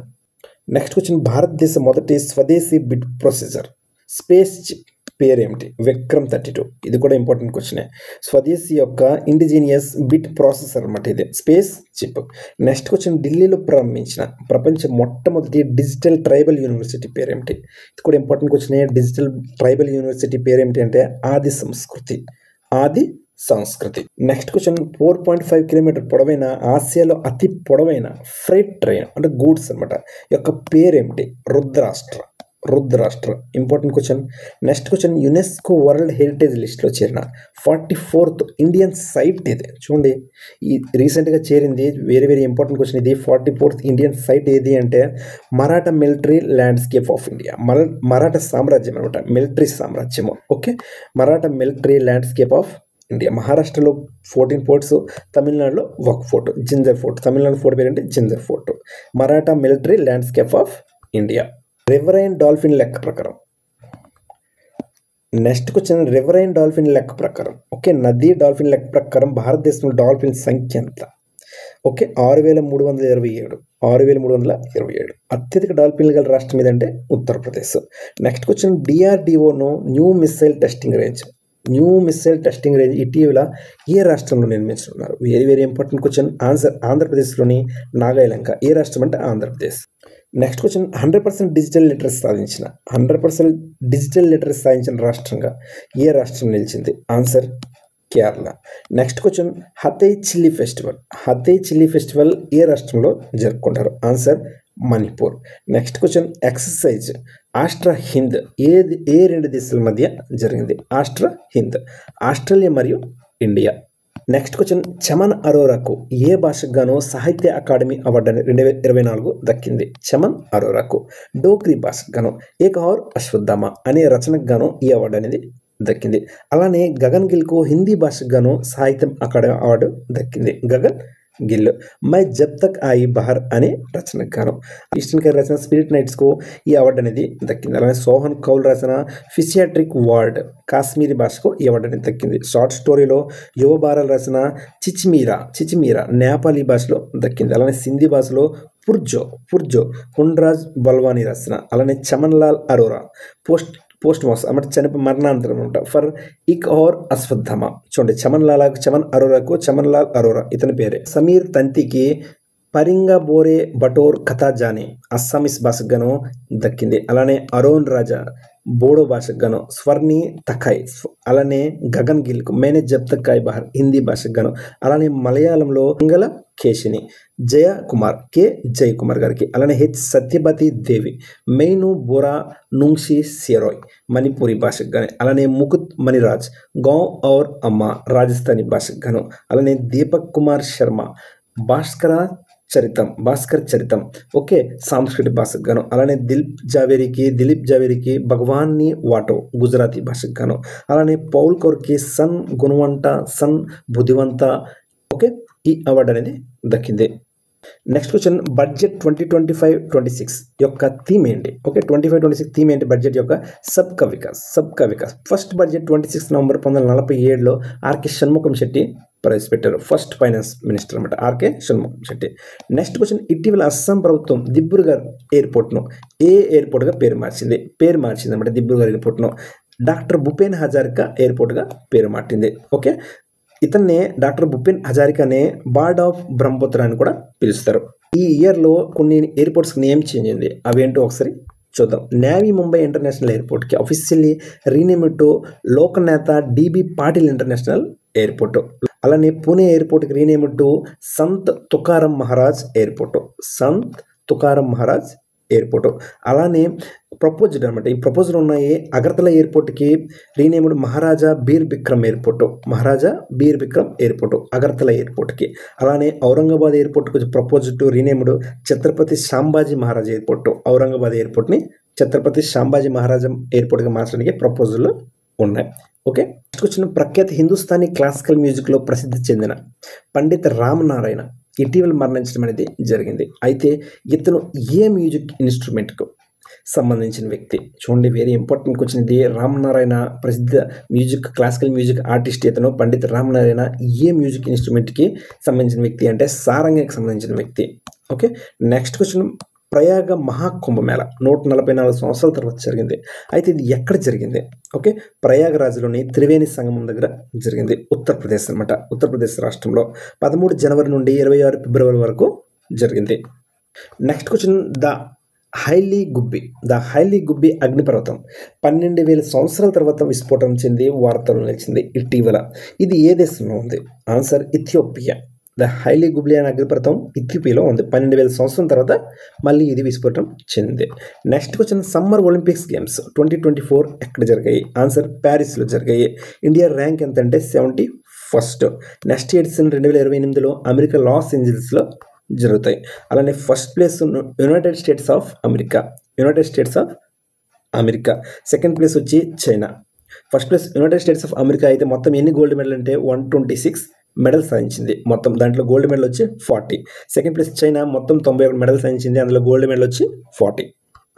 నెక్స్ట్ క్వశ్చన్, భారతదేశం మొదటి స్వదేశీ బిట్ ప్రొసెసర్ స్పేస్ చిప్ పేరేమిటి? విక్రమ్ 32. ఇది కూడా ఇంపార్టెంట్ క్వశ్చనే. స్వదేశీ యొక్క ఇండిజీనియస్ బిట్ ప్రాసెసర్ అనమాట ఇది స్పేస్ చిప్. నెక్స్ట్ క్వశ్చన్, ఢిల్లీలో ప్రారంభించిన ప్రపంచ మొట్టమొదటి డిజిటల్ ట్రైబల్ యూనివర్సిటీ పేరేమిటి? ఇది కూడా ఇంపార్టెంట్ క్వశ్చనే. డిజిటల్ ట్రైబల్ యూనివర్సిటీ పేరేమిటి అంటే ఆది సంస్కృతి. నెక్స్ట్ క్వశ్చన్, 4.5 కిలోమీటర్ పొడవైన ఆసియాలో అతి పొడవైన ఫ్రైట్ ట్రైన్ అంటే గూడ్స్ అనమాట యొక్క పేరేమిటి? Rudrastra. Important question. Next question, UNESCO world heritage లిస్ట్లో చేరిన 44th ఇండియన్ సైట్ ఏది? చూడండి, ఈ రీసెంట్గా చేరింది. వెరీ వెరీ ఇంపార్టెంట్ క్వశ్చన్ ఇది. 44th ఇండియన్ సైట్ ఏది అంటే Maratha military landscape of India. Maratha సామ్రాజ్యం అనమాట, మిలిటరీ సామ్రాజ్యము. Okay, Maratha military landscape of India. మహారాష్ట్రలో 14 ఫోర్ట్స్, తమిళనాడులో ఒక ఫోర్ట్ జింజర్ ఫోర్ట్. తమిళనాడు ఫోర్ట్ పేరు అంటే Gingee fort. Maratha military landscape of India. Riverine dolphin లెక్క ప్రకారం. నెక్స్ట్ క్వశ్చన్, రివరైన్ డాల్ఫిన్ లెక్క ప్రకారం ఓకే నదీ డాల్ఫిన్ లెక్క ప్రకారం భారతదేశంలో డాల్ఫిన్ సంఖ్య ఎంత? ఓకే 6327. అత్యధిక డాల్ఫిన్లు గల రాష్ట్రం ఏదంటే ఉత్తరప్రదేశ్. నెక్స్ట్ క్వశ్చన్, డిఆర్డిఓను న్యూ మిస్సైల్ టెస్టింగ్ రేంజ్ ఇటీవల ఏ రాష్ట్రంలో నిర్మించుతున్నారు? Very very important question. Answer ఆంధ్రప్రదేశ్లోని నాగాయలంక. ఏ రాష్ట్రం అంటే Andhra Pradesh. Next question, 100% digital literacy సాధించిన రాష్ట్రంగా ఏ రాష్ట్రం నిలిచింది? Answer Kerala. Next question, Hathei chilli festival ఏ రాష్ట్రంలో జరుపుకుంటారు? Answer Manipur. Next question, exercise Austra Hind ఏ రెండు దేశాల మధ్య జరిగింది? ఆస్ట్రేలియా మరియు ఇండియా. నెక్స్ట్ క్వశ్చన్, చమన్ అరోరాకు ఏ భాషకు గాను సాహిత్య అకాడమీ అవార్డు 2024 దక్కింది? చమన్ అరోరాకు డోగ్రీ భాషకు గాను ఏక్ ఔర్ అశ్వత్థామ అనే రచనకు గాను ఈ అవార్డు అనేది దక్కింది. అలానే గగన్ గిల్కు హిందీ భాషకు గాను సాహిత్యం అకాడమీ అవార్డు దక్కింది. గగన్ గిల్ మై జబ్ తక్ ఆయి బహర్ అనే రచనకు గాను. ఈస్టర్న్ కేర్ రాసిన స్పిరిట్ నైట్స్కు ఈ అవార్డు అనేది దక్కింది. అలానే సోహన్ కౌల్ రాసిన ఫిసియాట్రిక్ వార్డ్ కాశ్మీరీ భాషకు ఈ అవార్డు అనేది దక్కింది. షార్ట్ స్టోరీలో యువ బారాలు రాసిన చిచిమీరా నేపాలీ భాషలో దక్కింది. అలానే సింధీ భాషలో పుర్జో హుండ్రాజ్ బల్వానీ రాసిన. అలానే చమన్ లాల్ అరోరా పోస్ట్ మాస్ అంటే చనిపోయి మరణాంతరం అనమాట ఫర్ ఇక్ ఔర్ అశ్వత్థామ. చూడండి, చమన్ లాల్ అరోరాకు చమన్ లాల్ అరోరా ఇతని పేరే. సమీర్ తంతికి పరింగా బోరే బటోర్ కథా జానే అస్సామీస్ భాషకు గాను దక్కింది. అలానే అరోన్ రాజా బోడో భాషకు గాను, స్వర్ణి తఖాయ్ అలానే గగన్ గిల్కు మేనే జబ్ తక్ కాయ్ బహర్ హిందీ భాషకు గాను, అలానే మలయాళంలో మంగళ కేశిని జయకుమార్ కె జయకుమార్ గారికి, అలానే హెచ్ సత్యవతి దేవి మెయిను బోరా నుంగ్షి సిరోయ్ మణిపూరి భాషకు గాను, అలానే ముకుత్ మణిరాజ్ గావ్ ఔర్ అమ్మ రాజస్థానీ భాషకు గాను, అలానే దీపక్ కుమార్ శర్మ భాస్కర్ చరితం ఓకే సాంస్కృతిక భాషకు గాను, అలానే దిలీప్ జావేరికి భగవాన్ని వాటో గుజరాతీ భాషకు గాను, అలానే పౌల్ కౌర్కి సన్ గుణవంత సన్ బుద్ధివంత ఓకే ఈ అవార్డు అనేది దక్కింది. నెక్స్ట్ క్వశ్చన్, బడ్జెట్ 2025-26 యొక్క థీమ్ ఏంటి? ఓకే 25-26 థీమ్ ఏంటి బడ్జెట్ యొక్క? Sabka Vikas. First budget 26 November 1947లో ఆర్కే షణ్ముఖం శెట్టి ప్రవేశపెట్టారు. ఫస్ట్ ఫైనాన్స్ మినిస్టర్ అనమాట RK Shanmukham Chetty. Next question, ఇటీవల అస్సాం ప్రభుత్వం దిబ్రూగఢ్ ఎయిర్పోర్ట్ను ఏ ఎయిర్పోర్ట్గా పేరు మార్చింది అనమాట. దిబ్రూగఢ్ ఎయిర్పోర్ట్ను డాక్టర్ భూపేన్ హజారికా ఎయిర్పోర్ట్గా పేరు మార్చింది. ఓకే ఇతన్నే డాక్టర్ భూపేన్ హజారికానే బార్డ్ ఆఫ్ బ్రహ్మపుత్ర అని కూడా పిలుస్తారు. ఈ ఇయర్లో కొన్ని ఎయిర్పోర్ట్స్ నేమ్ చేంజ్ అయింది. అవేంటో ఒకసారి చూద్దాం. నేవీ ముంబై ఇంటర్నేషనల్ ఎయిర్పోర్ట్కి officially rename to Loknete DB Patil international airport. అలానే పూణే ఎయిర్పోర్ట్కి rename to Sant Tukaram Maharaj airport. అలానే ప్రపోజ్డ్ అనమాట. ఈ ప్రపోజల్ ఉన్నాయి. అగర్తల ఎయిర్పోర్ట్కి రీనేమ్డ్ మహారాజా బీర్ బిక్రమ్ ఎయిర్పోర్ట్ అగర్తల ఎయిర్పోర్ట్కి. అలానే ఔరంగాబాద్ ఎయిర్పోర్ట్కి propose to renamed Chhatrapati Sambhaji Maharaj airport. Aurangabad ఎయిర్పోర్ట్ని ఛత్రపతి శాంబాజీ మహారాజ్ ఎయిర్పోర్ట్గా మార్చడానికి ప్రపోజల్ ఉన్నాయి. ఓకే నెక్స్ట్ క్వశ్చన్, ప్రఖ్యాత హిందుస్థానీ క్లాసికల్ మ్యూజిక్లో ప్రసిద్ధి చెందిన పండిత్ రామ్ నారాయణ ఇటీవల మరణించడం అనేది జరిగింది. అయితే ఇతను ఏ మ్యూజిక్ ఇన్స్ట్రుమెంట్కు సంబంధించిన వ్యక్తి? చూడండి, వెరీ ఇంపార్టెంట్ క్వశ్చన్ ఇది. రామ్ నారాయణ ప్రసిద్ధ క్లాసికల్ మ్యూజిక్ ఆర్టిస్ట్. ఇతను పండిత్ రామ్ నారాయణ ఏ మ్యూజిక్ ఇన్స్ట్రుమెంట్కి సంబంధించిన వ్యక్తి అంటే సారంగికి సంబంధించిన వ్యక్తి. Okay next question, Prayag Maha Kumbh Mela 144 సంవత్సరాల తర్వాత జరిగింది. అయితే ఇది ఎక్కడ జరిగింది? ఓకే ప్రయాగరాజ్లోని త్రివేణి సంగమం దగ్గర జరిగింది. ఉత్తరప్రదేశ్ అనమాట. ఉత్తరప్రదేశ్ రాష్ట్రంలో 13 జనవరి నుండి 26 ఫిబ్రవరి వరకు జరిగింది. Next question, the Hayli Gubbi అగ్నిపర్వతం 12,000 సంవత్సరాల తర్వాత విస్ఫోటనం చెంది వార్తలు నిలిచింది ఇటీవల. ఇది ఏ దేశంలో ఉంది? Answer Ethiopia. ద హైలీ గుబ్లీ అనే అగ్నిపర్వతం ఇథియోపియాలో ఉంది. 12,000 సంవత్సరం తర్వాత మళ్ళీ ఇది విస్ఫోటనం చెందింది. Next question, summer Olympics games 2024 ఎక్కడ జరిగాయి? ఆన్సర్ ప్యారిస్లో జరిగాయి. ఇండియా ర్యాంక్ ఎంత అంటే 71st. నెక్స్ట్ ఎడిషన్ 2028లో అమెరికా లాస్ ఏంజల్స్లో జరుగుతాయి. అలానే first place United States of America. Second place వచ్చి China. First place United States of America అయితే మొత్తం ఎన్ని గోల్డ్ మెడల్ అంటే 126 మెడల్స్ సాధించింది. మొత్తం దాంట్లో గోల్డ్ మెడల్ వచ్చి 40. సెకండ్ ప్లేస్ చైనా మొత్తం 91 మెడల్స్ సాధించింది. అందులో గోల్డ్ మెడల్ వచ్చి 40.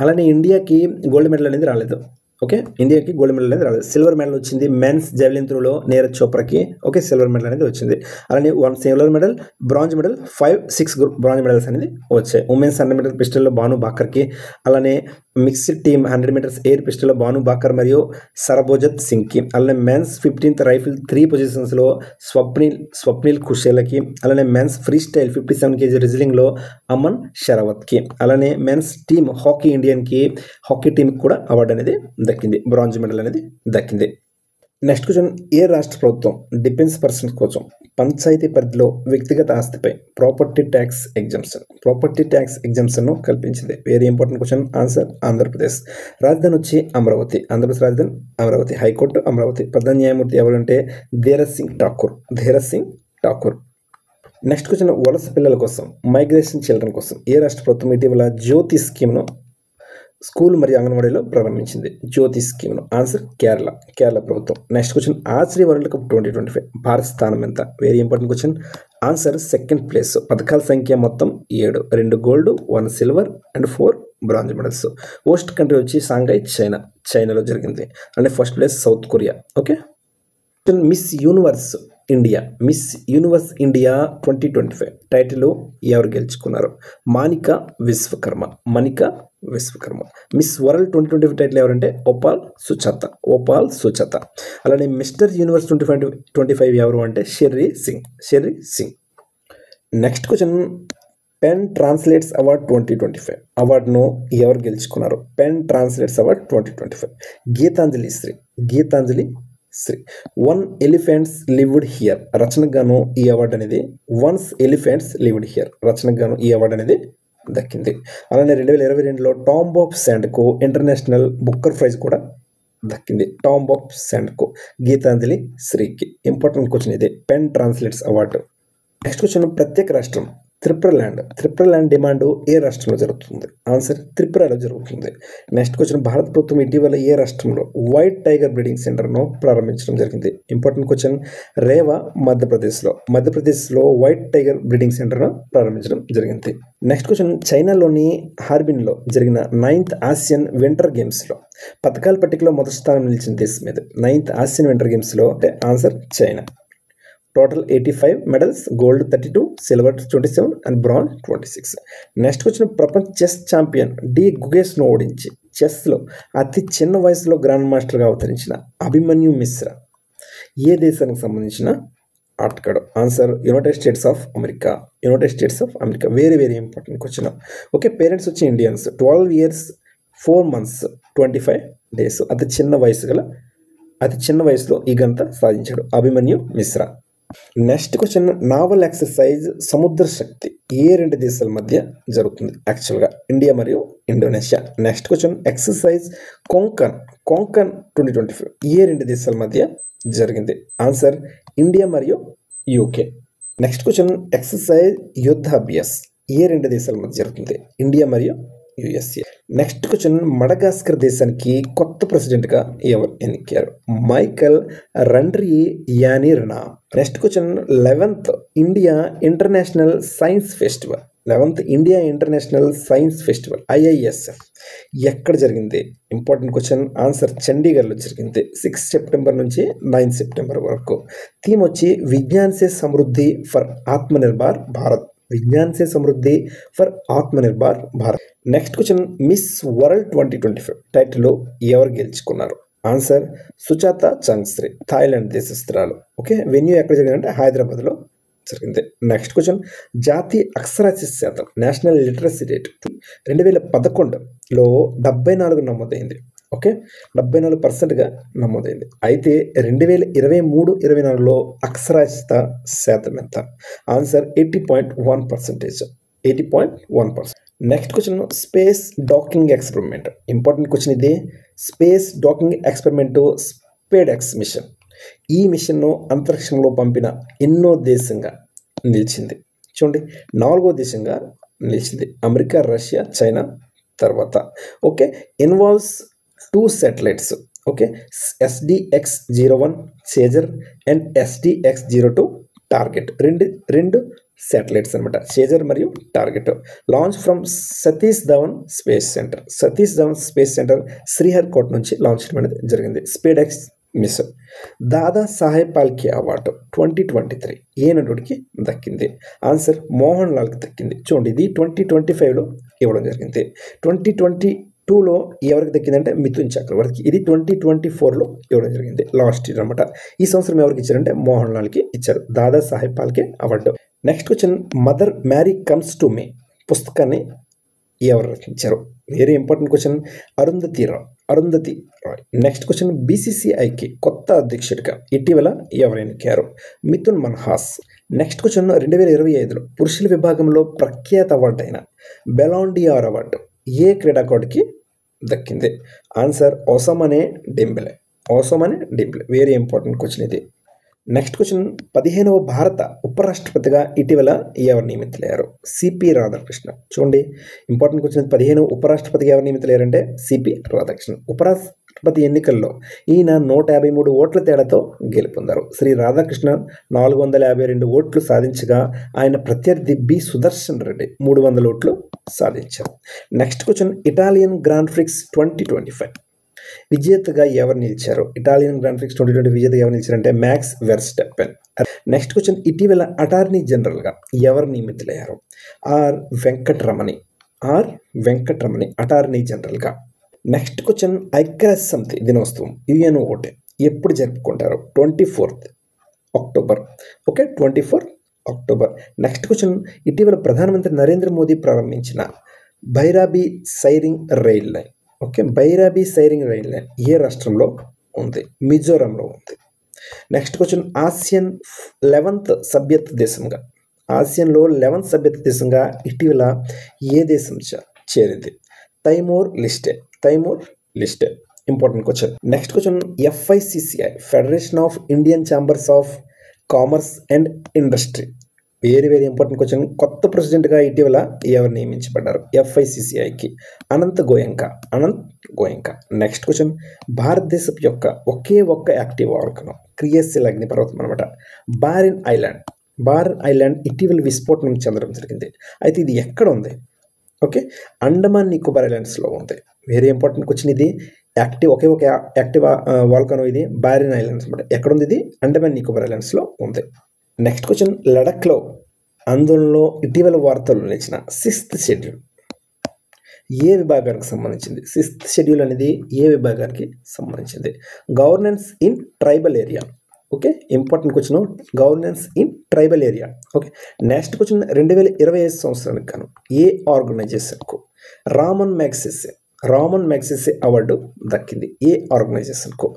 అలానే ఇండియాకి గోల్డ్ మెడల్ అనేది రాలేదు. ఓకే ఇండియాకి గోల్డ్ మెడల్ అనేది రాలేదు. సిల్వర్ మెడల్ వచ్చింది మెన్స్ జావెలిన్ త్రోలో నీరజ్ చోప్రాకి. ఓకే సిల్వర్ మెడల్ అనేది వచ్చింది. అలానే 1 silver medal, bronze medal, 5-6 bronze medals అనేది వచ్చాయి. ఉమెన్స్ 100 మీటర్ పిస్టల్లో భాను బాకర్కి, అలానే మిక్స్డ్ టీమ్ 100 మీటర్స్ ఎయిర్ పిస్టల్లో భాను బాకర్ మరియు సరబోజత్ సింగ్కి, అలానే మెన్స్ 15th రైఫిల్ 3 పొజిషన్స్లో స్వప్నిల్ ఖుషేలకి, అలానే మెన్స్ ఫ్రీ స్టైల్ 57 kg రిజిలింగ్లో అమన్ షరావత్కి, అలానే మెన్స్ టీమ్ హాకీ టీంకి కూడా అవార్డు అనేది దక్కింది. బ్రాంజ్ మెడల్ అనేది దక్కింది. నెక్స్ట్ క్వశ్చన్, ఏ రాష్ట్ర ప్రభుత్వం డిఫెన్స్ పర్సన్స్ కోసం పంచాయతీ పరిధిలో వ్యక్తిగత ఆస్తిపై ప్రాపర్టీ ట్యాక్స్ ఎగ్జామ్షన్ను కల్పించింది? Very important question. Answer Andhra Pradesh. రాజధాని వచ్చి అమరావతి. ఆంధ్రప్రదేశ్ రాజధాని అమరావతి. హైకోర్టు అమరావతి. ప్రధాన న్యాయమూర్తి ఎవరంటే ధీరజ్ సింగ్ ఠాకూర్. నెక్స్ట్ క్వశ్చన్, వలస పిల్లల కోసం మైగ్రేషన్ చిల్డ్రన్ కోసం ఏ రాష్ట్ర ప్రభుత్వం ఇటీవల జ్యోతి స్కీమ్ను స్కూల్ మరియు అంగన్వాడీలో ప్రారంభించింది? జ్యోతి స్కీమ్ను. ఆన్సర్ కేరళ ప్రభుత్వం. Next question, archery world cup 2025 భారత స్థానం ఎంత? Very important question. Answer second place. పథకాల సంఖ్య మొత్తం 7, 2 gold, 1 silver and 4 bronze medals. Host country వచ్చి షాంఘై చైనాలో జరిగింది. అంటే first place south Korea. Okay miss universe India 2025 title ఎవరు గెలుచుకున్నారు? Manika Vishwakarma. Miss World 2025 title ఎవరంటే ఓపాల్ సుచాత. అలానే మిస్టర్ యూనివర్స్ 2025 ఎవరు అంటే Sherry Singh. Next question, pen translates award 2025 అవార్డును ఎవరు గెలుచుకున్నారు? Pen translates award 2025 Gitanjali Shree. One elephants lived here రచనకు గాను ఈ అవార్డు అనేది వన్స్ ఎలిఫెంట్స్ లివ్డ్ హియర్ రచనకు గాను ఈ అవార్డు అనేది దక్కింది. అలానే 2022లో టాంబ్ ఆఫ్ శాండ్కు ఇంటర్నేషనల్ బుక్కర్ ప్రైజ్ కూడా దక్కింది. టాంబ్ ఆఫ్ శాండ్కు గీతాంజలి శ్రీకి. ఇంపార్టెంట్ క్వశ్చన్ ఇది, PEN translates award. Next question, ప్రత్యేక రాష్ట్రం త్రిపుర ల్యాండ్ డిమాండ్ ఏ రాష్ట్రంలో జరుగుతుంది? ఆన్సర్ త్రిపురలో జరుగుతుంది. నెక్స్ట్ క్వశ్చన్, భారత ప్రభుత్వం ఇటీవల ఏ రాష్ట్రంలో వైట్ టైగర్ బ్రీడింగ్ సెంటర్ను ప్రారంభించడం జరిగింది? ఇంపార్టెంట్ క్వశ్చన్, రేవా మధ్యప్రదేశ్లో వైట్ టైగర్ బ్రీడింగ్ సెంటర్ను ప్రారంభించడం జరిగింది. నెక్స్ట్ క్వశ్చన్, చైనాలోని హార్బిన్లో జరిగిన 9th ఆసియన్ వింటర్ గేమ్స్లో పథకాల పట్టికలో మొదటి స్థానం నిలిచిన దేశం మీద 9th ఆసియన్ వింటర్ గేమ్స్లో అంటే answer China. Total 85 medals, gold 32, silver 27 and bronze 26. Next వచ్చిన ప్రపంచ చెస్ ఛాంపియన్ డి గుగేస్ను ఓడించి చెస్లో అతి చిన్న వయసులో గ్రాండ్ మాస్టర్గా అవతరించిన అభిమన్యు మిశ్రా ఏ దేశానికి సంబంధించిన ఆటగాడు? Answer United States of America. Very very important question. Okay, parents వచ్చి ఇండియన్స్. 12 years 4 months 25 days అతి చిన్న వయసులో ఈ ఘనత సాధించాడు Abhimanyu Mishra. Next question, naval exercise Samudra Shakti ఏ రెండు దేశాల మధ్య జరుగుతుంది? యాక్చువల్గా ఇండియా మరియు Indonesia. Next question, exercise Konkan 2025 ఏ రెండు దేశాల మధ్య జరిగింది? ఆన్సర్ ఇండియా మరియు యూకే. నెక్స్ట్ క్వశ్చన్, ఎక్సర్సైజ్ యుద్ధాభ్యాస్ ఏ రెండు దేశాల మధ్య జరుగుతుంది? ఇండియా మరియు యుఎస్ఏ. నెక్స్ట్ క్వశ్చన్, మడగాస్కర్ దేశానికి కొత్త ప్రెసిడెంట్గా ఎవరు ఎన్నికారు? Michael Randrianirina. Next question, 11th India international science festival IISF ఎక్కడ జరిగింది? Important question. ఆన్సర్ చండీగఢ్లో జరిగింది. 6 September నుంచి 9 September వరకు. థీమ్ వచ్చి Vigyan se Samriddhi for Atmanirbhar Bharat. Next question, Miss World 2025 title ఎవరు గెలుచుకున్నారు? ఆన్సర్ సుచాత చంగ్శ్రీ, థాయిలాండ్ దేశస్తురాలు. ఓకే, వెన్యూ ఎక్కడ జరిగిందంటే హైదరాబాద్లో జరిగింది. నెక్స్ట్ క్వశ్చన్, జాతీయ అక్షరాస్యత శాతం నేషనల్ లిటరసీ రేట్ 2011లో 74 నమోదైంది. ఓకే, 74%గా నమోదైంది. అయితే 2023-24లో అక్షరాస్యత శాతం ఎంత? Answer 80.1%. Next question, space docking experiment. Important question ఇది. Space docking experiment SpaDeX mission. ఈ మిషన్ను అంతరిక్షంలో పంపిన ఎన్నో దేశంగా నిలిచింది? చూడండి, 4వ దేశంగా నిలిచింది. అమెరికా, రష్యా, చైనా తర్వాత. Okay, involves 2 satellites. Okay, SDX-01 chaser and SDX-02 target. రెండు శాటిలైట్స్ అనమాట, చేజర్ మరియు target. Launch from Satish Dhawan space centre Sriharikota నుంచి లాంచ్ అనేది జరిగింది. స్పేడెక్స్ మిషన్. దాదా సాహెబ్ ఫాల్కే అవార్డు 2023 ఏ నటుడికి దక్కింది? ఆన్సర్ మోహన్ లాల్కి దక్కింది. చూడండి, ఇది 2025లో ఇవ్వడం జరిగింది. 2022లో ఎవరికి దక్కిందంటే మిథున్ చక్రవర్తికి. ఇది 2024లో ఇవ్వడం జరిగింది, లాస్ట్ ఇయర్ అనమాట. ఈ సంవత్సరం ఎవరికి ఇచ్చారంటే మోహన్ లాల్కి ఇచ్చారు Dada Saheb Phalke award. Next question, mother Mary comes to me పుస్తకాన్ని ఎవరు రచించారు? Very important question. Arundhati Roy. Next question, BCCIకి కొత్త అధ్యక్షుడిగా ఇటీవల ఎవరు ఎన్నికారు? మిథున్ మన్హాస్. నెక్స్ట్ క్వశ్చన్, 2025లో పురుషుల విభాగంలో ప్రఖ్యాత అవార్డు అయిన బెలాండియార్ అవార్డు ఏ క్రీడాకారుడికి దక్కింది? Answer Ousmane Dembele. Very important question ఇది. నెక్స్ట్ క్వశ్చన్, 15వ భారత ఉపరాష్ట్రపతిగా ఇటీవల ఎవరు నియమితులయ్యారు? CP రాధాకృష్ణ. చూడండి, ఇంపార్టెంట్ క్వశ్చన్. 15వ ఉపరాష్ట్రపతిగా ఎవరు నియమితులయ్యారంటే CP రాధాకృష్ణ. ఉపరాష్ట్రపతి ఎన్నికల్లో ఈయన 153 ఓట్ల తేడాతో గెలుపొందారు. శ్రీ రాధాకృష్ణ 452 ఓట్లు సాధించగా ఆయన ప్రత్యర్థి B సుదర్శన్ రెడ్డి 300 ఓట్లు సాధించారు. Next question, Italian grand prix 2025 విజేతగా ఎవరు నిలిచారు? ఇటాలియన్ గ్రాండ్ ప్రిక్స్ 2020 విజేతగా ఎవరు నిలిచారంటే మ్యాక్స్ వెర్స్టెప్పెన్. నెక్స్ట్ క్వశ్చన్, ఇటీవల అటార్నీ జనరల్గా ఎవరు నియమితులయ్యారు? ఆర్ వెంకటరమణి అటార్నీ జనరల్గా. నెక్స్ట్ క్వశ్చన్, ఐక్యరాజ్య సమితి దినోత్సవం UNO ఎప్పుడు జరుపుకుంటారు? 24th October. Okay, 24th October. Next question, ఇటీవల ప్రధానమంత్రి నరేంద్ర మోదీ ప్రారంభించిన Bairabi Sairang rail line. Okay, Bairabi Sairang rail line ఏ రాష్ట్రంలో ఉంది? మిజోరంలో ఉంది. నెక్స్ట్ క్వశ్చన్, ఆసియన్ 11th సభ్యత్వ దేశంగా, ఆసియన్లో 11th సభ్యత్వ దేశంగా ఇటీవల ఏ దేశం చేరింది? Timor Leste. Timor Leste. Important question. Next question, FICCI federation of Indian chambers of commerce and industry, very very important question. కొత్త ప్రెసిడెంట్గా ఇటీవల ఎవరు నియమించబడ్డారు FICCIకి? అనంత్ గోయంకా. అనంత్ గోయంకా. నెక్స్ట్ క్వశ్చన్, భారతదేశం యొక్క ఒకే ఒక్క యాక్టివ్ వాల్కనో, క్రియాశీల అగ్నిపర్వతం అనమాట, బారిన్ ఐలాండ్. బారిన్ ఐలాండ్ ఇటీవల విస్ఫోటనం చెందడం జరిగింది. అయితే ఇది ఎక్కడ ఉంది? ఓకే, అండమాన్ నికోబార్ ఐలాండ్స్లో ఉంది. Very important question. ఇది యాక్టివ్, ఒకే ఒక యాక్టివ్ వాల్కనో ఇది బారిన్ ఐలాండ్స్ అనమాట. ఎక్కడ ఉంది ఇది? అండమాన్ నికోబార్ ఐలాండ్స్లో ఉంది. నెక్స్ట్ క్వశ్చన్, లడఖ్లో ఆందోళనలో ఇటీవల వార్తలు నిలిచిన 6th షెడ్యూల్ ఏ విభాగానికి సంబంధించింది? 6th షెడ్యూల్ అనేది ఏ విభాగానికి సంబంధించింది? Governance in tribal area. Okay, important question, governance in tribal area. Okay, next question, 2025 సంవత్సరానికి గాను ఏ ఆర్గనైజేషన్కు రామన్ మ్యాగ్సెసే అవార్డు దక్కింది? ఏ ఆర్గనైజేషన్కు?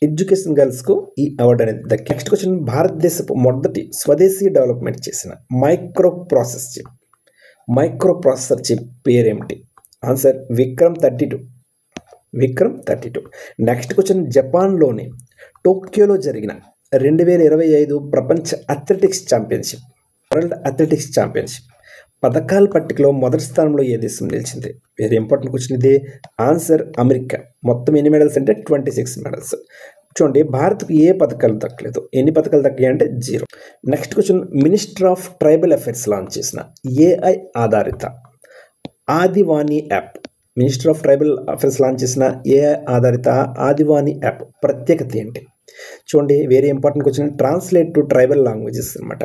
ఎడ్యుకేషన్ గర్ల్స్కు ఈ అవార్డు అనేది దక్కి. నెక్స్ట్ క్వశ్చన్, భారతదేశపు మొదటి స్వదేశీ డెవలప్మెంట్ చేసిన మైక్రో ప్రాసెసర్ చిప్ పేరేమిటి? ఆన్సర్ విక్రమ్ 32. నెక్స్ట్ క్వశ్చన్, జపాన్లోని టోక్యోలో జరిగిన 2025 ప్రపంచ athletics championship, world athletics championship పథకాల పట్టికలో మొదటి స్థానంలో ఏ దేశం నిలిచింది? వెరీ ఇంపార్టెంట్ క్వశ్చన్ ఇది. Answer America. మొత్తం ఎన్ని మెడల్స్ అంటే 26 మెడల్స్. చూడండి, భారత్కు ఏ పథకాలు దక్కలేదు. ఎన్ని పథకాలు దక్కాయి అంటే 0. నెక్స్ట్ క్వశ్చన్, minister of tribal affairs launch చేసిన AI ఆధారిత Adi Vaani app. Minister of tribal affairs launch చేసిన AI ఆధారిత ఆదివాణి యాప్ ప్రత్యేకత ఏంటి? చూడండి, very important question. Translate to tribal languages అనమాట.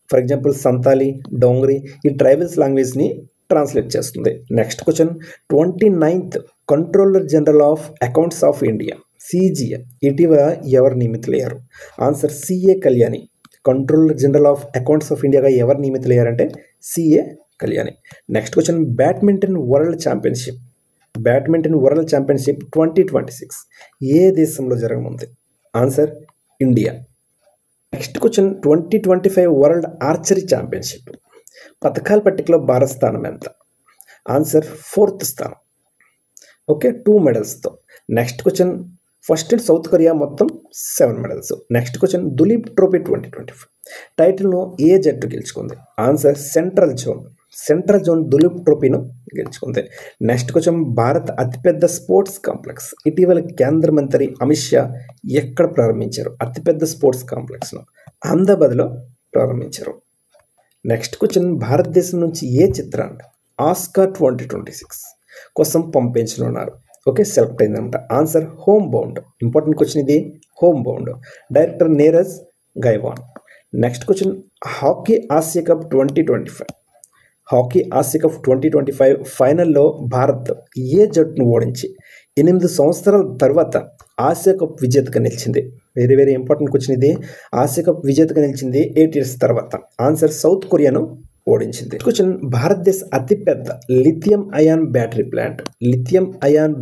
ఫర్ ఎగ్జాంపుల్ సంతాలి, డోంగ్రీ, ఈ ట్రైబల్స్ లాంగ్వేజ్ని ట్రాన్స్లేట్ చేస్తుంది. Next question, 29th controller general of accounts of India CGA ఇటీవల ఎవరు నియమితులయ్యారు? Answer CA Kalyani. Controller general of accounts of ఇండియాగా ఎవరు నియమితులయ్యారంటే CA Kalyani. Next question, badminton world championship 2026 ఏ దేశంలో జరగనుంది? Answer India. Next question, 2025 world archery championship పథకాల పట్టికలో భారత్ స్థానం ఎంత? ఆన్సర్ 4th స్థానం. ఓకే, 2 మెడల్స్తో. Next question, first and South Korea మొత్తం 7 medals. Next question, Duleep trophy 2025 టైటిల్ను ఏ జట్టు గెలుచుకుంది? ఆన్సర్ సెంట్రల్ జోన్ దులీప్ ట్రోఫీను గెలుచుకుంది. నెక్స్ట్ క్వశ్చన్, భారత్ అతిపెద్ద స్పోర్ట్స్ కాంప్లెక్స్ ఇటీవల కేంద్ర మంత్రి అమిత్ షా ఎక్కడ ప్రారంభించారు? అతిపెద్ద స్పోర్ట్స్ కాంప్లెక్స్ను అహ్మదాబాద్లో ప్రారంభించారు. నెక్స్ట్ క్వశ్చన్, భారతదేశం నుంచి ఏ చిత్రాన్ని ఆస్కార్ 2026 కోసం పంపించనున్నారు? ఓకే, సెలెక్ట్ అయిందనమాట. Answer Homebound. Important question ఇది, Homebound. Director Neeraj Ghaywan. Next question, hockey Asia cup 2025 ఫైనల్లో భారత్ ఏ జట్టును ఓడించి 8 సంవత్సరాల తర్వాత ఆసియా కప్ విజేతగా నిలిచింది? వెరీ వెరీ ఇంపార్టెంట్ క్వశ్చన్ ఇది. ఆసియా కప్ విజేతగా నిలిచింది 8 years తర్వాత. ఆన్సర్ సౌత్ కొరియాను ఓడించింది. క్వశ్చన్, భారతదేశ అతిపెద్ద లిథియం అయాన్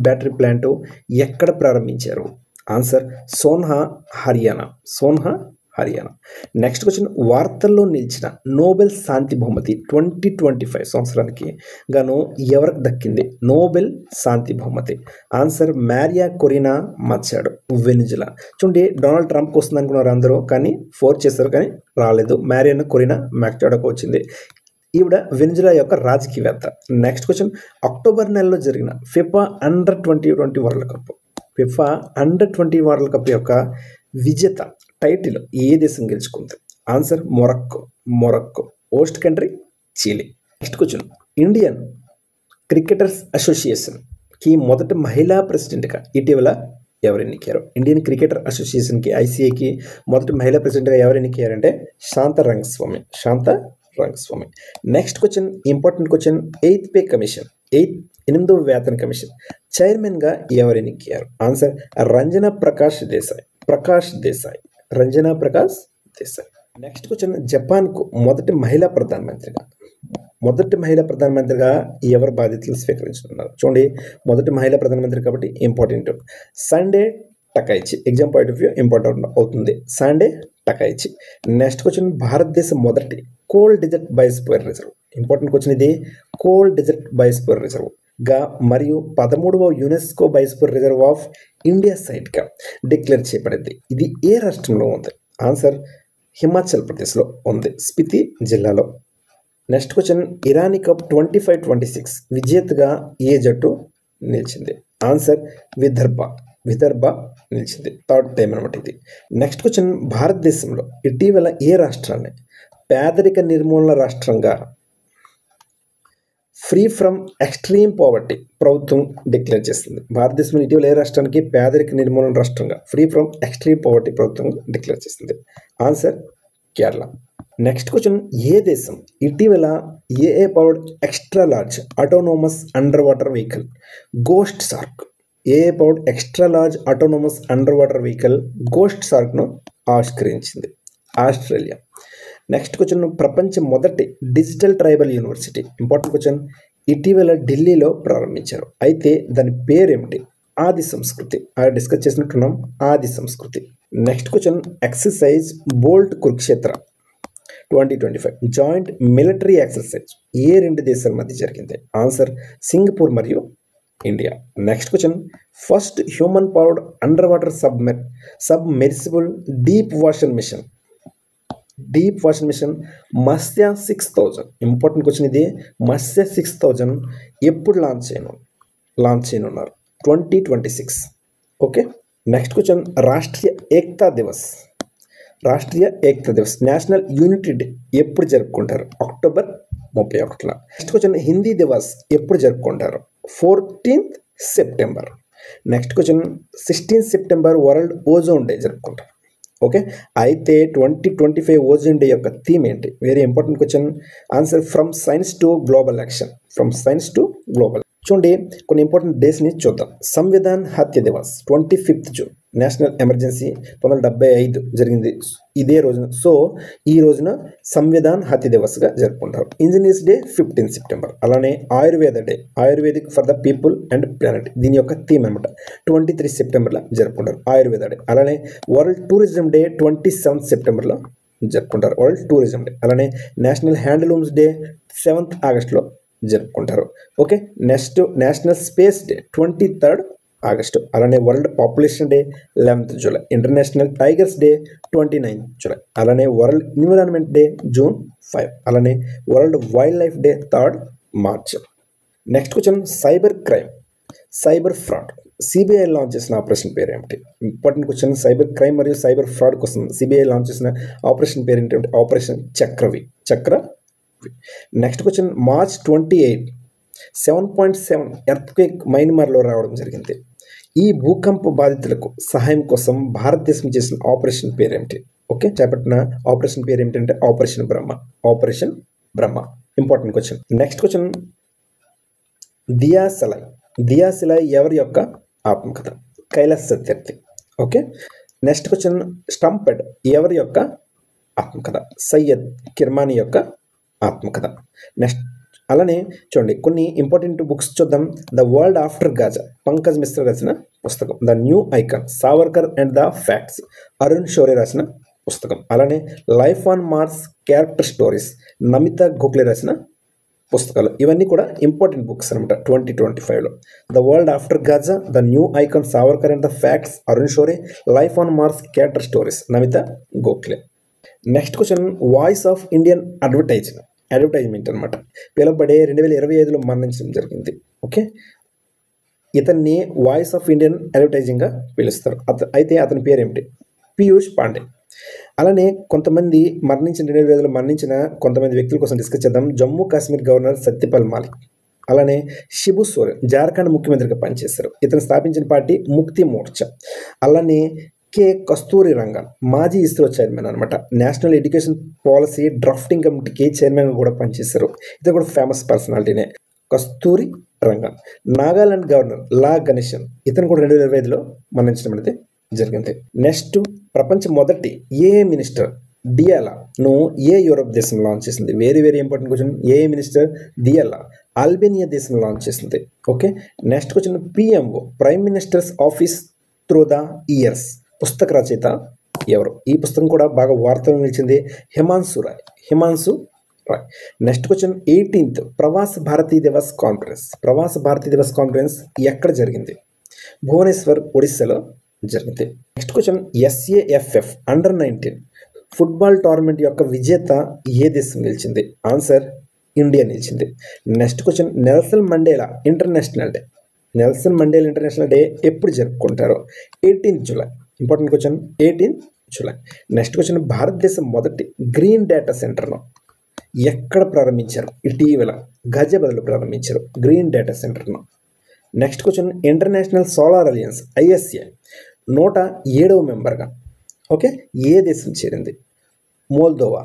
బ్యాటరీ ప్లాంట్ ఎక్కడ ప్రారంభించారు? ఆన్సర్ సోన్హా, హర్యానా. నెక్స్ట్ క్వశ్చన్, వార్తల్లో నిలిచిన నోబెల్ శాంతి బహుమతి 2025 సంవత్సరానికి గాను ఎవరికి దక్కింది? నోబెల్ శాంతి బహుమతి. Answer Maria Corina Machado, Venezuela. చూడండి, డొనాల్డ్ ట్రంప్కి వస్తుంది అనుకున్నారు అందరూ, కానీ ఫోర్స్ చేశారు కానీ రాలేదు. మారియా కొరినా మచ్చాడోకి వచ్చింది. ఈవిడ వెనిజులా యొక్క రాజకీయవేత్త. నెక్స్ట్ క్వశ్చన్, అక్టోబర్ నెలలో జరిగిన ఫిఫా అండర్-20 వరల్డ్ కప్ యొక్క విజేత టైటిల్ ఏ దేశం గెలుచుకుంది? Answer Morocco. Host country Chile. Next question, Indian cricketers అసోసియేషన్కి మొదటి మహిళా ప్రెసిడెంట్గా ఇటీవల ఎవరు ఎన్నికయ్యారు? ఇండియన్ క్రికెటర్ అసోసియేషన్కి ICAకి మొదటి మహిళా ప్రెసిడెంట్గా ఎవరు ఎన్నికయ్యారంటే Shantha Rangaswamy. Next question, important question, 8th pay commission 8వ వేతన కమిషన్ చైర్మన్గా ఎవరు ఎన్నికయ్యారు? Answer Ranjana Prakash Desai. Next question, జపాన్కు మొదటి మహిళా ప్రధానమంత్రిగా ఎవరు బాధ్యతలు స్వీకరించుతున్నారు? చూడండి, మొదటి మహిళా ప్రధానమంత్రి కాబట్టి important. Sanae Takaichi, exam point of view important అవుతుంది. Sanae Takaichi. నెక్స్ట్ క్వశ్చన్, భారతదేశం మొదటి cold desert biosphere reserve. Important question ఇది. కోల్డ్ డెజర్ట్ బయోస్ఫియర్ రిజర్వ్ గా మరియు 13వ UNESCO biosphere reserve of India సైట్గా డిక్లేర్ చేయబడింది. ఇది ఏ రాష్ట్రంలో ఉంది? ఆన్సర్ హిమాచల్ ప్రదేశ్లో ఉంది, స్పితి జిల్లాలో. నెక్స్ట్ క్వశ్చన్, ఇరానీ కప్ 25-26 విజేతగా ఏ జట్టు నిలిచింది? ఆన్సర్ విదర్భ నిలిచింది. థర్డ్ టైం అనమాట ఇది. నెక్స్ట్ క్వశ్చన్, భారతదేశంలో ఇటీవల ఏ రాష్ట్రాన్ని పేదరిక నిర్మూలన రాష్ట్రంగా ఫ్రీ ఫ్రమ్ ఎక్స్ట్రీమ్ పావర్టీ ప్రభుత్వం డిక్లేర్ చేస్తుంది? భారతదేశంలో ఇటీవల ఏ రాష్ట్రానికి పేదరిక నిర్మూలన రాష్ట్రంగా ఫ్రీ ఫ్రమ్ ఎక్స్ట్రీమ్ పావర్టీ ప్రభుత్వం డిక్లేర్ చేస్తుంది? ఆన్సర్ కేరళ. నెక్స్ట్ క్వశ్చన్, ఏ దేశం ఇటీవల AI powered extra large autonomous underwater vehicle ghost shark ghost సార్క్ను ఆవిష్కరించింది? ఆస్ట్రేలియా. నెక్స్ట్ క్వశ్చన్, ప్రపంచ మొదటి digital tribal university. Important question, ఇటీవల ఢిల్లీలో ప్రారంభించారు. అయితే దాని పేరేమిటి? ఆది సంస్కృతి. డిస్కస్ చేసినట్టున్నాం, Adi Sanskriti. Next question, exercise bolt Kurukshetra 2025 joint military exercise ఏ రెండు దేశాల మధ్య జరిగింది? ఆన్సర్ సింగపూర్ మరియు India. Next question, first human powered underwater submersible deep ocean mission Matsya 6000. Important question ఇది. మత్స్య 6000 ఎప్పుడు లాంచ్ చేయనున్నారు? 2026. Okay. Next question, Rashtriya Ekta Diwas national unity day ఎప్పుడు జరుపుకుంటారు? October 31. Next question, Hindi Diwas ఎప్పుడు జరుపుకుంటారు? 14th September. Next question, 16th September world ozone day జరుపుకుంటారు. ఓకే. అయితే 2025 ఓజోన్ డే యొక్క థీమ్ ఏంటి? Very important question. Answer from science to global action. చూడండి, కొన్ని ఇంపార్టెంట్ డేస్ని చూద్దాం. సంవిధాన్ హత్య Divas 25th June. National emergency 1975 జరిగింది ఇదే రోజున. సో ఈ రోజున సంవిధాన్ హత్య దివస్గా జరుపుకుంటారు. Engineers day 15th September. అలానే Ayurveda day, Ayurvedic for the people and planet, దీని యొక్క థీమ్ అనమాట. 23 సెప్టెంబర్లో జరుపుకుంటారు ఆయుర్వేద డే. అలానే వరల్డ్ టూరిజం డే 27th సెప్టెంబర్లో జరుపుకుంటారు, వరల్డ్ టూరిజం డే. అలానే నేషనల్ హ్యాండ్లూమ్స్ డే 7th ఆగస్టులో జరుపుకుంటారు. Okay. Next national space day 23rd August. అలానే world population day 11th July. International tigers day 29th July. అలానే వరల్డ్ ఎన్విరాన్మెంట్ డే June 5. అలానే world wild life day 3rd March. Next question, cyber fraud CBI launch చేసిన ఆపరేషన్ పేరు ఏమిటి? Important question. సైబర్ క్రైమ్ మరియు సైబర్ ఫ్రాడ్ కోసం సిబిఐ లాంచ్ చేసిన ఆపరేషన్ పేరు ఏంటి? Operation Chakra V. Next question, March 28 7.7 earthquake మయన్మార్లో రావడం జరిగింది. ఈ భూకంప బాధితులకు సహాయం కోసం భారతదేశం చేసిన ఆపరేషన్ పేరు ఏమిటి? ఓకే, చేపట్టిన ఆపరేషన్ పేరు ఏమిటంటే operation Brahma. Important question. Next question, Diyasalai ఎవరి యొక్క ఆత్మకథ? Kailash Satyarthi. Okay. Next question, stampede ఎవరి యొక్క ఆత్మకథ? సయ్యద్ కిర్మానీ యొక్క ఆత్మకథ. నెక్స్ట్ అలానే చూడండి, కొన్ని ఇంపార్టెంట్ బుక్స్ చూద్దాం. The world after Gaza Pankaj Mishra రాసిన పుస్తకం. The new icon Savarkar and the facts Arun Shourie రాసిన పుస్తకం. అలానే life on Mars character stories Namita Gokhale రాసిన పుస్తకాలు. ఇవన్నీ కూడా ఇంపార్టెంట్ బుక్స్ అనమాట 2025లో. The world after Gaza, the new icon Savarkar and the facts Arun Shourie, life on Mars character stories Namita Gokhale. Next question, voice of Indian advertisement అనమాట పిలువబడే 2025లో మరణించడం జరిగింది. ఓకే, ఇతన్ని వాయిస్ ఆఫ్ ఇండియన్ అడ్వర్టైజింగ్గా పిలుస్తారు. అయితే అతని పేరు ఏమిటి? పీయూష్ పాండే. అలానే కొంతమంది 2025లో మరణించిన కొంతమంది వ్యక్తుల కోసం డిస్కస్ చేద్దాం. జమ్మూ కాశ్మీర్ గవర్నర్ సత్యపాల్ మాలిక్. అలానే శిబు సోరెన్ జార్ఖండ్ ముఖ్యమంత్రిగా పనిచేశారు. ఇతను స్థాపించిన పార్టీ ముక్తి మోర్చా. అలానే కె కస్తూరి రంగన్ మాజీ ఇస్రో చైర్మన్ అనమాట. నేషనల్ ఎడ్యుకేషన్ పాలసీ డ్రాఫ్టింగ్ కమిటీకి చైర్మన్గా కూడా పనిచేశారు. ఇతను కూడా ఫేమస్ పర్సనాలిటీనే, కస్తూరి రంగన్. నాగాలాండ్ గవర్నర్ లా గణేశన్, ఇతను కూడా 2025లో మరణించడం అనేది జరిగింది. నెక్స్ట్, ప్రపంచ మొదటి ఏఏ మినిస్టర్ డియాలాను ఏ యూరోప్ దేశం లాంచ్ చేసింది? Very very important question. ఏ మినిస్టర్? డియాలా అల్బేనియా దేశం లాంచ్ చేసింది. Okay, next question. PMO prime minister's office through the years పుస్తక రచయిత ఎవరు? ఈ పుస్తకం కూడా బాగా వార్తలు నిలిచింది. Himanshu Roy. Next question. 18th Pravasi Bharatiya Divas conference. Pravasi Bharatiya Divas conference ఎక్కడ జరిగింది? భువనేశ్వర్, ఒడిస్సాలో జరిగింది. Next question. SAFF under nineteen football tournament యొక్క విజేత ఏ దేశం నిలిచింది? ఆన్సర్ ఇండియా నిలిచింది. Next question. Nelson Mandela international day. Nelson Mandela international day ఎప్పుడు జరుపుకుంటారో? 18th July. Important question. 18th July. Next question. భారతదేశం మొదటి గ్రీన్ డేటా సెంటర్ను ఎక్కడ ప్రారంభించారు? ఇటీవల గజబదలో ప్రారంభించారు గ్రీన్ డేటా సెంటర్ను. Next question. International solar alliance ISA 107వ మెంబర్గా ఓకే ఏ దేశం చేరింది? మోల్దోవా.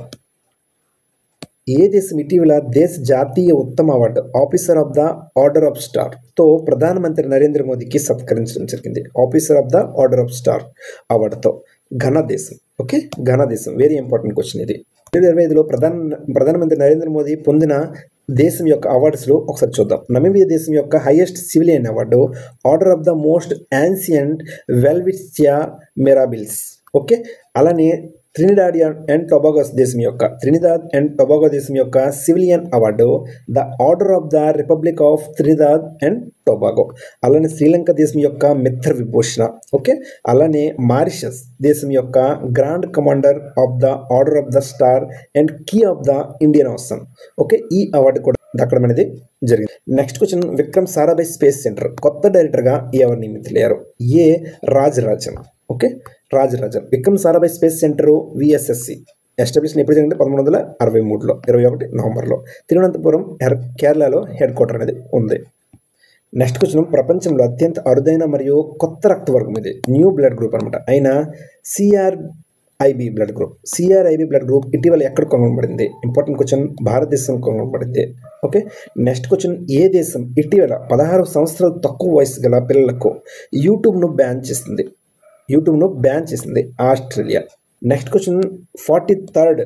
ఏ దేశం ఇటీవల దేశ జాతీయ ఉత్తమ award officer of the order of స్టార్తో ప్రధానమంత్రి నరేంద్ర మోదీకి సత్కరించడం జరిగింది? Officer of the order of star అవార్డుతో ఘన దేశం. ఓకే, ఘన దేశం. వెరీ ఇంపార్టెంట్ క్వశ్చన్ ఇది. 2025లో ప్రధానమంత్రి నరేంద్ర మోదీ పొందిన దేశం యొక్క అవార్డ్స్లో ఒకసారి చూద్దాం. నమీబియా దేశం యొక్క highest civilian award order of the most ancient Welwitschia mirabilis. Okay, అలానే ట్రినిడాడ్ అండ్ టొబాగో దేశం యొక్క civilian award the order of the Republic of Trinidad and Tobago. అలానే శ్రీలంక దేశం యొక్క మిత్ర విభూషణ. ఓకే, అలానే మారిషస్ దేశం యొక్క grand commander of the order of the star and key of the Indian Ocean. Okay, ఈ అవార్డు కూడా దక్కడం అనేది జరిగింది. Next question. Vikram Sarabhai space centre కొత్త డైరెక్టర్గా ఎవరు నియమితులయ్యారు? A Rajarajan. Okay, Rajarajan. Vikram Sarabhai space centre VSSC establish ఎప్పుడు జరిగింది? 1963లో 21 నవంబర్లో తిరువనంతపురం కేరళలో హెడ్ క్వార్టర్ అనేది ఉంది. Next question. ప్రపంచంలో అత్యంత అరుదైన మరియు కొత్త రక్తవర్గం ఇది న్యూ బ్లడ్ గ్రూప్ అనమాట అయిన సిఆర్ఐబి బ్లడ్ గ్రూప్ ఇటీవల ఎక్కడ కనుగొనబడింది? Important question. భారతదేశం కనుగొనబడింది. Okay, next question. ఏ దేశం ఇటీవల 16 సంవత్సరాలు తక్కువ వయసు గల పిల్లలకు యూట్యూబ్ను బ్యాన్ చేసింది? Australia. Next question. 43rd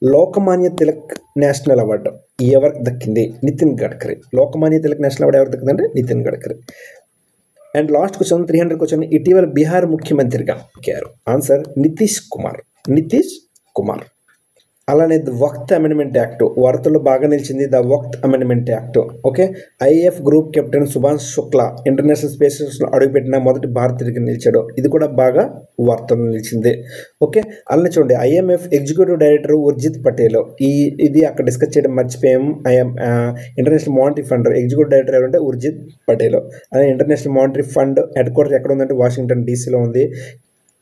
Lokmanya Tilak national award ఎవరికి దక్కింది? నితిన్ గడ్కరీ. లోకమాన్య తిలక్ నేషనల్ అవార్డు ఎవరికి దక్కిందంటే Nitin Gadkari. And last question 300 question. ఇటీవల బీహార్ ముఖ్యమంత్రిగా ఎక్కారు? ఆన్సర్ నితీష్ కుమార్. అలానే ద వక్త్ అమెండ్మెంట్ యాక్ట్ వార్తల్లో బాగా నిలిచింది. The Waqf amendment act. Okay, IAF group captain Subhash Shukla international space స్టేషన్లో అడుగుపెట్టిన మొదటి భారతీయుడిగా నిలిచాడు. ఇది కూడా బాగా వార్తల్లో నిలిచింది. ఓకే, అలానే చూడండి. IMF executive director Urjit Patel. ఇది అక్కడ డిస్కస్ చేయడం మర్చిపోయాం. International monetary fund executive director ఎవరంటే ఉర్జిత్ పటేల్. అలానే international monetary fund head quarter ఎక్కడ ఉందంటే వాషింగ్టన్ డీసీలో ఉంది.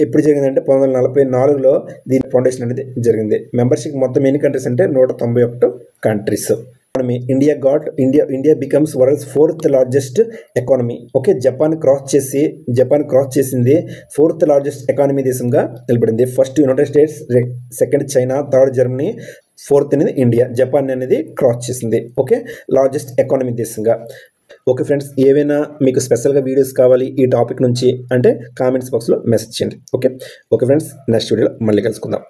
ఎప్పుడు జరిగిందంటే 1944లో దీని ఫౌండేషన్ అనేది జరిగింది. మెంబర్షిప్ మొత్తం ఎన్ని కంట్రీస్ అంటే 191 countries. India becomes world's 4th largest economy. Okay, Japan cross చేసింది 4th లార్జెస్ట్ ఎకానమీ దేశంగా నిలబడింది. First United states, second China, third Germany, 4th అనేది ఇండియా. జపాన్ అనేది క్రాస్ చేసింది. ఓకే, లార్జెస్ట్ ఎకానమీ దేశంగా. ఓకే ఫ్రెండ్స్, ఏవైనా మీకు స్పెషల్గా వీడియోస్ కావాలి ఈ టాపిక్ నుంచి అంటే కామెంట్స్ బాక్స్లో మెసేజ్ చేయండి. ఓకే ఫ్రెండ్స్, నెక్స్ట్ వీడియోలో మళ్ళీ కలుసుకుందాం.